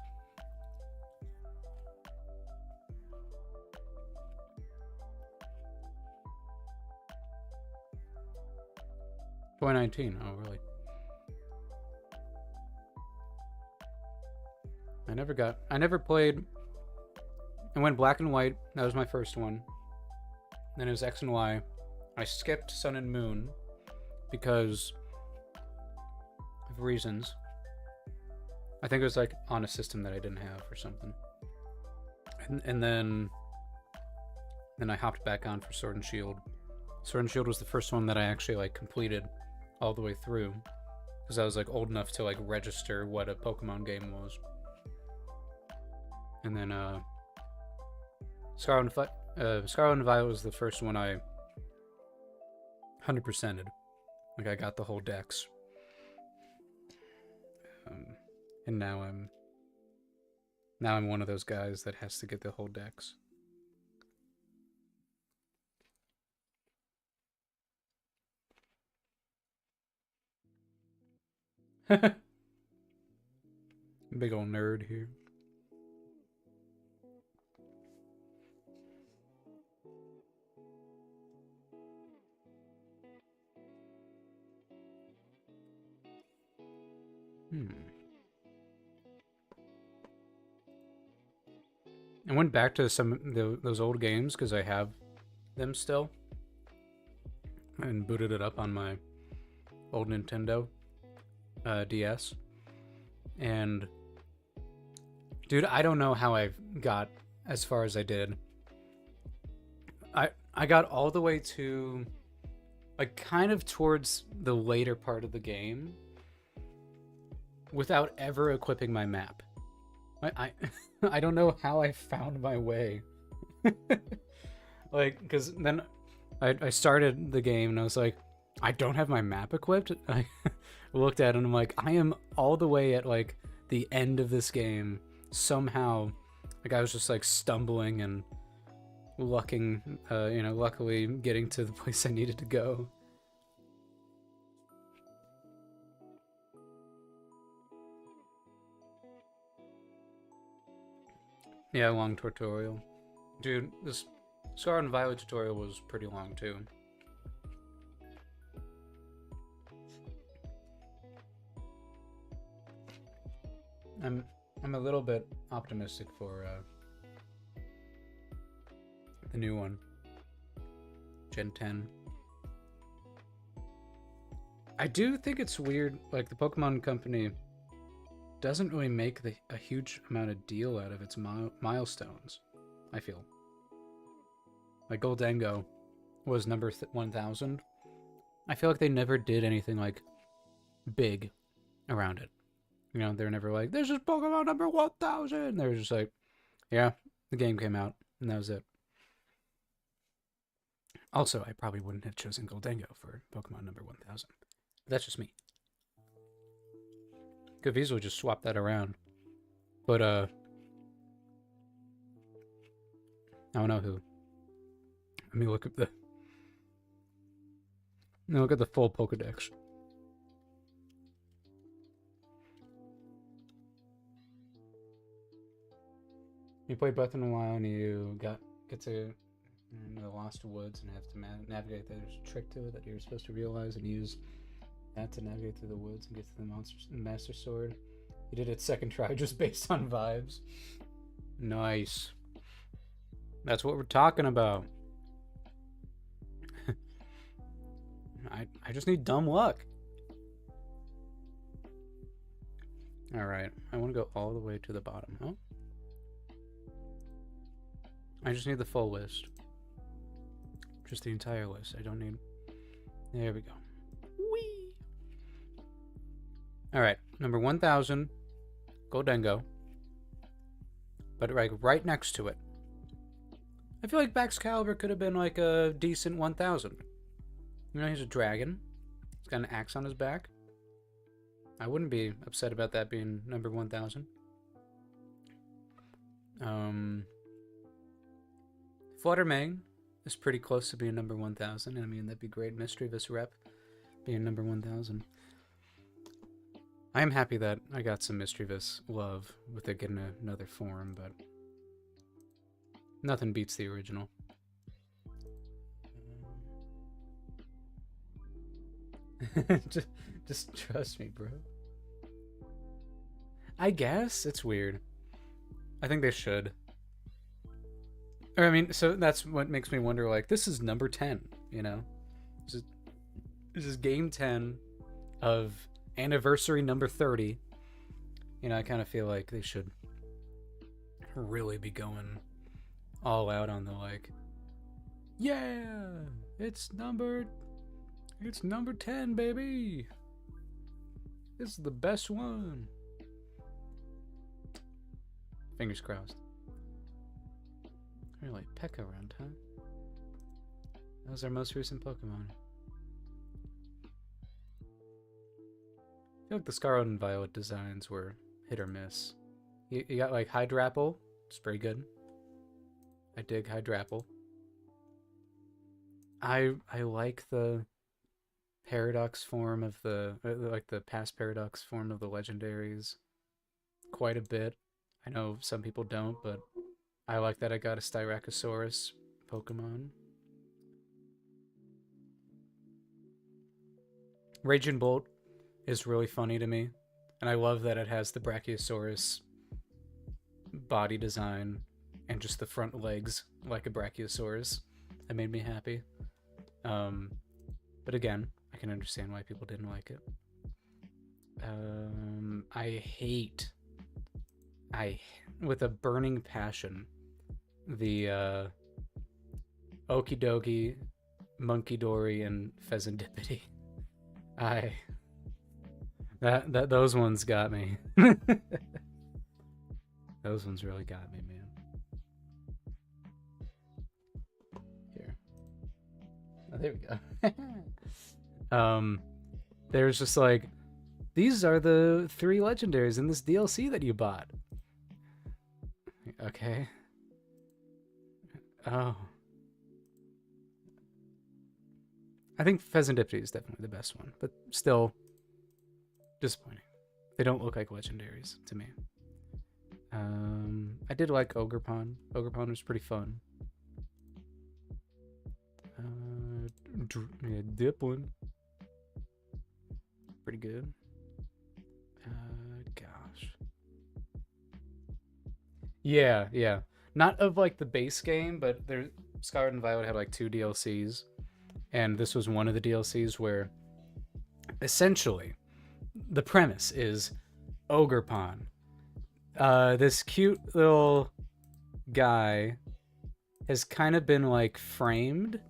$2019, oh really? I never played. I went Black and White, that was my first one. Then it was X and Y, I skipped Sun and Moon because of reasons. I think it was like on a system that I didn't have or something. And then I hopped back on for Sword and Shield. Sword and Shield was the first one that I actually like completed all the way through, because I was like old enough to like register what a Pokemon game was. And then Scarlet and Violet was the first one I 100%ed. Like I got the whole dex. And now I'm one of those guys that has to get the whole dex. Big old nerd here. I went back to those old games because I have them still, and booted it up on my old Nintendo DS. And dude, I don't know how I got as far as I did. I got all the way to like kind of towards the later part of the game without ever equipping my map. I don't know how I found my way. Like, because then I started the game and I was like, I don't have my map equipped. I looked at it and I'm like, I am all the way at like the end of this game. Somehow, like I was just like stumbling and luckily getting to the place I needed to go. Yeah, long tutorial. Dude, this Scarlet and Violet tutorial was pretty long too. I'm a little bit optimistic for the new one, Gen 10. I do think it's weird, like the Pokemon Company doesn't really make a huge amount of deal out of its milestones, I feel. Like Goldengo was number 1000. I feel like they never did anything like big around it. You know, they're never like, this is Pokemon number 1000. They were just like, yeah, the game came out, and that was it. Also, I probably wouldn't have chosen Goldengo for Pokemon number 1000. But that's just me. Could easily just swap that around. But, I don't know who. Let me look at the full Pokedex. You play Breath in the Wild and you get to the Lost Woods and have to navigate. There's a trick to it that you're supposed to realize and use that to navigate through the woods and get to the Master Sword. You did it second try just based on vibes. Nice. That's what we're talking about. I just need dumb luck. Alright, I want to go all the way to the bottom. Oh. I just need the full list. Just the entire list. I don't need... There we go. Whee! Alright, number 1000, Goldengo. But like right next to it. I feel like Baxcalibur could have been like a decent 1000. You know, he's a dragon. He's got an axe on his back. I wouldn't be upset about that being number 1000. Fluttermane is pretty close to being number 1000. I mean, that'd be great. Mischievous Rep being number 1000. I am happy that I got some Mischievous love with it getting another form, but nothing beats the original. just trust me, bro. I guess it's weird. I think they should. Or I mean, so that's what makes me wonder, like, this is number 10, you know? This is game 10 of anniversary number 30. You know, I kind of feel like they should really be going all out on the like, yeah, it's number 10, baby. This is the best one. Fingers crossed. Really, Pekka around, huh? That was our most recent Pokemon. I feel like the Scarlet and Violet designs were hit or miss. You got like Hydrapple, it's pretty good. I dig Hydrapple. I like the Paradox form of the like the past Paradox form of the legendaries quite a bit. I know some people don't, but I like that I got a Styracosaurus Pokemon. Raging Bolt is really funny to me, and I love that it has the Brachiosaurus body design and just the front legs like a Brachiosaurus. That made me happy. But again, I can understand why people didn't like it. I with a burning passion, the Okidogi, Monkey Dory, and Pheasantipity. Those ones got me. Those ones really got me, man. Here. Oh, there we go. There's just like, these are the 3 legendaries in this DLC that you bought. Okay. Oh. I think Pheasantipity is definitely the best one, but still disappointing. They don't look like legendaries to me. I did like Ogerpon. Ogerpon was pretty fun. Yeah, Dipplin. Pretty good. Gosh. Yeah. Not of like the base game, but Scarlet and Violet had like 2 DLCs. And this was one of the DLCs where essentially the premise is Ogerpon. This cute little guy has kind of been like framed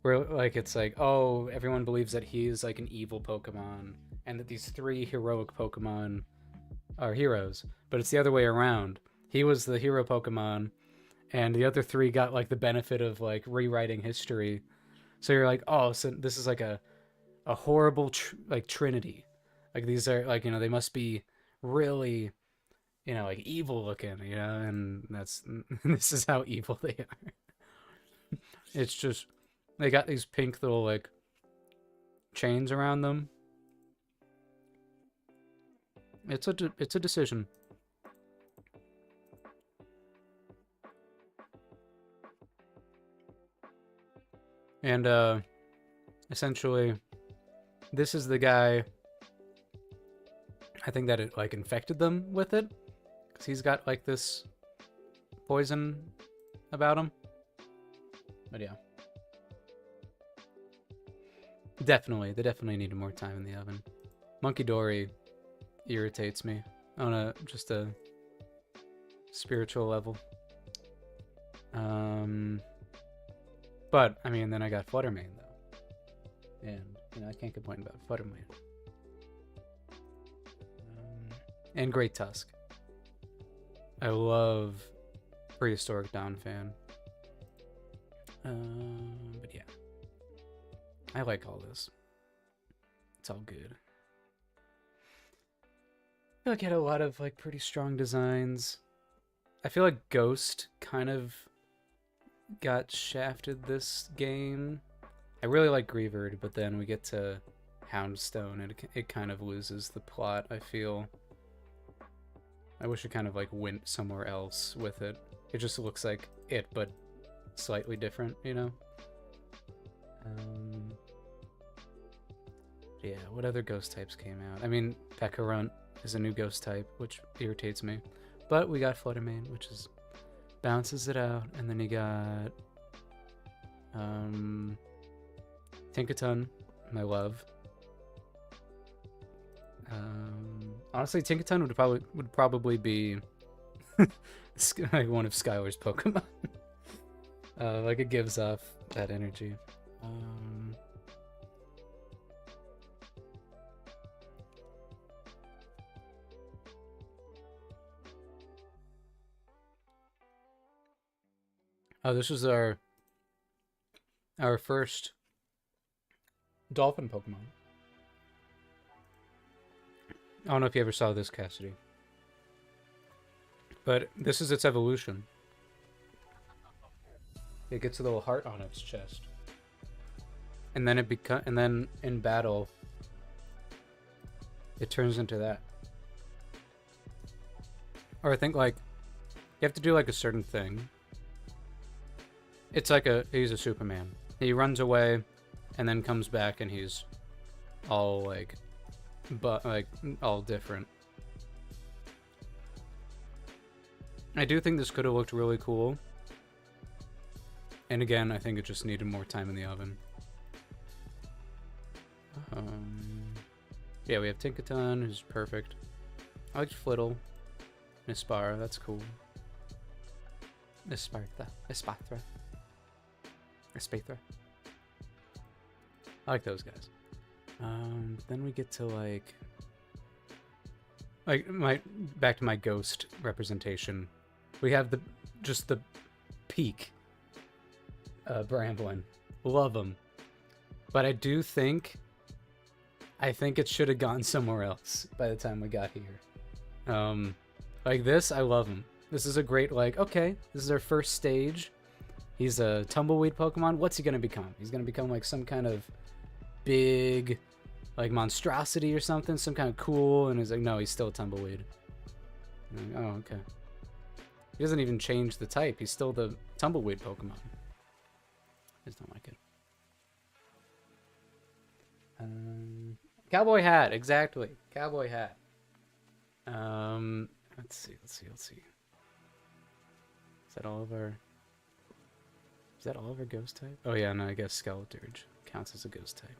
where like it's like, oh, everyone believes that he's like an evil Pokemon and that these 3 heroic Pokemon are heroes, but it's the other way around. He was the hero Pokemon and the other 3 got like the benefit of like rewriting history. So you're like, oh, so this is like a horrible like trinity. Like these are like, you know, they must be really, you know, like evil looking, you know, and this is how evil they are. It's just, they got these pink little like chains around them. It's a decision. And essentially this is the guy, I think, that it like infected them with it, because he's got like this poison about him. But yeah, they definitely needed more time in the oven. Monkey Dory irritates me on just a spiritual level. But I mean, then I got Fluttermane though, and you know, I can't complain about Fluttermane. And Great Tusk. I love Prehistoric Donphan. But yeah, I like all this. It's all good. I feel like it had a lot of like pretty strong designs. I feel like Ghost kind of got shafted this game. I really like Greavard, but then we get to Houndstone and it kind of loses the plot, I feel. I wish it kind of like went somewhere else with it. It just looks like it, but slightly different, you know? Yeah, what other ghost types came out? I mean, Pekka is a new ghost type, which irritates me. But we got Fluttermane, which is balances it out, and then you got Tinkaton, my love. Honestly, Tinkaton would probably be like one of Skylar's Pokemon. Like it gives off that energy. Oh, this was our first dolphin Pokemon. I don't know if you ever saw this, Cassidy. But this is its evolution. It gets a little heart on its chest. And then and then in battle it turns into that. Or I think like you have to do like a certain thing. It's like he's a Superman. He runs away and then comes back and he's all like all different. I do think this could have looked really cool. And again, I think it just needed more time in the oven. Yeah, we have Tinkaton, who's perfect. I like Flittle. Nispara, that's cool. Espatra. I like those guys. Then we get to like back to my ghost representation. We have the peak Bramblin. Love him. But I think it should have gone somewhere else by the time we got here. Like this, I love him. This is a great, like, okay, this is our first stage. He's a tumbleweed Pokemon. What's he gonna become? He's gonna become like some kind of big, like, monstrosity or something, some kind of cool, and he's like, no, he's still a tumbleweed. Like, oh, okay. He doesn't even change the type. He's still the tumbleweed Pokemon. I just don't like it. Cowboy hat, exactly. Cowboy hat. Let's see. Is that all of our... Is that all of our ghost type? Oh yeah, no, I guess Skeleturge counts as a ghost type.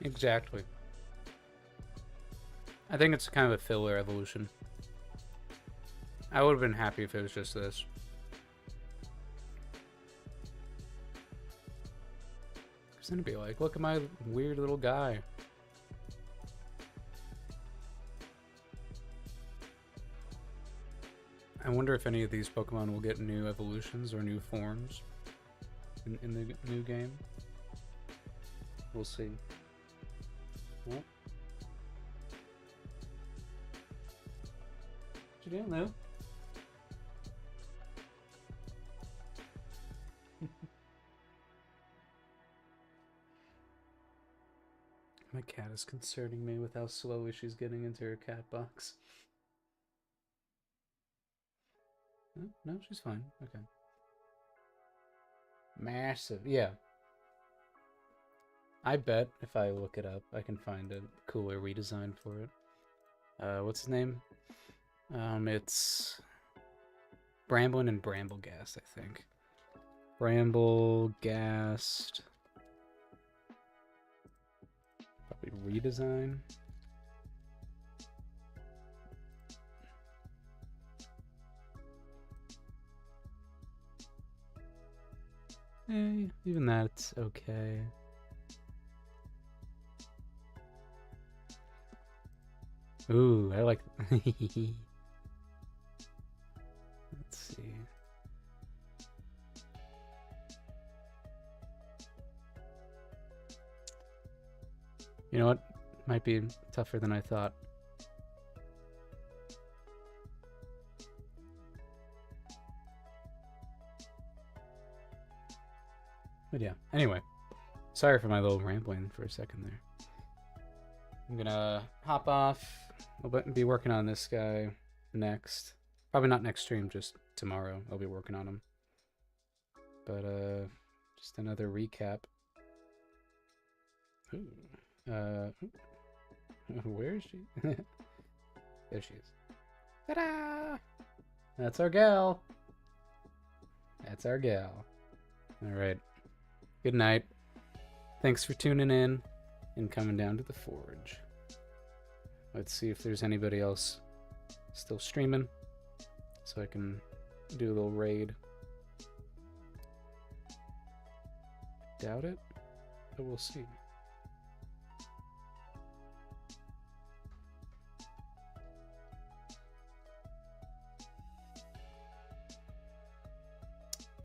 Exactly. I think it's kind of a filler evolution. I would have been happy if it was just this. Because then it'd be like, look at my weird little guy. I wonder if any of these Pokemon will get new evolutions or new forms in the new game. We'll see. What? What you doing, Lou? My cat is concerning me with how slowly she's getting into her cat box. No, she's fine. Okay. Massive. Yeah. I bet if I look it up, I can find a cooler redesign for it. What's his name? It's Bramblin and Bramblegast, I think. Bramblegast. Probably redesign. Even that's okay. Ooh, I like... Let's see. You know what? Might be tougher than I thought. But yeah, anyway. Sorry for my little rambling for a second there. I'm gonna hop off. I'll be working on this guy next. Probably not next stream, just tomorrow. I'll be working on him. But, just another recap. Ooh. Where is she? There she is. Ta-da! That's our gal. That's our gal. Alright. Good night. Thanks for tuning in and coming down to the forge. Let's see if there's anybody else still streaming so I can do a little raid. Doubt it, but we'll see.